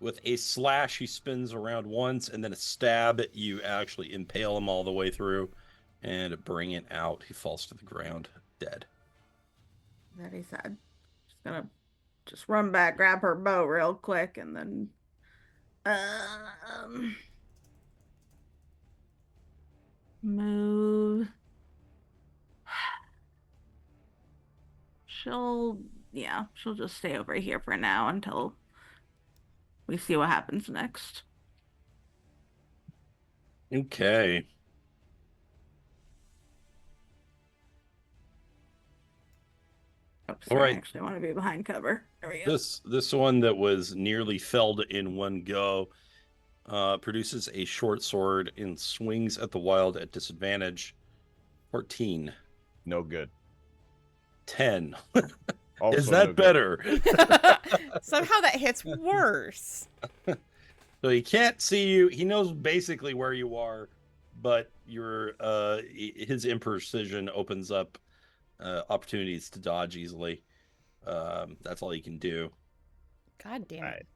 With a slash, he spins around once, and then a stab, you actually impale him all the way through and bring it out. He falls to the ground, dead. Very sad. Just gonna run back, grab her bow real quick, and then move. She'll just stay over here for now until we see what happens next. Okay. Oh, All right. I actually want to be behind cover. There we go. This one that was nearly felled in one go produces a short sword and swings at the wild at disadvantage. 14. No good. 10. Also Is no that good. better? Somehow that hits worse. So he can't see you. He knows basically where you are, but your his imprecision opens up opportunities to dodge easily. That's all you can do. God damn it.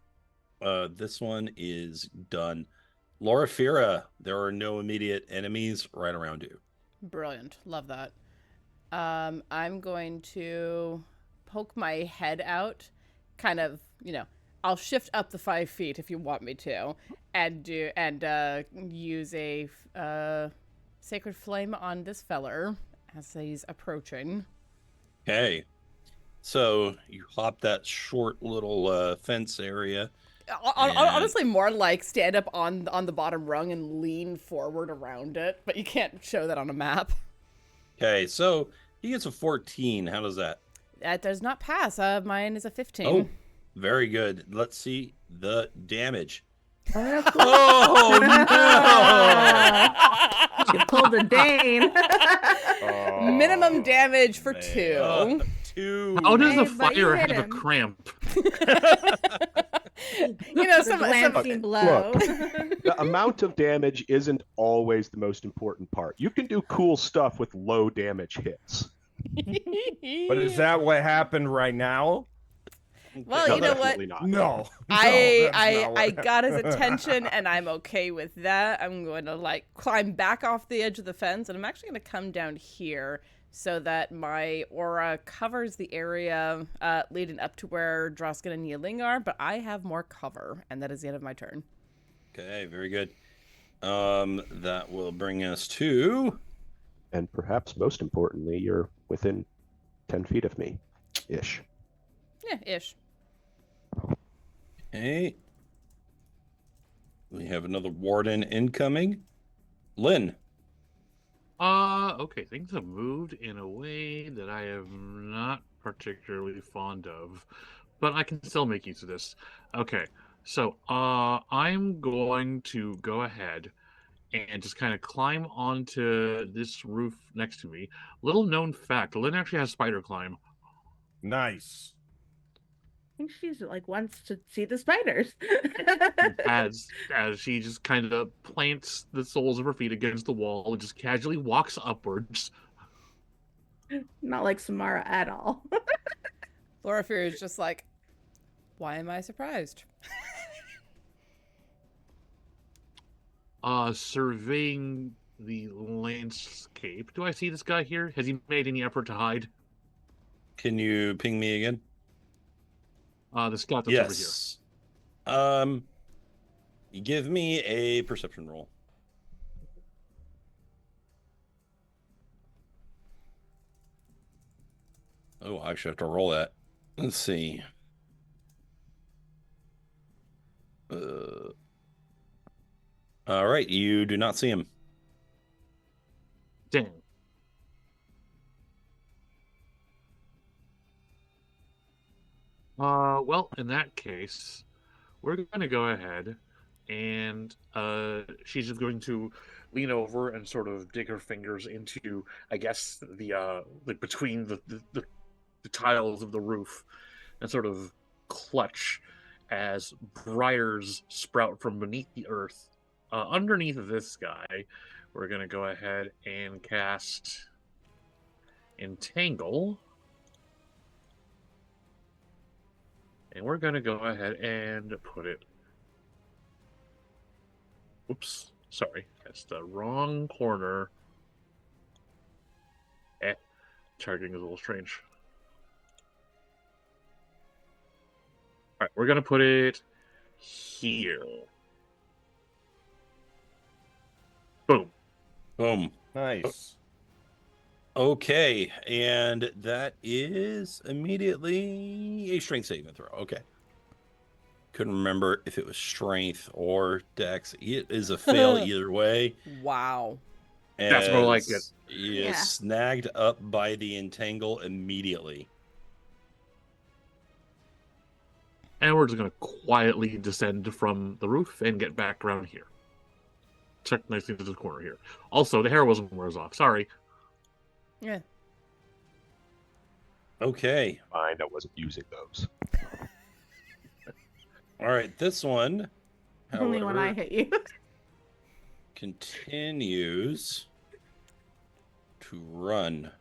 This one is done. Loraphyra, there are no immediate enemies right around you. Brilliant. Love that. I'm going to poke my head out, kind of, I'll shift up the 5 feet if you want me to, and use a sacred flame on this feller as he's approaching. Okay. So you hop that short little fence area. Honestly, more like stand up on the bottom rung and lean forward around it, but you can't show that on a map. Okay, so he gets a 14. How does that? That does not pass. Mine is a 15. Oh, very good. Let's see the damage. Oh no! You pulled a Dane. Minimum damage for Man. 2. 2. How does a Hey, but you fire hit have a him. cramp? Some Glancing blow. The amount of damage isn't always the most important part. You can do cool stuff with low damage hits. But is that what happened right now? Well, No, you know what? definitely not. No. I got his attention, and I'm okay with that. I'm going to climb back off the edge of the fence, and I'm actually going to come down here so that my aura covers the area leading up to where Drausken and Yi-Ling are, but I have more cover, and that is the end of my turn. Okay, very good. That will bring us to... And perhaps most importantly, you're within 10 feet of me. Ish. Yeah, ish. Okay. We have another warden incoming. Lynn. Okay, things have moved in a way that I am not particularly fond of, but I can still make use of this. Okay, so I'm going to go ahead and just kind of climb onto this roof next to me. Little known fact, Lynn actually has spider climb. Nice. I think she's wants to see the spiders. as she just kind of plants the soles of her feet against the wall and just casually walks upwards. Not like Samara at all. Loraphyra is just like, why am I surprised? surveying the landscape. Do I see this guy here? Has he made any effort to hide? Can you ping me again? The scout that's over here. Yes. Give me a perception roll. Oh, I actually have to roll that. Let's see. All right, you do not see him. Dang. Well, in that case, we're going to go ahead and she's just going to lean over and sort of dig her fingers into, I guess, the like between the tiles of the roof and sort of clutch as briars sprout from beneath the earth. Underneath of this guy, we're going to go ahead and cast Entangle. And we're going to go ahead and put it... Oops, sorry. That's the wrong corner. Charging is a little strange. Alright, we're going to put it here. Boom. Boom. Nice. Okay, and that is immediately a strength saving throw. Okay. Couldn't remember if it was strength or dex. It is a fail either way. Wow. That's more like it. He is Yeah. snagged up by the entangle immediately. And we're just going to quietly descend from the roof and get back around here. Check nicely to the corner here. Also, the heroism wears off. Sorry. Yeah. Okay. Mind, I wasn't using those. All right, this one, Only when I however, hit you. continues to run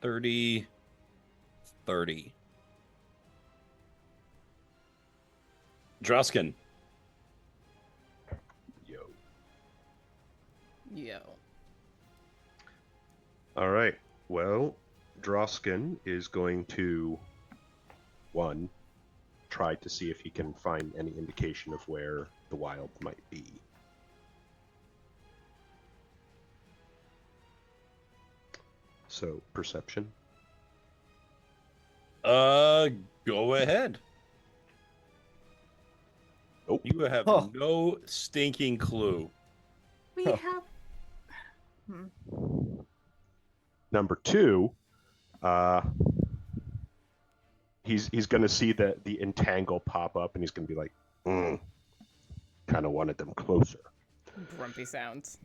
30. Drausken. Yo. All right. Well, Drausken is going to, one, try to see if he can find any indication of where the wild might be. So, perception. Go ahead. Nope. You have Huh. no stinking clue. We have. Number two, he's going to see the entangle pop up, and he's going to be like, kind of wanted them closer. Grumpy sounds.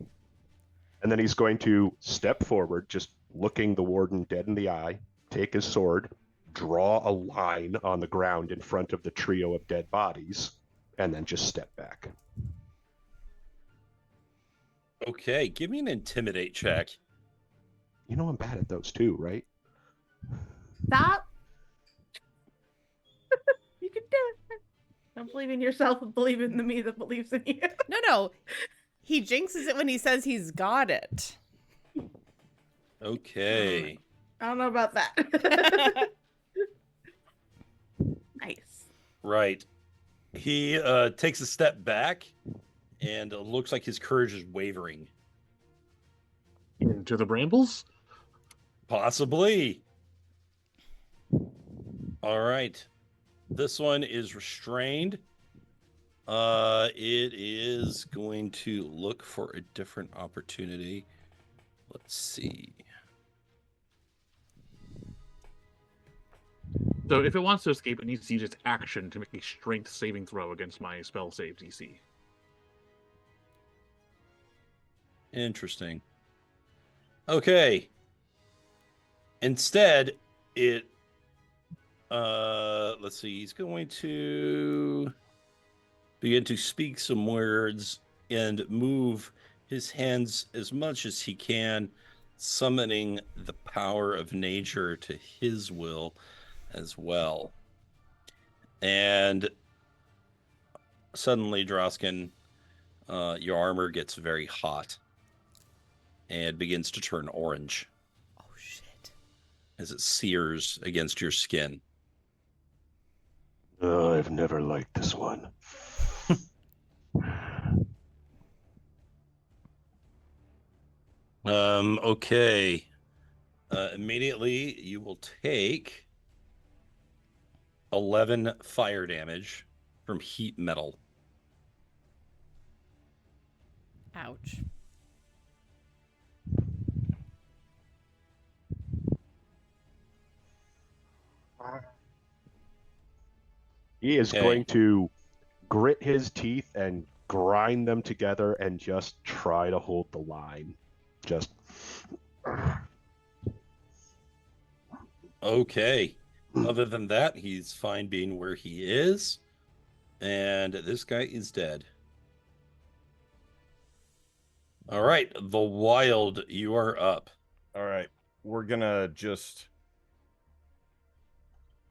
And then he's going to step forward, just looking the warden dead in the eye, take his sword, draw a line on the ground in front of the trio of dead bodies, and then just step back. Okay, give me an intimidate check. You know I'm bad at those too, right? Stop. You can do it. Don't believe in yourself, but believe in the me that believes in you. No. He jinxes it when he says he's got it. Okay. I don't know about that. Nice. Right. He takes a step back, and it looks like his courage is wavering. Into the brambles? Possibly. All right. This one is restrained. It is going to look for a different opportunity. Let's see. So if it wants to escape, it needs to use its action to make a strength saving throw against my spell save DC. Interesting. Okay. Instead, it let's see, he's going to begin to speak some words and move his hands as much as he can, summoning the power of nature to his will as well. And Suddenly, Drausken, your armor gets very hot and begins to turn orange Oh shit. as it sears against your skin. I've never liked this one. Okay. Immediately, you will take 11 fire damage from heat metal. Ouch. He is Okay. going to grit his teeth and grind them together and just try to hold the line. Just. Okay. Other than that, he's fine being where he is. And this guy is dead. All right. The Wild, you are up. All right. We're gonna just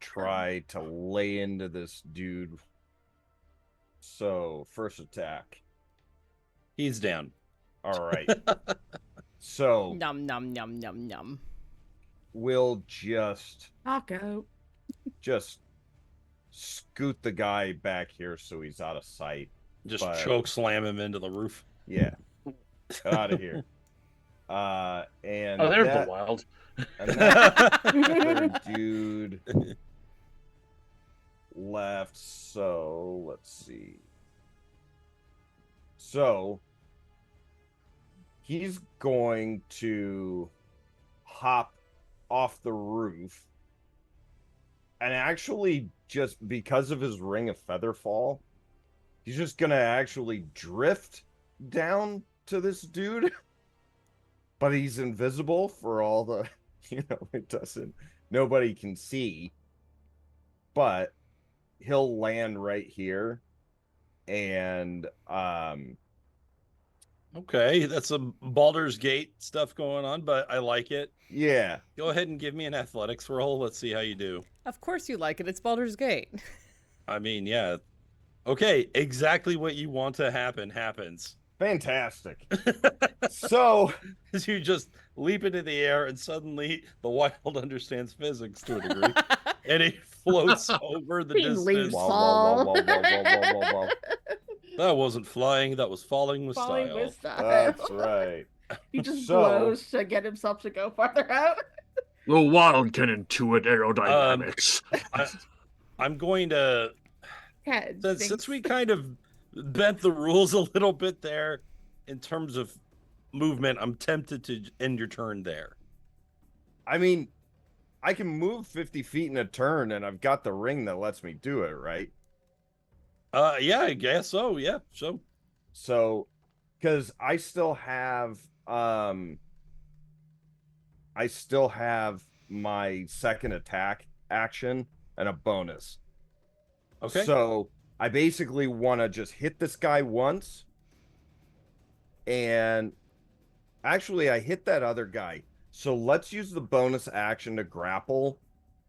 try to lay into this dude. So, first attack. He's down. All right. So, Num num num num num. we'll just Taco. scoot the guy back here so he's out of sight. Just But- choke slam him into the roof. Yeah. Get out of here. And Oh, there's that, the Wild. and that other dude left. So let's see. So he's going to hop off the roof, and actually, just because of his ring of feather fall, he's just gonna actually drift down to this dude. But he's invisible for all the, nobody can see. But he'll land right here. And, Okay, that's some Baldur's Gate stuff going on, but I like it. yeah. Go ahead and give me an athletics roll. Let's see how you do. Of course you like it. It's Baldur's Gate. I mean, yeah. Okay, exactly what you want to happen happens. Fantastic. So, As you just leap into the air, and suddenly the Wild understands physics to a degree, and it floats over the He distance. leaves. whoa, whoa, whoa, whoa, whoa, whoa, whoa, whoa. That wasn't flying, that was falling with Falling style. with style. That's right. He just So- blows to get himself to go farther out. The Wild can intuit aerodynamics. I'm going to, Head since we kind of bent the rules a little bit there in terms of movement, I'm tempted to end your turn there. I mean, I can move 50 feet in a turn, and I've got the ring that lets me do it, right? Yeah, I guess so. Yeah, So, because I still have my second attack action and a bonus. Okay. So I basically want to just hit this guy once, and actually I hit that other guy. So let's use the bonus action to grapple,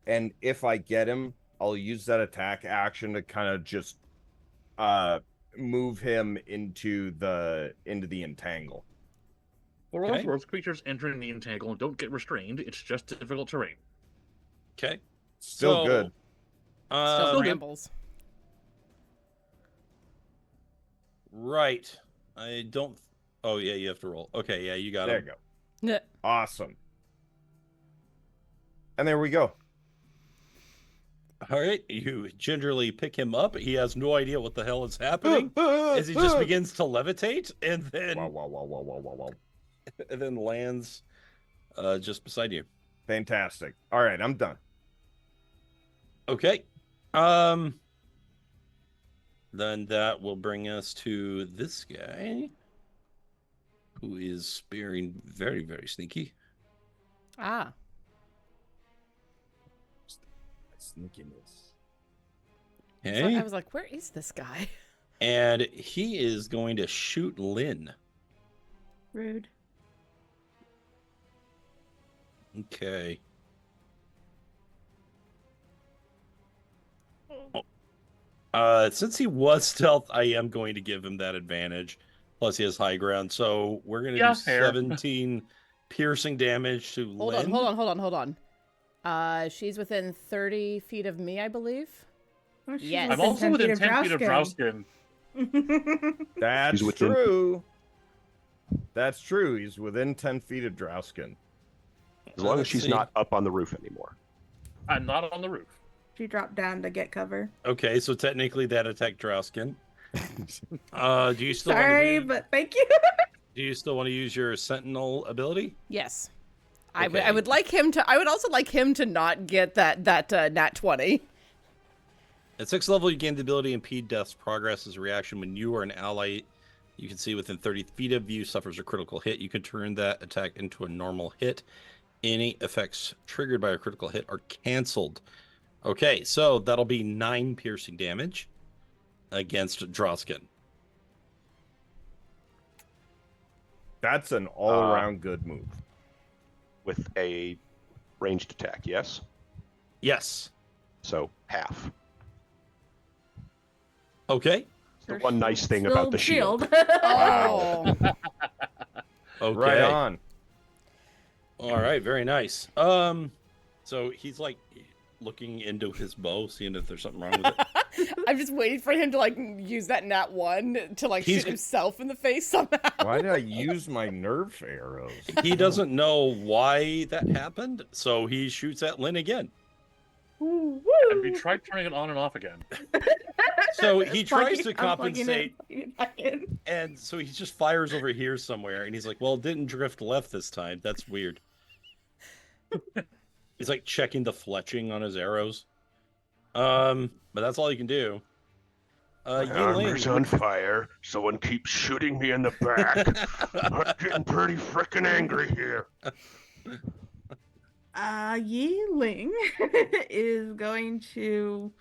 and if I get him, I'll use that attack action to kind of just move him into the entangle. For all Okay. those creatures entering the entangle don't get restrained, it's just difficult terrain. Okay. Still good. Still Still good. rambles. Right. I don't. Oh yeah, you have to roll. Okay, yeah, you got There it. you go. Yeah. Awesome. And there we go. All right, you gingerly pick him up. He has no idea what the hell is happening as he just begins to levitate, and then Wow. and then lands just beside you. Fantastic. All right, I'm done. Okay. Then that will bring us to this guy, who is being very, very sneaky. Ah. Sneakiness. So Okay. I was like, where is this guy? And he is going to shoot Lynn. Rude. Okay. Since he was stealth, I am going to give him that advantage. Plus, he has high ground, so we're going to do fair. 17 piercing damage to Hold Lynn. on. She's within 30 feet of me, I believe. Well, she's Yes. I'm also within 10 feet of Drausken. Drausken. That's He's within- true. That's true. He's within 10 feet of Drausken. As long as Let's she's see. not up on the roof anymore. I'm not on the roof. She dropped down to get cover. Okay, so technically that attacked Drausken. Do you still Sorry, want to but thank you. do you still want to use your Sentinel ability? Yes. Okay. I would like him to. I would also like him to not get that nat 20. At 6th level, you gain the ability to impede death's progress as a reaction when you or an ally you can see within 30 feet of you suffers a critical hit. You can turn that attack into a normal hit. Any effects triggered by a critical hit are canceled. Okay, so that'll be 9 piercing damage against Drausken. That's an all-around good move. With a ranged attack, yes? Yes. So half. Okay. The one nice thing about the shield. Oh. Okay. Right on. All right, very nice. So he's like looking into his bow, seeing if there's something wrong with it. I'm just waiting for him to like use that nat 1 to like He's shoot g- himself in the face somehow. Why did I use my nerve arrows? He doesn't know why that happened, so he shoots at Lynn again. Woo, And we woo. tried turning it on and off again. So he tries to I'm plugging compensate, it back in. and so he just fires over here somewhere, and he's like, well, it didn't drift left this time. That's weird. He's like checking the fletching on his arrows. But that's all he can do. Armor's Yi-Ling. on fire. Someone keeps shooting me in the back. I'm getting pretty freaking angry here. Yi-Ling is going to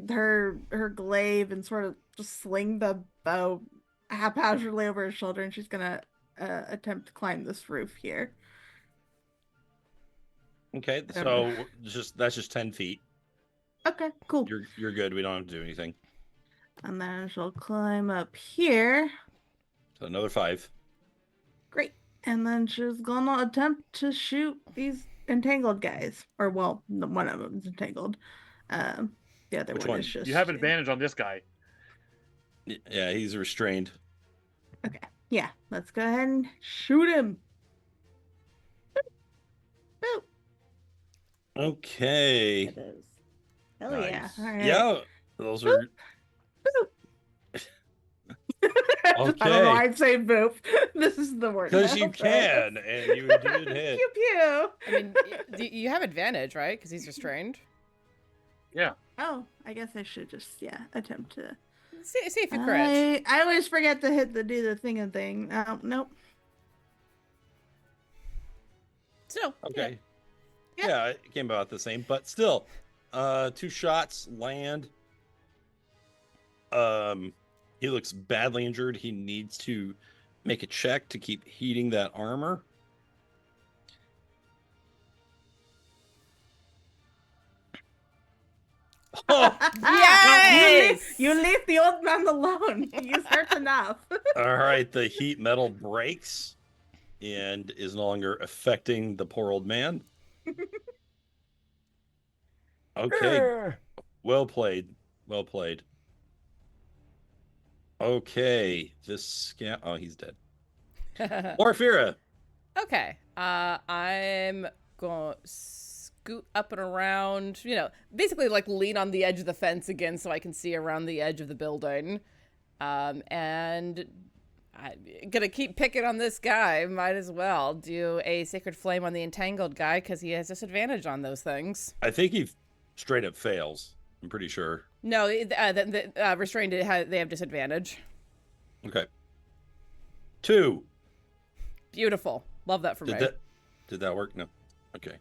her glaive and sort of just sling the bow haphazardly over her shoulder, and she's gonna attempt to climb this roof here. Okay, so that's just 10 feet. Okay, cool. You're good. We don't have to do anything. And then she'll climb up here. So another 5. Great. And then she's gonna attempt to shoot these entangled guys. Or well, one of them's entangled. The other Which one one? is just You have advantage on this guy. Yeah, he's restrained. Okay. Yeah, let's go ahead and shoot him. Boop. Okay. It is. Hell yeah. Nice. All right. Yeah, those are I don't know why I'd say boop. This is the word. because now, you but- can, and you did hit. Pew pew. I mean, you have advantage, right? Because he's restrained. Oh, I guess I should just attempt to. See if you crit. I always forget to hit the do the thing and thing. Nope. So Okay. Yeah. Yeah, it came about the same, but still, 2 shots land. He looks badly injured. He needs to make a check to keep heating that armor. Oh, Yes! You leave the old man alone. He's hurt enough. all right. The heat metal breaks and is no longer affecting the poor old man. Okay. Well played. Well played. Okay. This scam. Oh, he's dead. Loraphyra. Okay. I'm going to scoot up and around, basically like lean on the edge of the fence again so I can see around the edge of the building. And I'm going to keep picking on this guy. Might as well do a Sacred Flame on the Entangled guy because he has disadvantage on those things. I think he straight up fails. I'm pretty sure. No, the Restrained, they have disadvantage. Okay. 2. Beautiful. Love that for me. Did that work? No. Okay.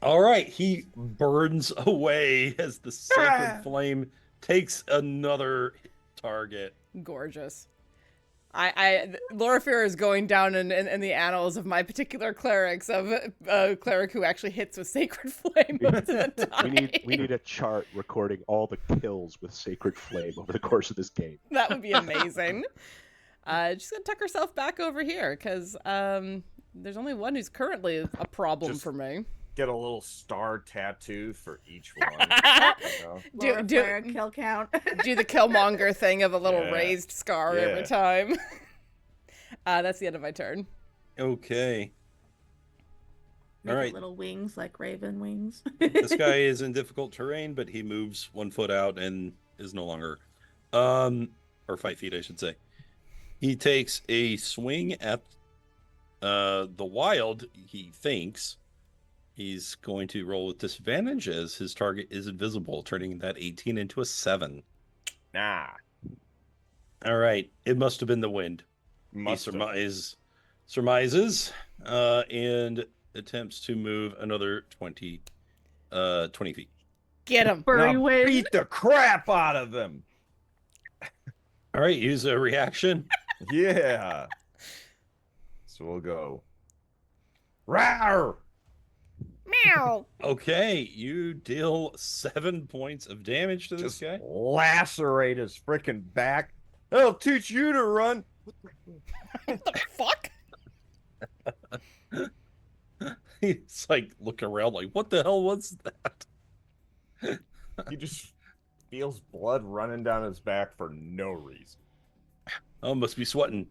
All right. He burns away as the sacred flame takes another target. Gorgeous. Loraphyra is going down in the annals of my particular clerics of a cleric who actually hits with Sacred Flame most of the time. We need a chart recording all the kills with Sacred Flame over the course of this game. That would be amazing. Just gonna tuck herself back over here because there's only one who's currently a problem for me. Get a little star tattoo for each one. Do kill count. Do the Killmonger thing of a little raised scar every time. That's the end of my turn. Okay. All right. Little wings like raven wings. This guy is in difficult terrain, but he moves 1 foot out and is no longer, or 5 feet, I should say. He takes a swing at the wild. He thinks he's going to roll with disadvantage as his target is invisible, turning that 18 into a 7. Nah. All right. It must have been the wind. He surmises and attempts to move another 20 feet. Get him. Now beat the crap out of him. All right. Use a reaction. Yeah. So we'll go. Rawr! Meow. Okay, you deal 7 points of damage to this guy. Lacerate his freaking back. That'll teach you to run. What the fuck? He's like looking around like, what the hell was that? He just feels blood running down his back for no reason. Oh, must be sweating.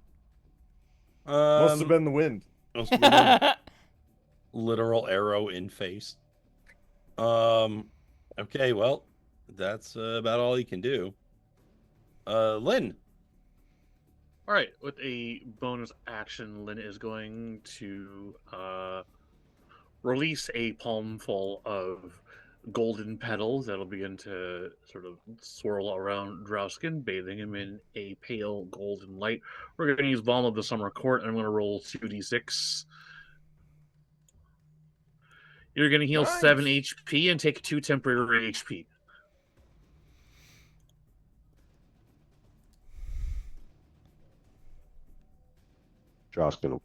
Must have been the wind. Must have been the literal arrow in face. Okay, well, that's about all he can do. Lynn. All right, with a bonus action, Lynn is going to release a palmful of golden petals that'll begin to sort of swirl around Drausken, bathing him in a pale golden light. We're going to use Balm of the Summer Court, and I'm going to roll 2d6. You're going to heal 7 HP and take 2 temporary HP. Drausken.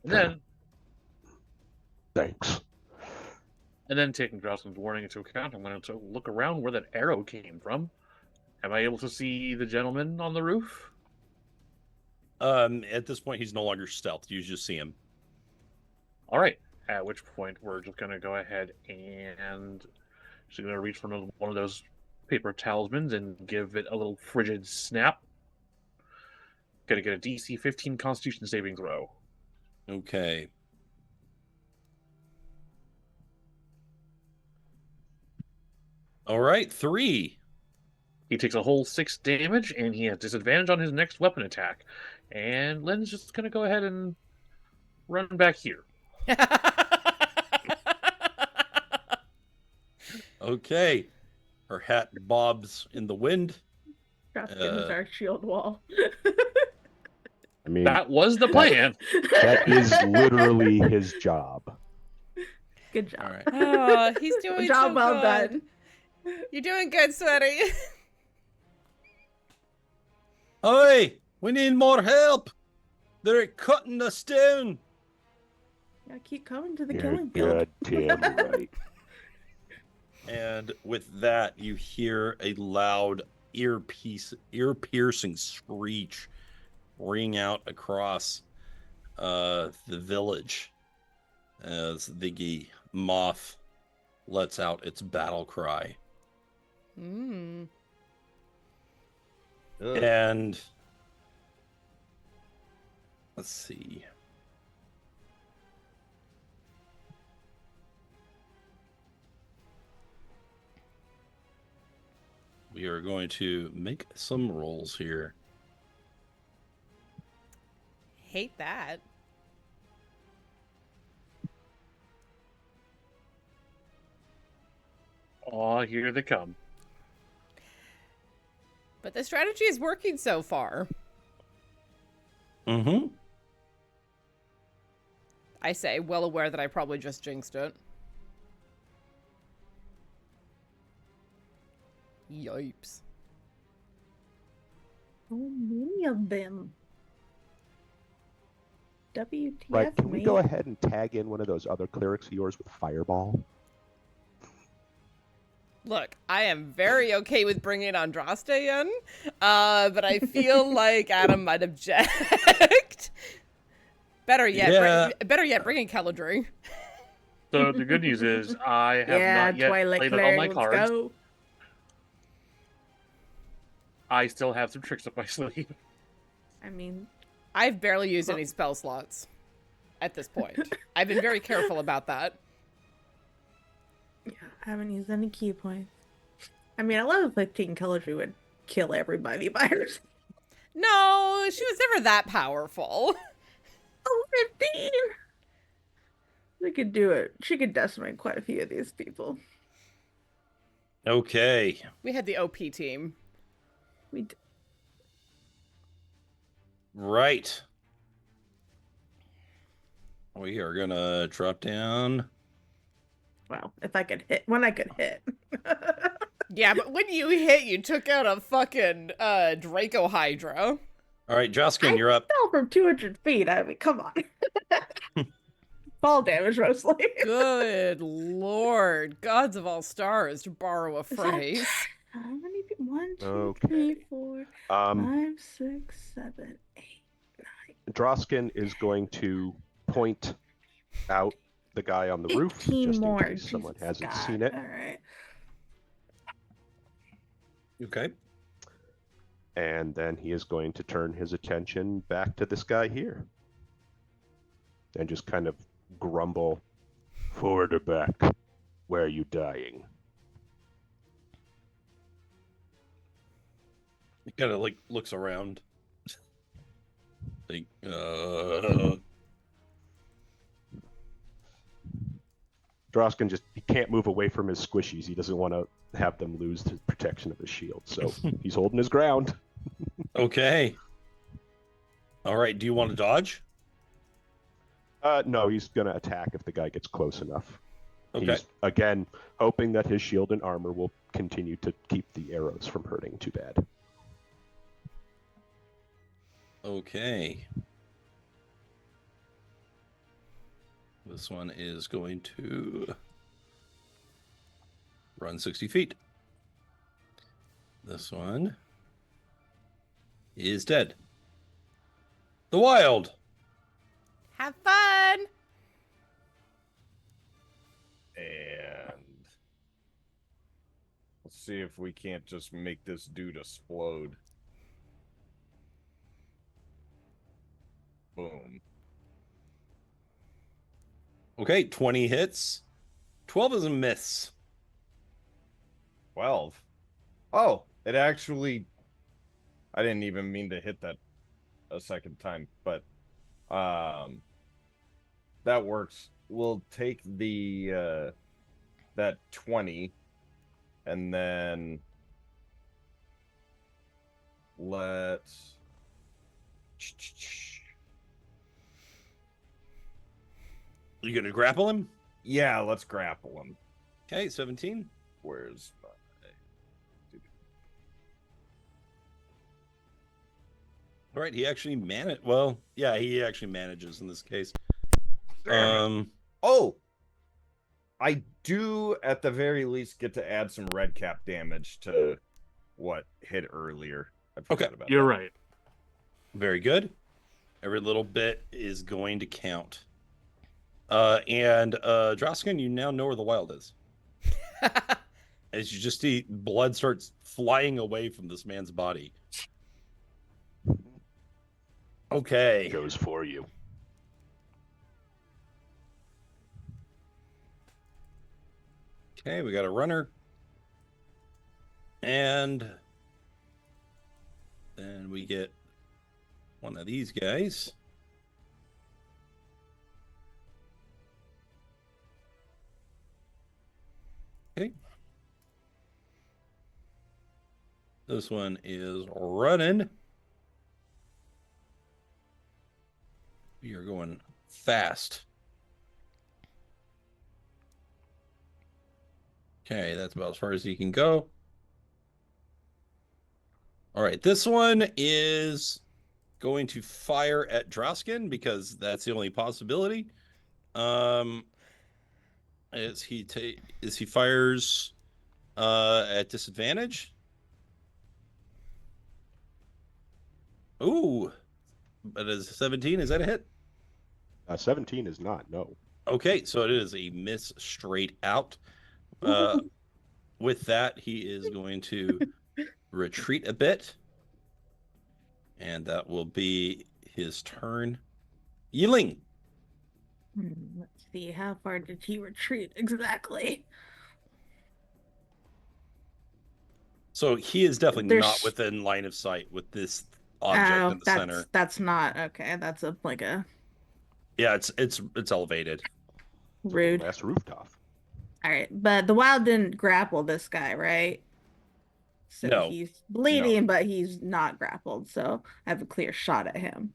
Thanks. And then, taking Drausken's warning into account, I'm going to look around where that arrow came from. Am I able to see the gentleman on the roof? At this point, he's no longer stealthed. You just see him. All right. At which point, we're just going to go ahead and she's going to reach for one of those paper talismans and give it a little frigid snap. Going to get a DC 15 Constitution saving throw. Okay. All right, 3. He takes a whole 6 damage, and he has disadvantage on his next weapon attack. And Lynn's just going to go ahead and run back here. Okay. Her hat bobs in the wind. Drausken is our shield wall. I mean, That was the plan. that is literally his job. Good job. All right. Oh, he's doing Job so well good. done. You're doing good, Sweaty. Oi! We need more help! They're cutting us down! Yeah, keep coming to the You're killing field. goddamn right. And with that, you hear a loud, ear-piercing screech ring out across the village as the moth lets out its battle cry. Mm. And let's see. We are going to make some rolls here. Hate that. Oh, here they come. But the strategy is working so far. Mm-hmm. I say, well aware that I probably just jinxed it. Yipes. So many of them. WTF, Right, can we mate? go ahead and tag in one of those other clerics of yours with Fireball? Look, I am very okay with bringing on Drausken, but I feel like Adam might object. Better yet, bringing Caladri. So the good news is I have Yeah, not yet Twilight played with all Cleric, my let's cards. go. I still have some tricks up my sleeve. I mean, I've barely used any spell slots at this point. I've been very careful about that. yeah, I haven't used any key points. I mean, at level 15, Caladri would kill everybody by herself. No, she was never that powerful. Oh, 15! She could do it. She could decimate quite a few of these people. Okay. We had the OP team. We d- Right. We are gonna drop down. Well, if I could hit, when I could hit. Yeah, but when you hit, you took out a fucking Draco Hydra. All right, Drausken, you're up. Fell from 200 feet. I mean, come on. Fall damage, mostly. Good lord. Gods of all stars, to borrow a Is that- phrase. How many people? 1, 2, Okay. 3, 4, 5, 6, 7, 8, 9. Drausken is going to point out the guy on the roof, 18 just more. in case someone Jesus hasn't God. seen it. All right. Okay. And then he is going to turn his attention back to this guy here. And just kind of grumble, forward or back? Where are you dying? He kind of like looks around. Like, Drausken he can't move away from his squishies. He doesn't want to have them lose the protection of his shield. So he's holding his ground. Okay. All right. Do you want to dodge? No, he's going to attack if the guy gets close enough. Okay. He's, again, hoping that his shield and armor will continue to keep the arrows from hurting too bad. Okay. This one is going to run 60 feet. This one is dead. The wild. Have fun! And let's see if we can't just make this dude explode. Boom. Okay, 20 hits. 12 is a miss. 12. Oh, it actually... I didn't even mean to hit that a second time, but that works. We'll take the that 20 and then let's You gonna grapple him? yeah, let's grapple him. Okay, 17. Where's my... All right, he actually Well, yeah, he actually manages in this case. Oh, I do at the very least get to add some red cap damage to what hit earlier. I forgot about You're that. right. Very good. Every little bit is going to count. And Drausken, you now know where the wild is. As you just see blood starts flying away from this man's body. Okay. Goes for you. Okay, we got a runner. And then we get one of these guys. Okay. This one is running. We are going fast. Okay, that's about as far as he can go. All right, this one is going to fire at Drausken because that's the only possibility. As he fires at disadvantage. Ooh, but is 17? Is that a hit? 17 is not. No. Okay, so it is a miss straight out. With that, he is going to retreat a bit, and that will be his turn. Yi-Ling. Let's see, how far did he retreat exactly? So he is definitely There's- not within line of sight with this object in the center. That's not okay. That's like a Yeah, it's elevated. rude. Last rooftop. All right, but the wild didn't grapple this guy, right? So No. he's bleeding, but he's not grappled. So I have a clear shot at him.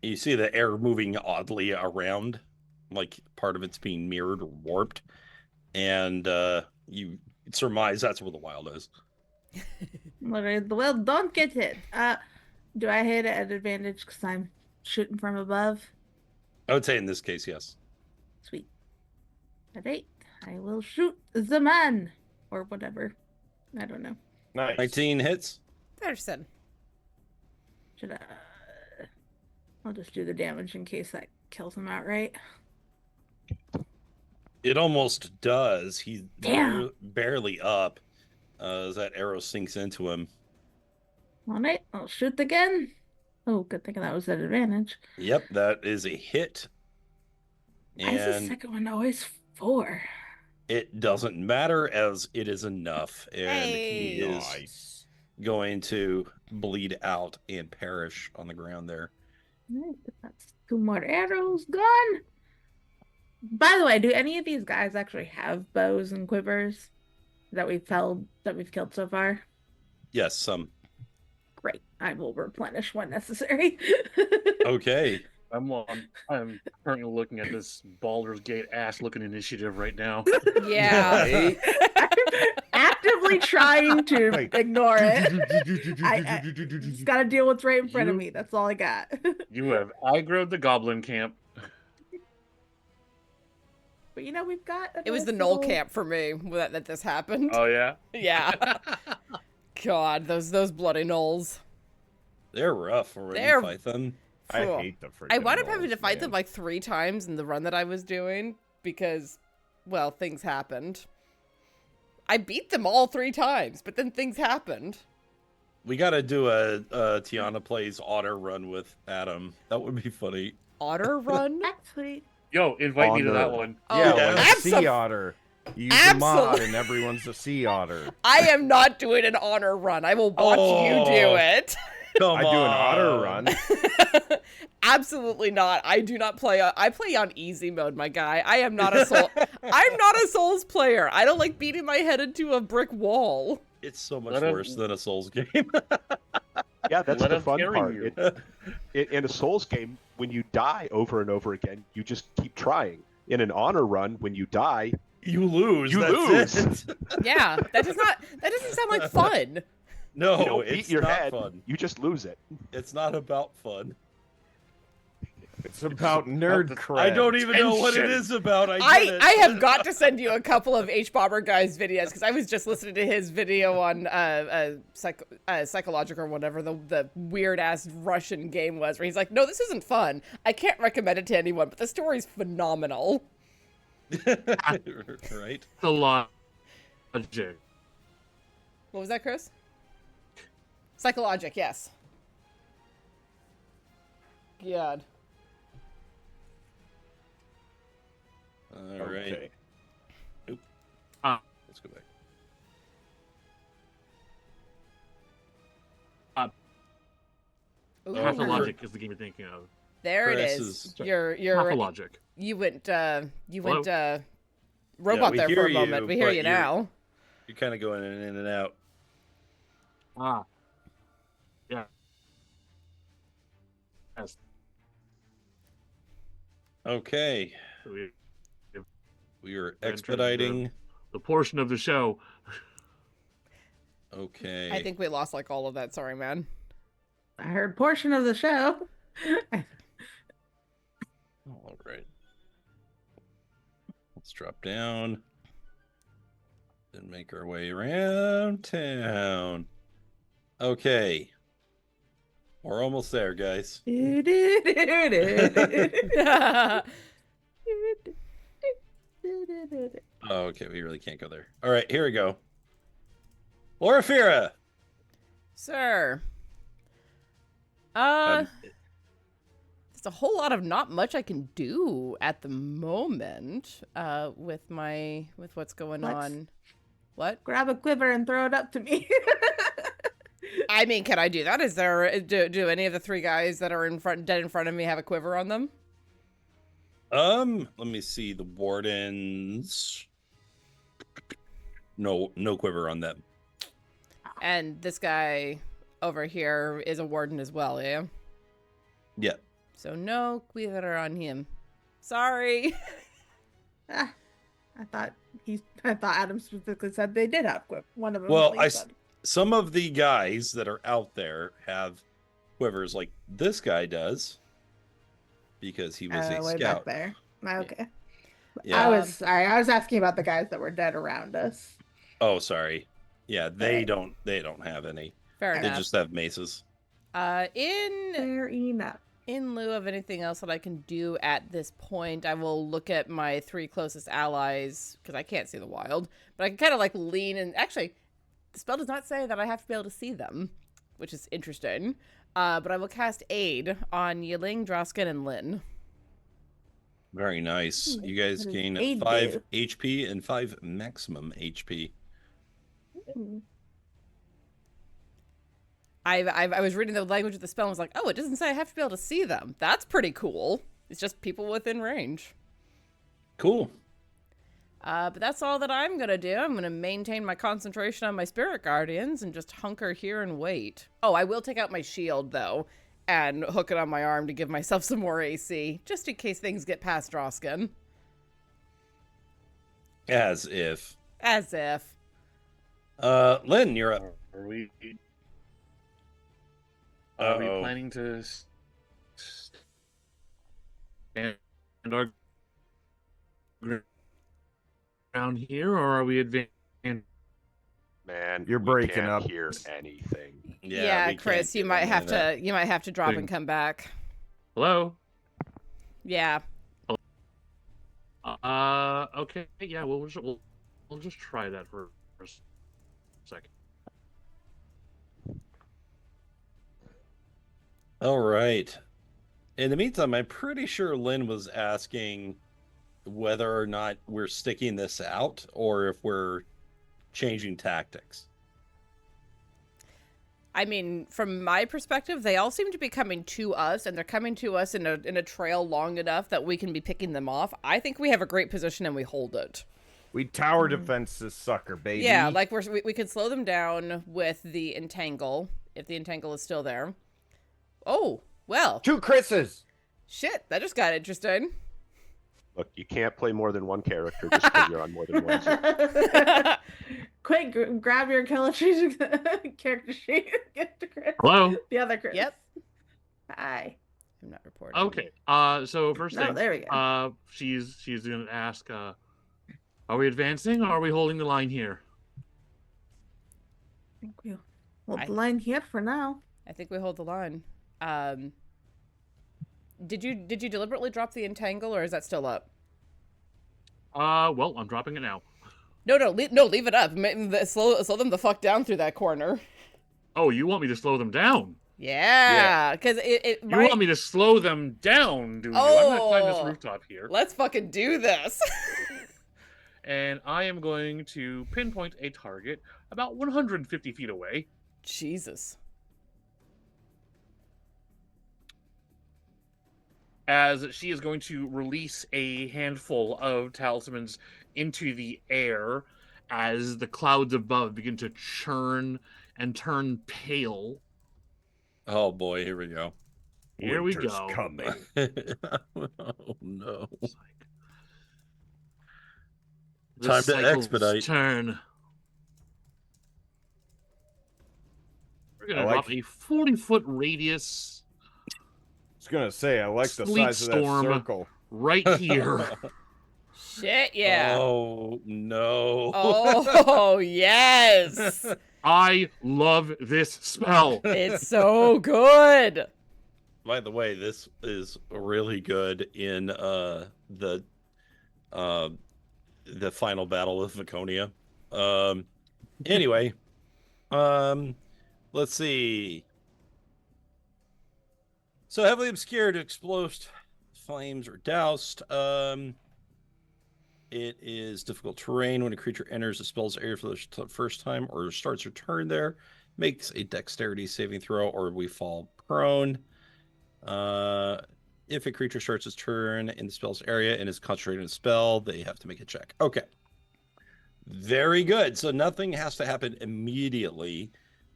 You see the air moving oddly around, like part of it's being mirrored or warped, and you surmise that's where the wild is. Well, don't get hit. Do I hit at advantage because I'm shooting from above? I would say in this case, yes. Sweet. At 8, I will shoot the man or whatever. I don't know. Nice. 19 hits. Person. Should I? I'll just do the damage in case that kills him outright. It almost does. He's Damn. barely up as that arrow sinks into him. All right, I'll shoot again. Oh, good thing that was at advantage. Yep, that is a hit. Why is the And second one always 4? it doesn't matter as it is enough. And he Hey. is Nice. going to bleed out and perish on the ground there. Alright, that's 2 more arrows gone. By the way, do any of these guys actually have bows and quivers that we've killed so far? Yes, some. Great. I will replenish when necessary. Okay. I'm currently looking at this Baldur's Gate ass looking initiative right now. Yeah. Right? I'm actively trying to Like- ignore it. I just gotta deal with what's right in front of me. That's all I got. You have aggroed the goblin camp. But you know, we've got. It was the Knoll camp for me that this happened. Oh yeah. Yeah. God, those bloody Knolls. They're rough when They're- you fight them. I Phew. hate the freaking I wound up having to gnolls, fight man. them like 3 times in the run that I was doing because, well, things happened. I beat them all 3 times, but then things happened. We got to do a Tiana plays otter run with Adam. That would be funny. Otter run? Actually, Yo, invite me to that Honor. one. Yeah, Oh, like a sea abso- otter. You use a mod Absolute- and everyone's a sea otter. I am not doing an honor run. I will watch you do Oh. it. Come I do an otter run. Absolutely not. I do not play. I play on easy mode, my guy. I am not a soul. I'm not a Souls player. I don't like beating my head into a brick wall. It's so much Let him- worse than a Souls game. Yeah, that's Let the him fun carry part. you. In a Souls game, when you die over and over again, you just keep trying. In an honor run, when you die, You lose. You that's lose. it. Yeah, that doesn't sound like fun. No, you don't beat it's your not head. fun. You just lose it. It's not about fun. It's about nerd cred. I don't even know what it Tension. is about. I I have got to send you a couple of H Bomber Guy's videos because I was just listening to his video on Psychologic or whatever the weird ass Russian game was, where he's like, "No, this isn't fun. I can't recommend it to anyone, but the story's phenomenal." Right? The logic. What was that, Chris? Psychologic, yes. God. All right. Okay. Let's go back. Ooh, Pathologic is the game you're thinking of. there it Chris is. is- You're Pathologic. you went Hello? robot we there for hear a moment. you, We hear but you you're- now. You're kind of going in and out. Ah. Yeah. Yes. Okay. So we- We are Enter expediting. the portion of the show. Okay. I think we lost like all of that. Sorry, man. I heard portion of the show. All right. Let's drop down and make our way around town. Okay. We're almost there, guys. Oh, okay, we really can't go there. All right, here we go. Loraphyra! Sir. Um, There's a whole lot of not much I can do at the moment with what's going on. What? Grab a quiver and throw it up to me. I mean, can I do that? Is there do any of the three guys that are dead in front of me have a quiver on them? Let me see the wardens. No quiver on them. And this guy over here is a warden as well, yeah? Yeah. So no quiver on him. Sorry. I thought Adam specifically said they did have quiver. One of them. Well, said. Some of the guys that are out there have quivers, like this guy does, because he was a way scout. back there. Okay. Yeah. I was asking about the guys that were dead around us. Oh, sorry. Yeah, they don't have any. Fair They enough. just have maces. Fair enough. In lieu of anything else that I can do at this point, I will look at my three closest allies, because I can't see the wild, but I can kind of like lean and actually, the spell does not say that I have to be able to see them, which is interesting. But I will cast Aid on Yi-Ling, Drausken, and Lin. Very nice. You guys What does gain aid 5 do? HP and 5 maximum HP. I was reading the language of the spell and was like, oh, it doesn't say I have to be able to see them. That's pretty cool. It's just people within range. Cool. But that's all that I'm going to do. I'm going to maintain my concentration on my spirit guardians and just hunker here and wait. Oh, I will take out my shield, though, and hook it on my arm to give myself some more AC, just in case things get past Drausken. As if. As if. Lynn, you're up. Are we Uh-oh. planning to stand our ground here, or are we advancing? Man, You're we breaking can't up. hear anything. Yeah, we Chris, can't you get might any have of that. to drop Thing. and come back. Hello. Yeah. Okay. Yeah. We'll just try that for a second. All right. In the meantime, I'm pretty sure Lynn was asking whether or not we're sticking this out or if we're changing tactics. I mean, from my perspective, they all seem to be coming to us, and they're coming to us in a trail long enough that we can be picking them off. I think we have a great position and we hold it. We tower defense this sucker, baby. Yeah, like we can slow them down with the entangle, if the entangle is still there. Oh, well. 2 Chris's. Shit, that just got interesting. Look, you can't play more than one character just because you're on more than one. Quick, grab your character sheet. Get to Chris. Hello. The other Chris. Yep. Hi. I'm not reporting. Okay. So first No, thing, there we go. she's gonna ask, are we advancing or are we holding the line here? Thank you. Hold I- the line here for now. I think we hold the line. Did you deliberately drop the entangle, or is that still up? Well, I'm dropping it now. No, leave it up. Slow them the fuck down through that corner. Oh, you want me to slow them down? Yeah, because it You might... want me to slow them down, do you? I'm gonna climb this rooftop here. Let's fucking do this. And I am going to pinpoint a target about 150 feet away. Jesus. As she is going to release a handful of talismans into the air as the clouds above begin to churn and turn pale. Oh boy, here we go. Here we Winter's go. coming. Oh no. It's like, the Time to cycles expedite. Turn. We're gonna I like- drop a 40-foot radius I was gonna say, I like the Sleet size of that storm. circle. right here. Shit, yeah. Oh no. Oh, yes. I love this spell. It's so good. By the way, this is really good in the final battle of Vaconia. Anyway, let's see. So heavily obscured, explosive flames are doused. It is difficult terrain when a creature enters the spell's area for the first time or starts her turn there. Makes a dexterity saving throw, or we fall prone. If a creature starts its turn in the spell's area and is concentrated on a spell, they have to make a check. Okay. Very good. So nothing has to happen immediately,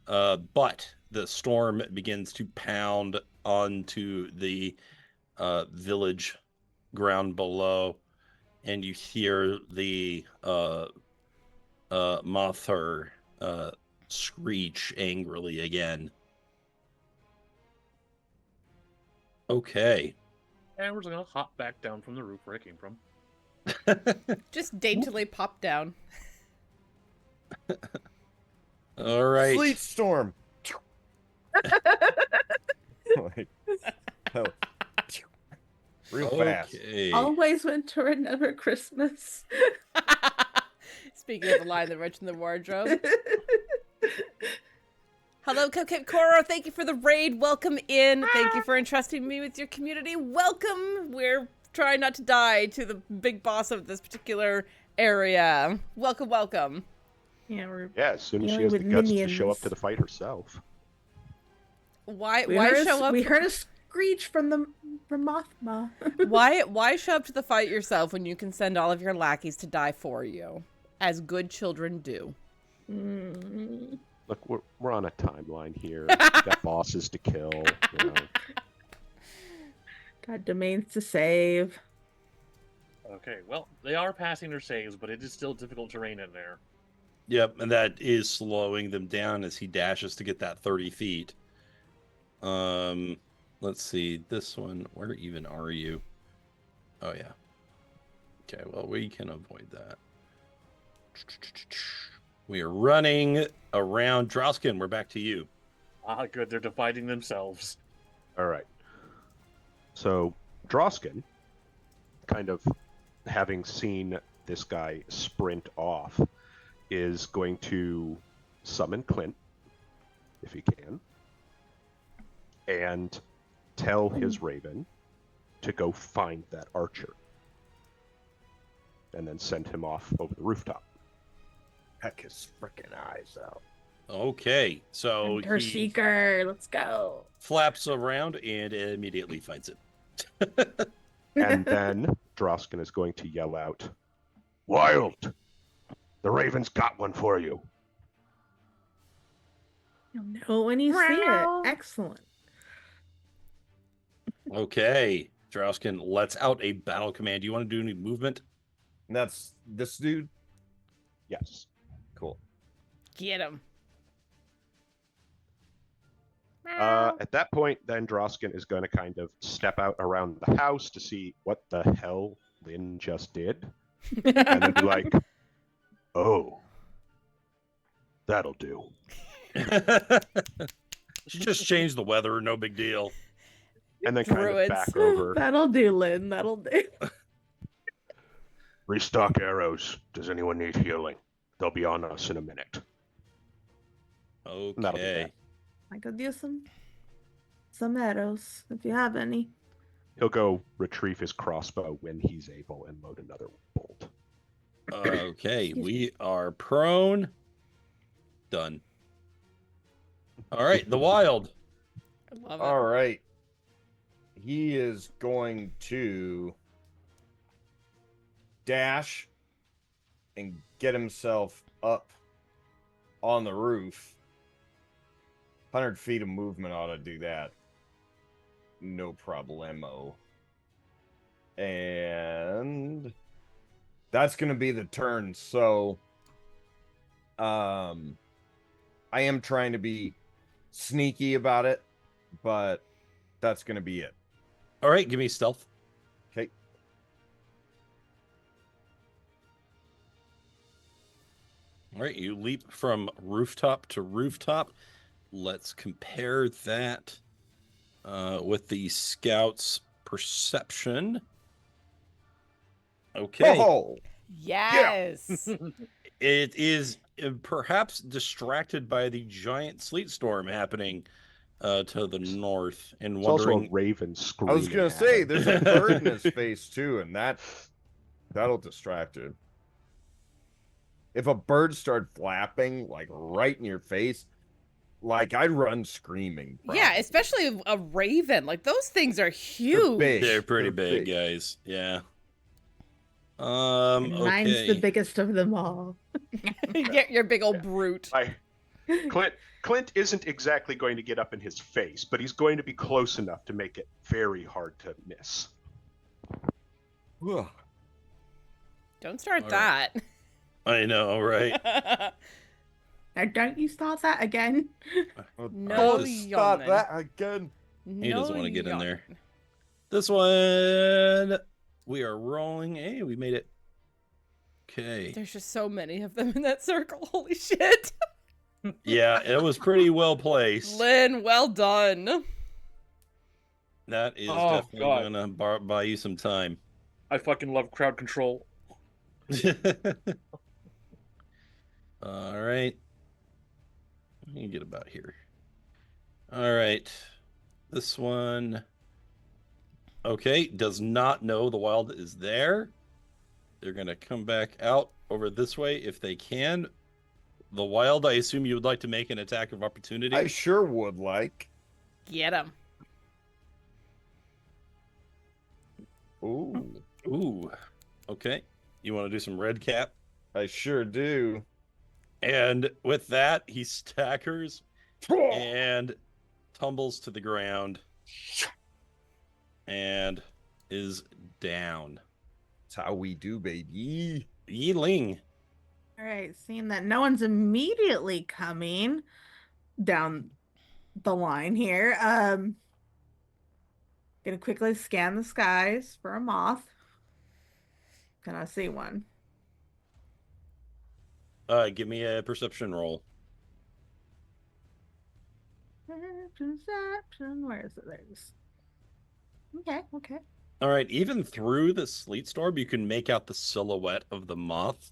but the storm begins to pound onto the village ground below, and you hear the Mother screech angrily again. Okay. And we're just gonna hop back down from the roof where I came from. Just daintily pop down. All right. Sleet storm. Like, hell. Real fast. Okay. Always winter and never Christmas. Speaking of the line, the rich and the wardrobe. Hello, Cupcake Koro. Thank you for the raid. Welcome in. Thank you for entrusting me with your community. Welcome. We're trying not to die to the big boss of this particular area. Welcome, welcome. Yeah, we're Yeah, as soon as she dealing has the with guts to show up minions. to the fight herself. Why we show up? We heard a screech from Mothma. Why show up to the fight yourself when you can send all of your lackeys to die for you, as good children do? Mm. Look, we're on a timeline here. We got bosses to kill. You know. Got domains to save. Okay, well, they are passing their saves, but it is still difficult terrain in there. Yep, and that is slowing them down as he dashes to get that 30 feet. Let's see, this one, where even are you? Oh, yeah. Okay, well, we can avoid that. We are running around Drausken. We're back to you. Ah, good, they're dividing themselves. All right. So, Drausken, kind of having seen this guy sprint off, is going to summon Clint, if he can, and tell his raven to go find that archer, and then send him off over the rooftop. Heck his frickin' eyes out. Okay, so Hunter he Seeker, let's go. flaps around and immediately finds it. And then Drausken is going to yell out, "Wild! The raven's got one for you." You'll know when you see it. Excellent. Okay, Drausken lets out a battle command. Do you want to do any movement? And that's this dude? Yes. Cool. Get him. At that point, then Drausken is going to kind of step out around the house to see what the hell Lynn just did, and then be like, "Oh, that'll do." She just changed the weather, no big deal. And then kind of Druids. back over, That'll do, Lynn. That'll do. restock arrows. Does anyone need healing? They'll be on us in a minute. That'll be Okay. that. I could use some arrows if you have any. He'll go retrieve his crossbow when he's able and load another bolt. Okay, we are prone. Done. All right, the wild. I love it. All right. He is going to dash and get himself up on the roof. 100 feet of movement ought to do that. No problemo. And that's going to be the turn. So I am trying to be sneaky about it, but that's going to be it. All right, give me stealth. Okay. All right, you leap from rooftop to rooftop. Let's compare that with the scout's perception. Okay. Oh, Yes. It is perhaps distracted by the giant sleet storm happening to the north and It's also a wondering. raven I screaming. was going to at say, him. there's a bird in his face too, and that'll distract him. If a bird started flapping like right in your face, like I'd run screaming. Yeah, probably. especially a raven. Like those things are huge. big. They're pretty They're big, big. guys. Yeah. And mine's the Okay. biggest of them all. Your big old brute. Clint isn't exactly going to get up in his face, but he's going to be close enough to make it very hard to miss. Ugh. Don't start All that. I know, right? Now, don't you start that again. No, Stop yawning. that again. He doesn't want to get in yawning. there. This one, we are rolling. Hey, we made it. Okay. There's just so many of them in that circle. Holy shit. Yeah, it was pretty well placed. Lynn, well done. That is Oh, definitely God. gonna buy you some time. I fucking love crowd control. All right. Let me get about here. All right. This one. Okay, does not know the wild is there. They're going to come back out over this way if they can. The wild, I assume you would like to make an attack of opportunity. I sure would like. Get him. Ooh, Ooh. Okay. You want to do some red cap? I sure do. And with that, he staggers and tumbles to the ground and is down. That's how we do, baby. Yi-Ling. All right, seeing that no one's immediately coming down the line here, gonna quickly scan the skies for a moth. Can I see one? Give me a perception roll. Perception. Where is it? There it is. Okay. All right, even through the sleet storm, you can make out the silhouette of the moth,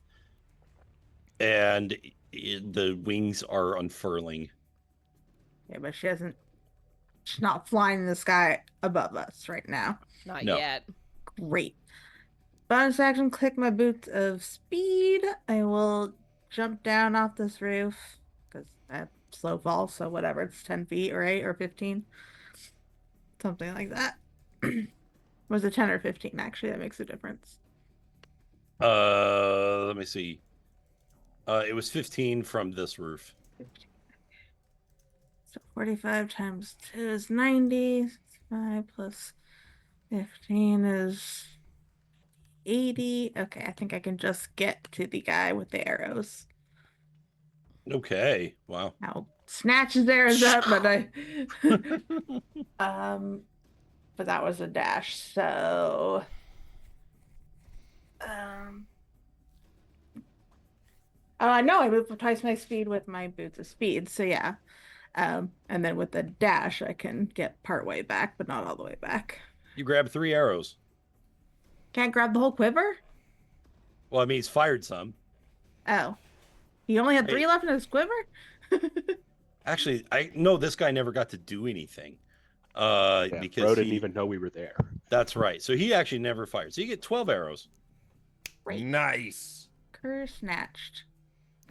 and the wings are unfurling. Yeah, but she's not flying in the sky above us right now. Not No. yet. Great. Bonus action, click my boots of speed. I will jump down off this roof because I have slow fall, so whatever. It's 10 feet, right? Or 15. Something like that. Was it 10 or 15? Actually, that makes a difference. Let me see. It was 15 from this roof. 15. So 45 times 2 is 90. 5 plus 15 is 80. Okay, I think I can just get to the guy with the arrows. Okay. Wow. I'll snatch his arrows up, but but that was a dash, so oh, I know I moved twice my speed with my boots of speed, so yeah. And then with the dash I can get part way back, but not all the way back. You grab 3 arrows. Can't grab the whole quiver? Well, I mean, he's fired some. Oh. He only had 3 Hey. left in his quiver? Actually, this guy never got to do anything. Yeah, Because Bro didn't he- even know we were there. That's right. So he actually never fired. So you get 12 arrows. Great. Nice. Curse snatched.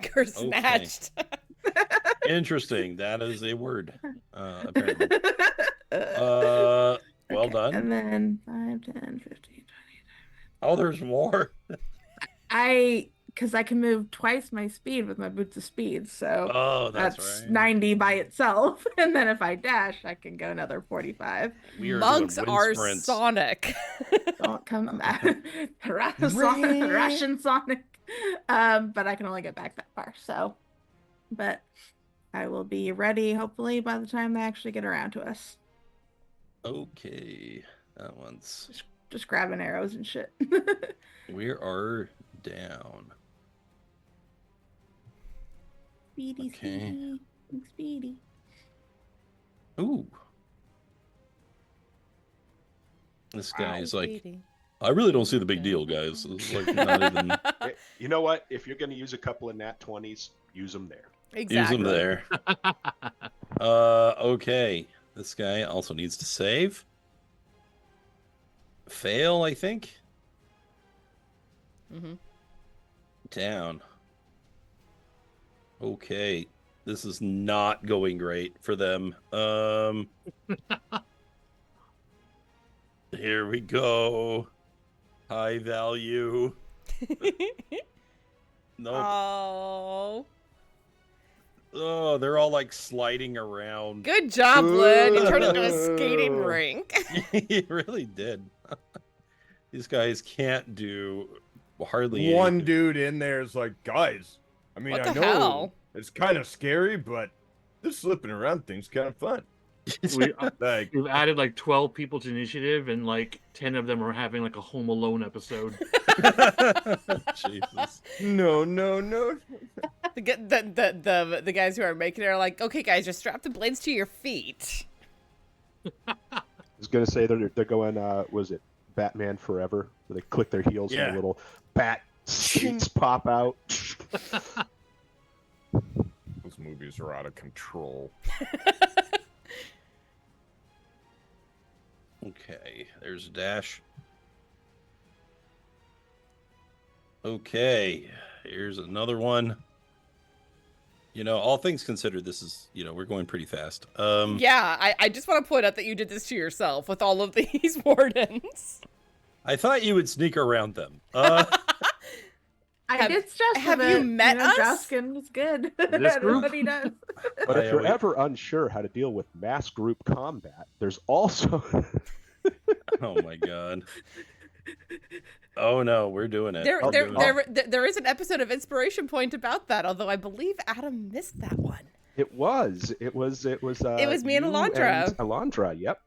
Curse snatched. Interesting. That is a word, apparently. Well Okay, done. And then 5, 10, 15, 20. Oh, there's more. Because I can move twice my speed with my boots of speed, so Oh, that's right. 90 by itself. And then if I dash, I can go another 45. We are Monks doing wind are sprints. Sonic. Don't come back. Russian Sonic. But I can only get back that far, so. But I will be ready, hopefully, by the time they actually get around to us. Okay. That one's... Just grabbing arrows and shit. We are down. Speedy, Okay. speedy, speedy. Ooh. This guy is like, Speedy. I really don't see the big deal, guys. This is like not even You know what? If you're going to use a couple of nat 20s, use them there. Exactly. use them there. Okay. This guy also needs to save. Fail, I think. Mm-hmm. Down. Okay. This is not going great for them. Here we go. High value. Nope. Oh, they're all like sliding around. Good job, Lynn. You turned it into a skating rink. He really did. These guys can't do hardly One anything. dude in there is like, guys, I mean, What I the know hell? it's kind of scary, but this slipping around thing's kind of fun. Like, We've added like 12 people to initiative, and like 10 of them are having like a Home Alone episode. Jesus. no. The guys who are making it are like, okay, guys, just strap the blades to your feet. I was going to say they're going, was it Batman Forever? Where they click their heels and Yeah. the little bat skates pop out. Those movies are out of control. Okay, there's a dash. Okay, here's another one. You know, all things considered, this is, we're going pretty fast. Yeah, I just want to point out that you did this to yourself with all of these wardens. I thought you would sneak around them. I did stress have a you bit. met us? Drausken was good. This group? What he does. But if Yeah, you're we- ever unsure how to deal with mass group combat, there's also... Oh my god. Oh no, we're doing it. There, We're there, doing it. there is an episode of Inspiration Point about that, although I believe Adam missed that one. It was me and you Alondra. Alondra, yep.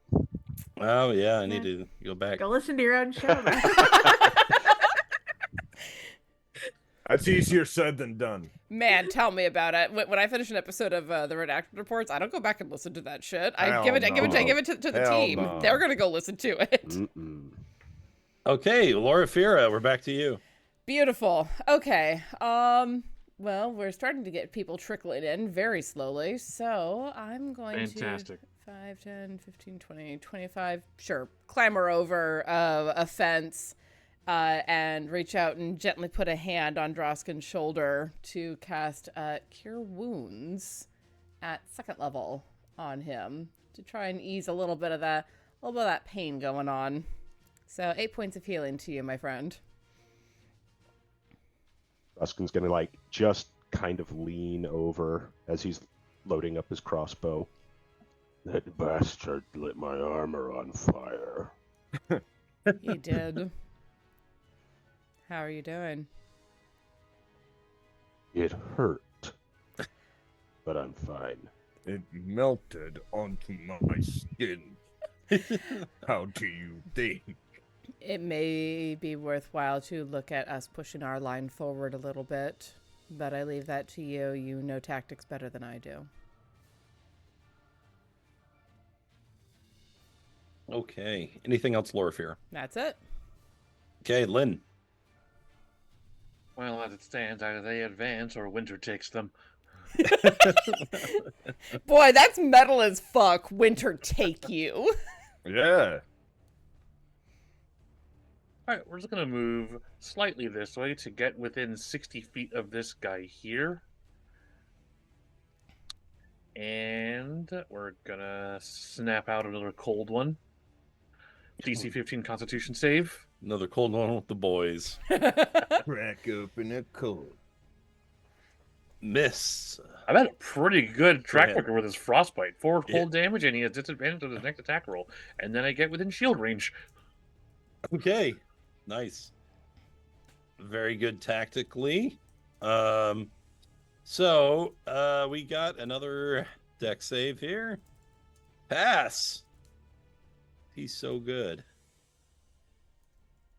Oh yeah, I need to go back. Go listen to your own show. man. That's easier said than done. Man, tell me about it. When I finish an episode of the Redacted Reports, I don't go back and listen to that shit. I Hell give it no. to the Hell team. no. They're gonna go listen to it. Mm-mm. Okay, Loraphyra, we're back to you. Beautiful. Okay. Well, we're starting to get people trickling in very slowly, so I'm going Fantastic. to 5, 10, 15, 20, 25, sure, clamber over a fence and reach out and gently put a hand on Drausken's shoulder to cast Cure Wounds at 2nd level on him to try and ease a little bit of that pain going on. So 8 points of healing to you, my friend. Drausken's gonna just kind of lean over as he's loading up his crossbow. That bastard lit my armor on fire. He did. How are you doing? It hurt, but I'm fine. It melted onto my skin. How do you think? It may be worthwhile to look at us pushing our line forward a little bit, but I leave that to you. You know tactics better than I do. Okay. Anything else, Loraphyra? That's it. Okay, Lynn. Well, as it stands, either they advance or winter takes them. Boy, that's metal as fuck. Winter take you. Yeah. All right, we're just gonna move slightly this way to get within 60 feet of this guy here. And we're gonna snap out another cold one. DC 15 Constitution save. Another cold one with the boys. Crack open a cold. Miss. I've had a pretty good track ahead. record with his frostbite. 4 Yeah. cold damage, and he has disadvantage on his next attack roll. And then I get within shield range. Okay. Nice. Very good tactically. So, we got another deck save here. Pass. He's so good.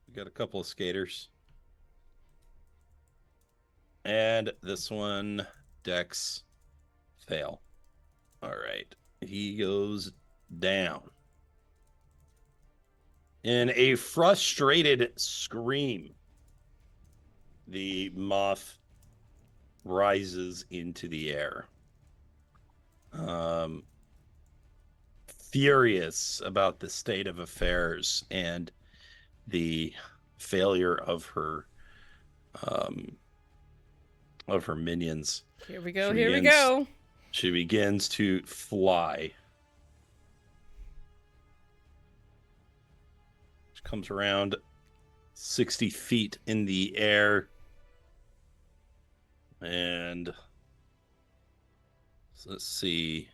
We got a couple of skaters. And this one, Dex, fail. All right. He goes down. In a frustrated scream, the moth rises into the air. Furious about the state of affairs and the failure of her minions. Here we go. She begins to fly. She comes around 60 feet in the air. And so let's see.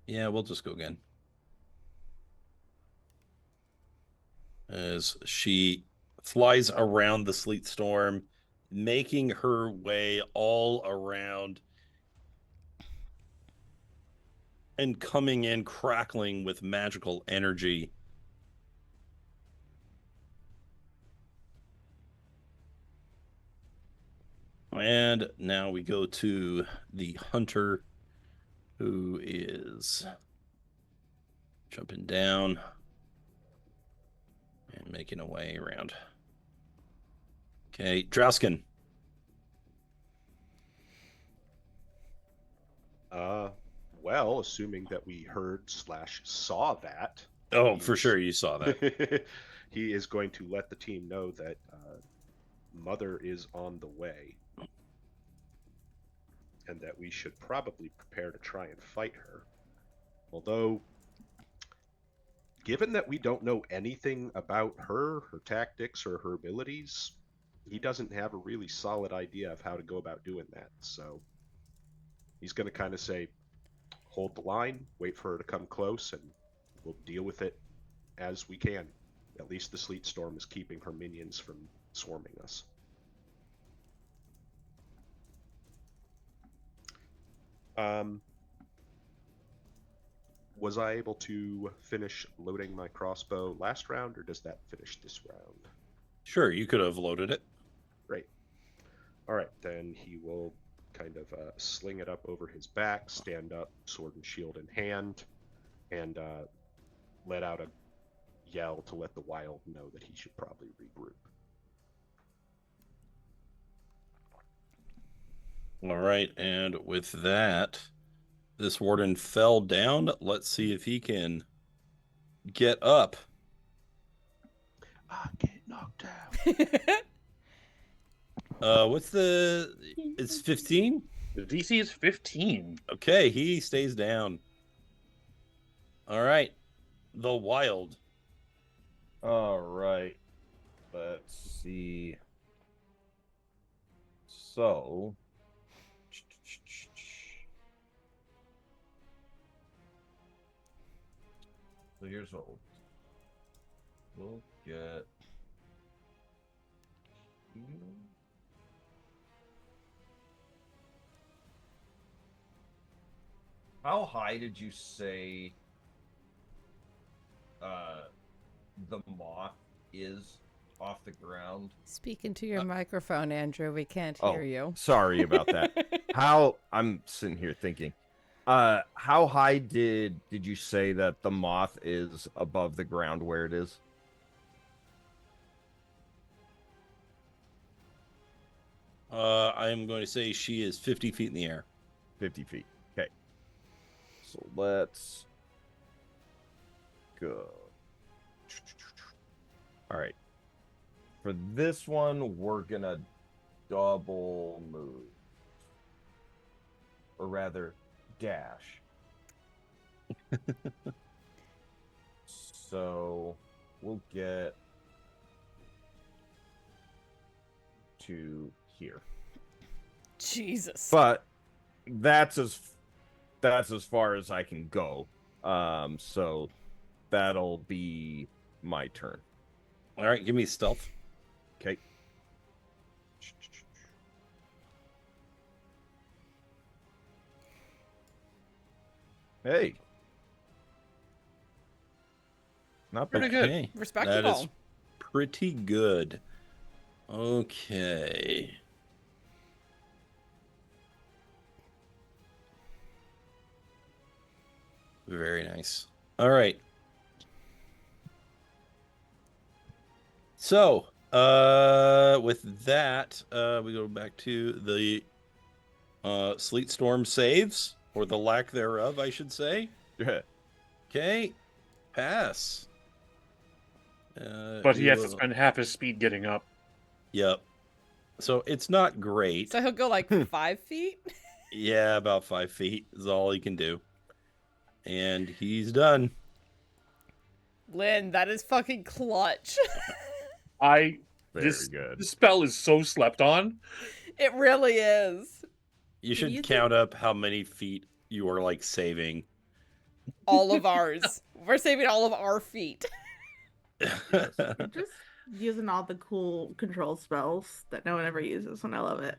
Yeah, we'll just go again. As she flies around the sleet storm, making her way all around and coming in crackling with magical energy. And now we go to the hunter, who is jumping down and making a way around. Okay, Drausken. Well, assuming that we heard/saw that. Oh, for sure you saw that. He is going to let the team know that Mother is on the way. And that we should probably prepare to try and fight her. Although, given that we don't know anything about her tactics, or her abilities, he doesn't have a really solid idea of how to go about doing that. So he's going to kind of say, hold the line, wait for her to come close, and we'll deal with it as we can. At least the sleet storm is keeping her minions from swarming us. Was I able to finish loading my crossbow last round, or does that finish this round? Sure, you could have loaded it. Great. All right, then he will kind of sling it up over his back, stand up, sword and shield in hand, and let out a yell to let the wild know that he should probably regroup. All right, and with that, this warden fell down. Let's see if he can get up. I get knocked out. What's the... It's 15? The DC is 15. Okay, he stays down. All right, the wild. All right. Let's see. So... So here's what we'll get. How high did you say the moth is off the ground? Speak into your microphone, Andrew. We can't hear you. Sorry about that. I'm sitting here thinking. How high did you say that the moth is above the ground where it is? I am going to say she is 50 feet in the air. 50 feet. Okay. So let's go. All right. For this one, we're gonna double move. Or rather, dash. So we'll get to here. Jesus. But that's that's as far as I can go. So that'll be my turn. All right, give me stealth. Okay. Hey. Not bad. Pretty good. Okay, Respectable. that is pretty good. Okay. Very nice. All right. So, with that, we go back to the sleet storm saves, or the lack thereof, I should say. Yeah. Okay, pass. But he we has to will- spend half his speed getting up. Yep. So it's not great. So he'll go like 5 feet? Yeah, about 5 feet is all he can do. And he's done. Lynn, that is fucking clutch. Very Very good. This spell is so slept on. It really is. You should you count up how many feet you are like saving. All of ours. We're saving all of our feet. You're just using all the cool control spells that no one ever uses, and I love it.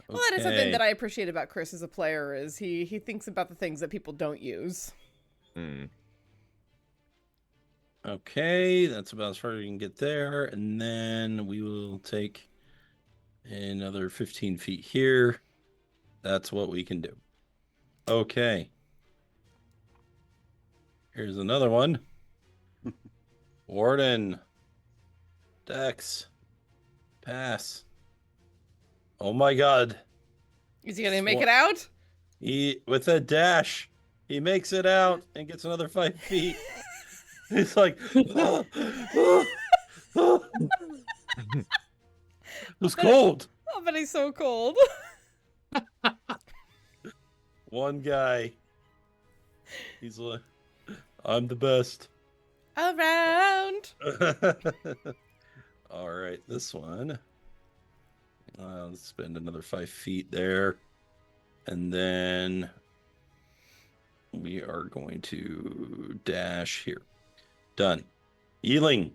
Well, that is something that I appreciate about Chris as a player, is he thinks about the things that people don't use. Okay, that's about as far as you can get there. And then we will take another 15 feet here. That's what we can do. Okay. Here's another one. Warden. Dex. Pass. Oh my god. Is he gonna make it out? He, with a dash, he makes it out and gets another 5 feet. He's like, it was cold. Oh, but he's so cold. One guy. He's like, I'm the best. Around. All right, this one. Let's spend another 5 feet there. And then we are going to dash here. Done. Yi-Ling.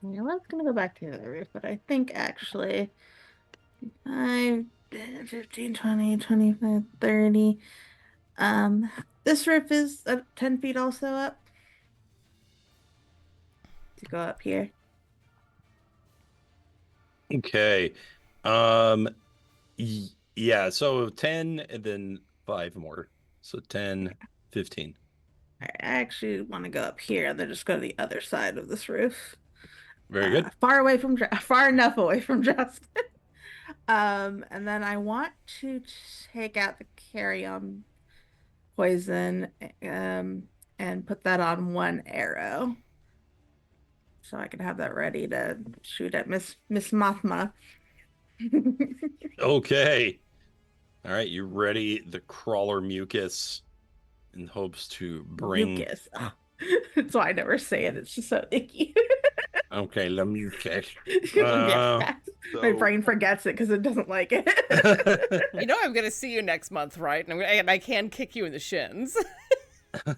Yeah, I was gonna go back to the other roof, but I think actually 5, 15, 20, 25, 30. This roof is 10 feet also up. To go up here. Okay. Yeah, so 10 and then 5 more. So 10, 15. I actually want to go up here and then just go to the other side of this roof. Very good. Far enough away from Drausken. And then I want to take out the carry-on poison and put that on one arrow. So I can have that ready to shoot at Miss Mothma. Okay. All right, you ready the crawler mucus in hopes to bring... Mucus. That's why I never say it. It's just so icky. Okay, the mucus. Yeah. My So- brain forgets it because it doesn't like it. You know I'm gonna see you next month, right? And I can kick you in the shins.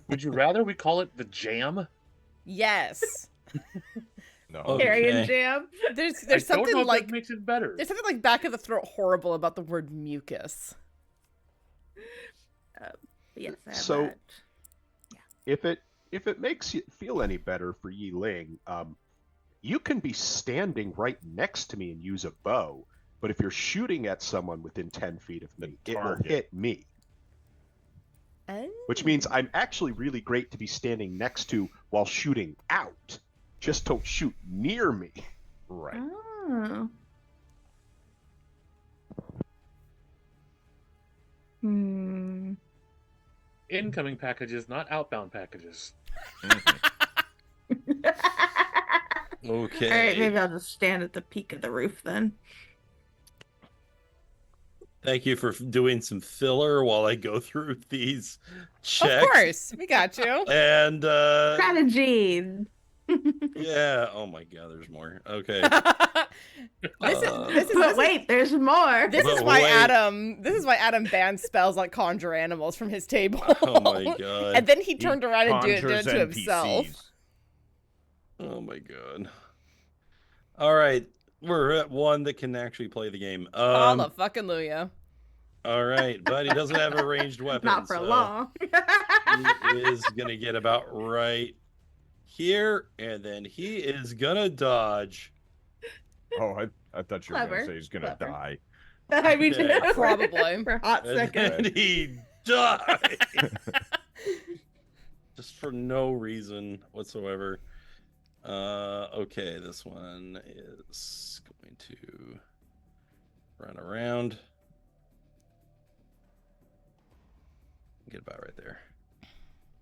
Would you rather we call it the jam? Yes. No. Okay. Carrion jam. There's I don't know something if like that makes it better. there's something like back of the throat horrible about the word mucus. Yes, I have So- that. If it makes you feel any better for Yi-Ling, you can be standing right next to me and use a bow, but if you're shooting at someone within 10 feet of me, it will target. hit me. Which means I'm actually really great to be standing next to while shooting out. Just don't shoot near me. Right. Oh. Hmm. Incoming packages, not outbound packages. Okay. All right, maybe I'll just stand at the peak of the roof then. Thank you for doing some filler while I go through these checks. Of course, we got you. And Strategy. yeah, oh my god, there's more. Okay. But wait, there's more. This is But why wait. Adam banned spells like conjure animals from his table. Oh my god. And then he turned around and did it Conjures to himself. NPCs. Oh my god. All right, we're at one that can actually play the game. Hallelujah. All right, but he doesn't have a ranged weapon. Not for so long. He is gonna get about right here, and then he is gonna dodge. Oh, I thought you were Clever, gonna say he's gonna clever. die. I mean, Yeah. Probably. for a hot And second. then he died. Just for no reason whatsoever. Okay, this one is going to run around. Get about right there.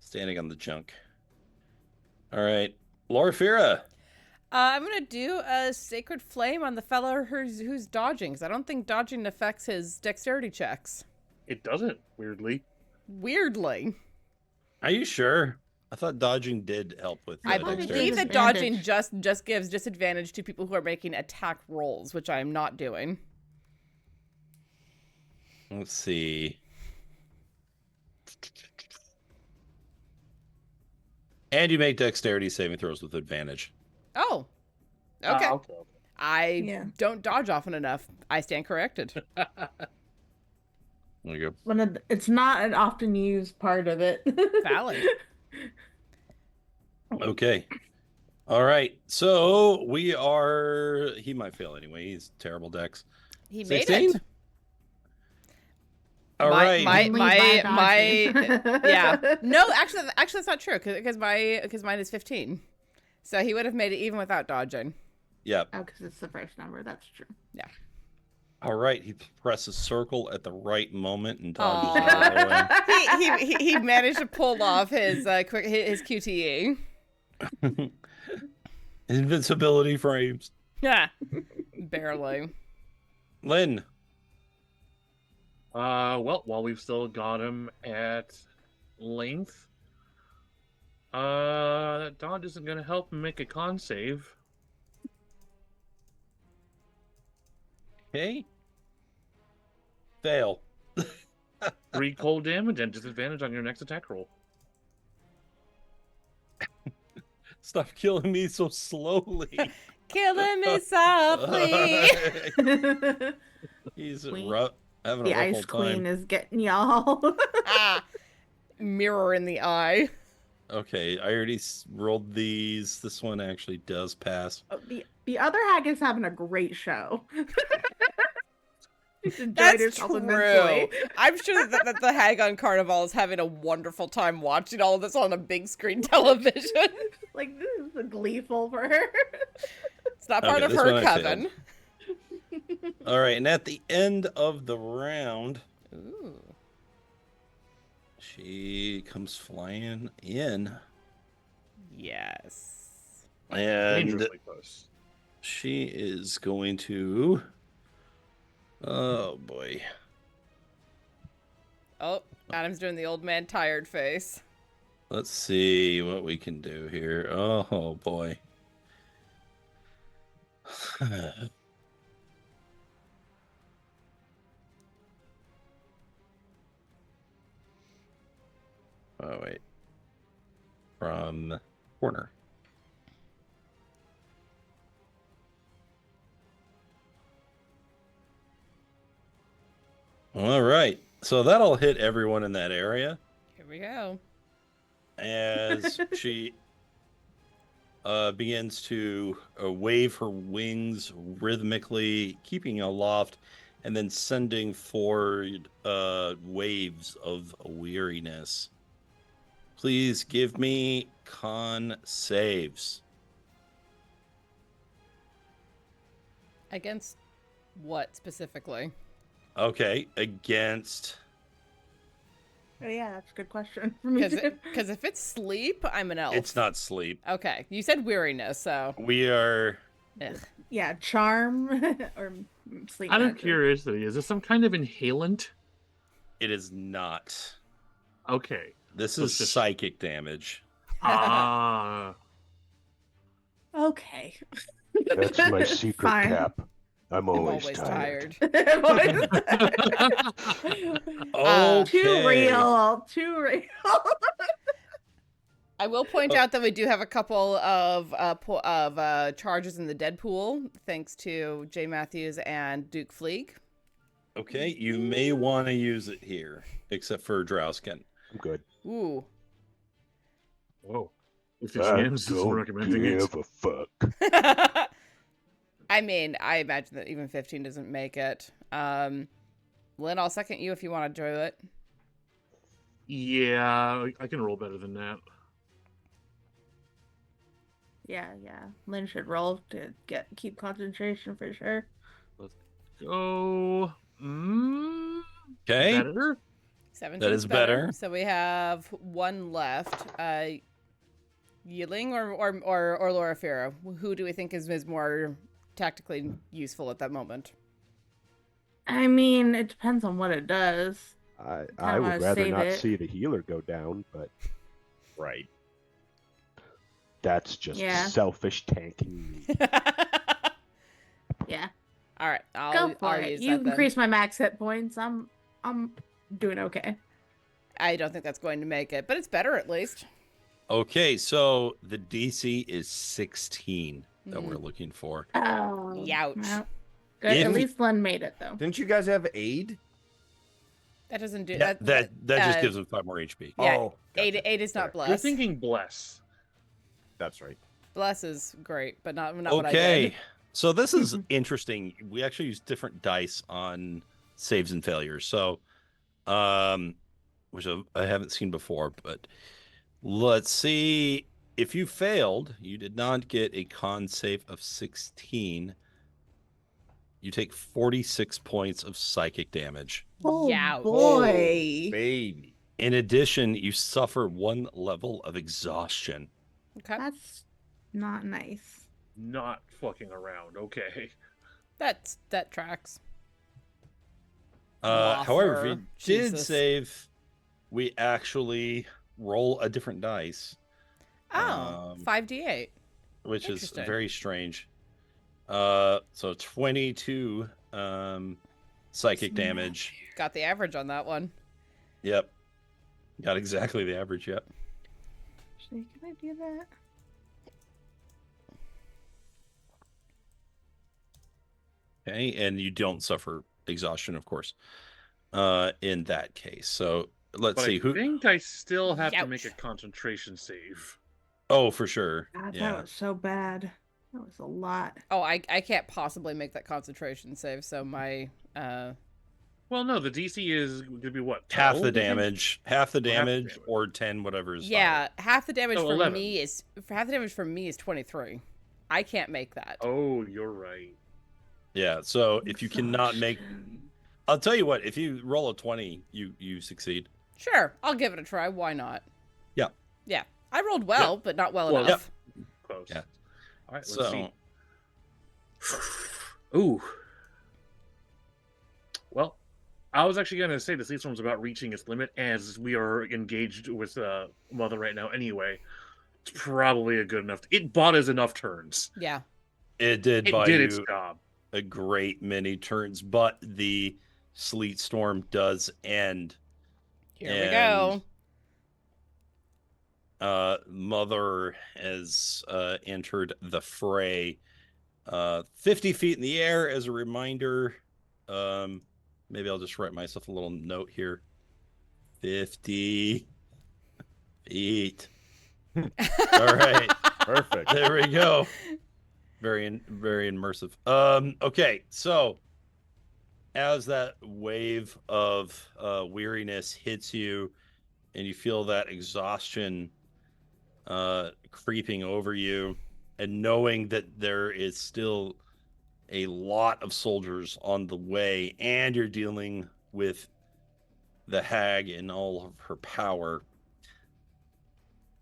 Standing on the junk. All right, Loraphyra. I'm gonna do a sacred flame on the fellow who's dodging, because I don't think dodging affects his dexterity checks. It doesn't, weirdly. Weirdly, Are you sure? I thought dodging did help with I dexterity. believe that Disadvantage. dodging just gives disadvantage to people who are making attack rolls, which I am not doing. Let's see. And you make dexterity saving throws with advantage. Oh, okay. Okay. I Yeah. don't dodge often enough. I stand corrected. There you go. When it's not an often used part of it. Valid. Okay. All right. So we are. He might fail anyway. He's terrible dex. He made 16? it. All right. My Only by dodging. yeah. No, actually, that's not true because mine is 15, so he would have made it even without dodging. Yep. Oh, because it's the first number. That's true. All right. He presses circle at the right moment and dodges Aw. out of the way. He managed to pull off his his QTE. Invincibility frames. Yeah, barely. Lynn. Well, while we've still got him at length, that dodge isn't going to help him make a con save. Okay. Fail. 3 cold damage and disadvantage on your next attack roll. Stop killing me so slowly. Killing me softly. He's Queen. having The a rough Ice old Queen time. is getting y'all. Mirror in the eye. Okay, I already rolled these. This one actually does pass. Oh, the other hag is having a great show. She's enjoyed That's herself true. immensely. I'm sure that the hag on Carnival is having a wonderful time watching all of this on a big screen television. Like, this is a gleeful for her. It's not part Okay, of this her one I failed. coven. All right, and at the end of the round, Ooh. she comes flying in, Yes. and Dangerously close. she is going to. Oh boy. Oh, Adam's doing the old man tired face. Let's see what we can do here. Oh boy. Oh wait. From corner. All right. So that'll hit everyone in that area Here we go. as she begins to wave her wings rhythmically, keeping aloft, and then sending forward waves of weariness. Please give me con saves. Against what specifically? Okay, against. Oh, yeah, that's a good question for me. too. Because if it's sleep, I'm an elf. It's not sleep. Okay, you said weariness, so. We are. Ugh. Yeah, charm or sleep. Out of magic. curiosity, is this some kind of inhalant? It is not. Okay. This So is it's just- psychic damage. Ah. Okay. That's my secret Fine. cap. I'm I'm always, always tired. tired. Too Okay. real. Too real. I will point out that we do have a couple of charges in the dead pool, thanks to Jay Matthews and Duke Fleeg. Okay, you may want to use it here, except for Drausken. I'm good. Ooh. Oh, if I James is don't recommending it. give a fuck. I mean, I imagine that even 15 doesn't make it. Lynn, I'll second you if you want to do it. Yeah, I can roll better than that. Yeah. Lynn should roll to keep concentration for sure. Go. Okay. Better? 17's That is better. So we have one left. Yi-Ling or Loraphyra? Who do we think is more tactically useful at that moment? I mean, it depends on what it does. I wanna would rather save not it. see the healer go down, but Right. that's just Yeah. selfish tanking. Yeah. All right, Go for I'll it. use You that then. increase my max hit points. I'm doing okay. I don't think that's going to make it, but it's better at least. Okay, so the DC is 16 that we're looking for. Oh. Youch. Well, good. If- At least Lynn made it though. Didn't you guys have aid? That doesn't do That that. just uh, gives him 5 more HP. Yeah, Oh, eight gotcha. is not bless. You're thinking bless. That's right. Bless is great, but not what I did. Okay, so this is interesting. We actually use different dice on saves and failures. So, which I haven't seen before, but let's see. If you failed, you did not get a con save of 16. You take 46 points of psychic damage. Oh Youch. boy. Baby. In addition, you suffer 1 level of exhaustion. Okay, That's not nice. Not fucking around. Okay. that tracks. However, if you Offer. did Jesus. save, we actually roll a different dice, Oh, 5d8. which is Interesting. very strange. So 22 psychic damage. Got the average on that one. Yep. Got exactly the average, yep. Actually, can I do that? Okay, and you don't suffer exhaustion, of course, in that case. So let's But see I who. think I still have to make a Youch. concentration save. Oh, for sure. God, Yeah. that was so bad. That was a lot. Oh, I can't possibly make that concentration save, so my Well, no, the DC is going to be what? Half 12, the I think? damage, half the damage, damage. or 10, whatever is. yeah, half the damage So for 11. me is 23. I can't make that. Oh, you're right. Yeah. So if you cannot make, Exhaustion. I'll tell you what. If you roll a 20, you succeed. Sure, I'll give it a try. Why not? Yeah. Yeah, I rolled well, but not well Well, enough. Close. Yeah. All right, let's So see. Ooh. Well, I was actually going to say the Sea Storm's about reaching its limit as we are engaged with Mother right now anyway. It's probably a good enough... It bought us enough turns. Yeah. it did It buy did you its job. a great many turns, but the sleet storm does end. Here we go. Mother has entered the fray. 50 feet in the air as a reminder. Maybe I'll just write myself a little note here. 50 feet. All right. Perfect. There we go. Very immersive. Okay, so as that wave of weariness hits you and you feel that exhaustion creeping over you, and knowing that there is still a lot of soldiers on the way, and you're dealing with the hag and all of her power,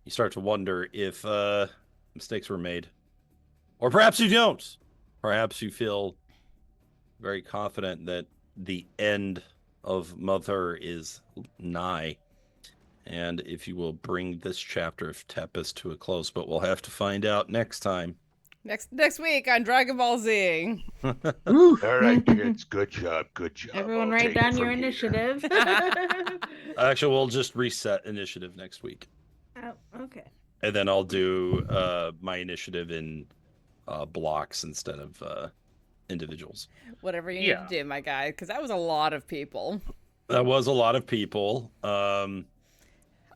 you start to wonder if mistakes were made. Or perhaps you don't. Perhaps you feel very confident that the end of Mother is nigh. And if you will bring this chapter of Tepest to a close, but we'll have to find out next time Next week on Dragon Ball Z. All right, kids. Good job. Good job. Everyone I'll write take it down from your here. initiative. Actually, we'll just reset initiative next week. Oh, okay. And then I'll do my initiative in blocks instead of individuals. Whatever you need to do, my guy, because that was a lot of people. That was a lot of people.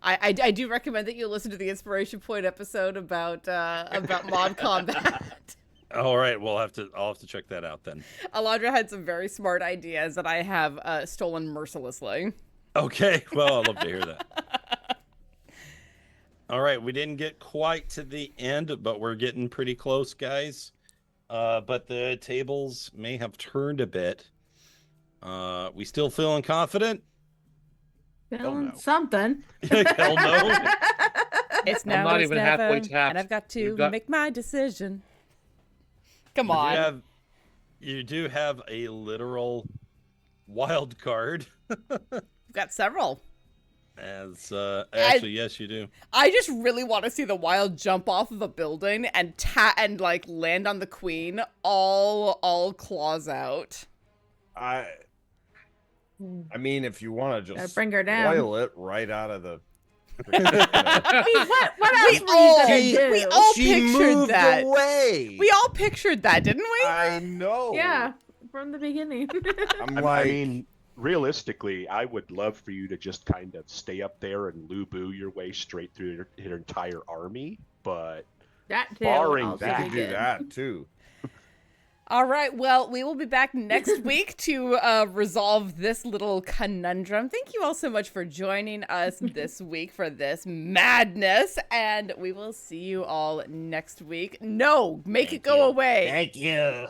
I do recommend that you listen to the Inspiration Point episode about mob combat. All right, I'll have to check that out then. Alondra had some very smart ideas that I have stolen mercilessly. Okay, well, I'd love to hear that. All right, we didn't get quite to the end, but we're getting pretty close, guys. But the tables may have turned a bit. We still feeling confident? Feeling something. Hell no. It's now not or it's even never, halfway tapped. and I've got to You've got- make my decision. Come on. You do have a literal wild card. We've got several. As actually, yes, you do. I just really want to see the wild jump off of a building and like land on the queen, all claws out. I mean, if you want to Gotta just bring her down. spoil it right out of the. I mean, what else were you gonna do? We all She pictured moved that. away. We all pictured that, didn't we? I know. Yeah, from the beginning. I'm I like, mean, realistically, I would love for you to just kind of stay up there and Lu-Bu your way straight through your entire army, but that too. Barring also that, be you do good. that too. All right, well, we will be back next week to resolve this little conundrum. Thank you all so much for joining us this week for this madness, and we will see you all next week. No, make it go away. Thank you.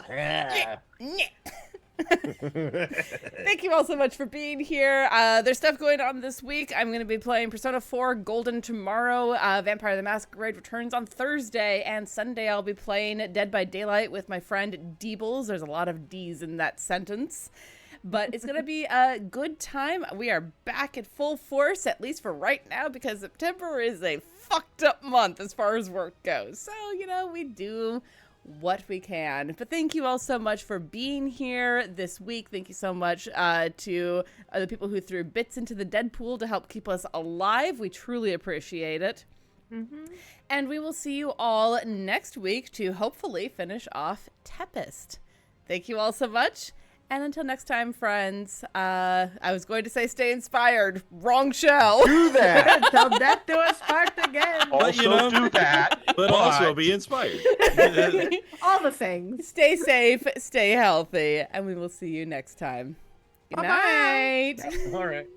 Thank you all so much for being here. There's stuff going on this week. I'm going to be playing Persona 4 Golden tomorrow. Vampire the Masquerade returns on Thursday, and Sunday I'll be playing Dead by Daylight with my friend Deebles. There's a lot of D's in that sentence. But it's going to be a good time. We are back at full force, at least for right now, because September is a fucked up month as far as work goes. So, we do what we can. But thank you all so much for being here this week. Thank you so much to the people who threw bits into the Deadpool to help keep us alive. We truly appreciate it. Mm-hmm. And we will see you all next week to hopefully finish off Tepest. Thank you all so much. And until next time, friends, I was going to say stay inspired. Wrong show. Do that. Tell death to us part again. also do that. But also be inspired. All the things. Stay safe, stay healthy, and we will see you next time. Good Bye-bye. night. All right.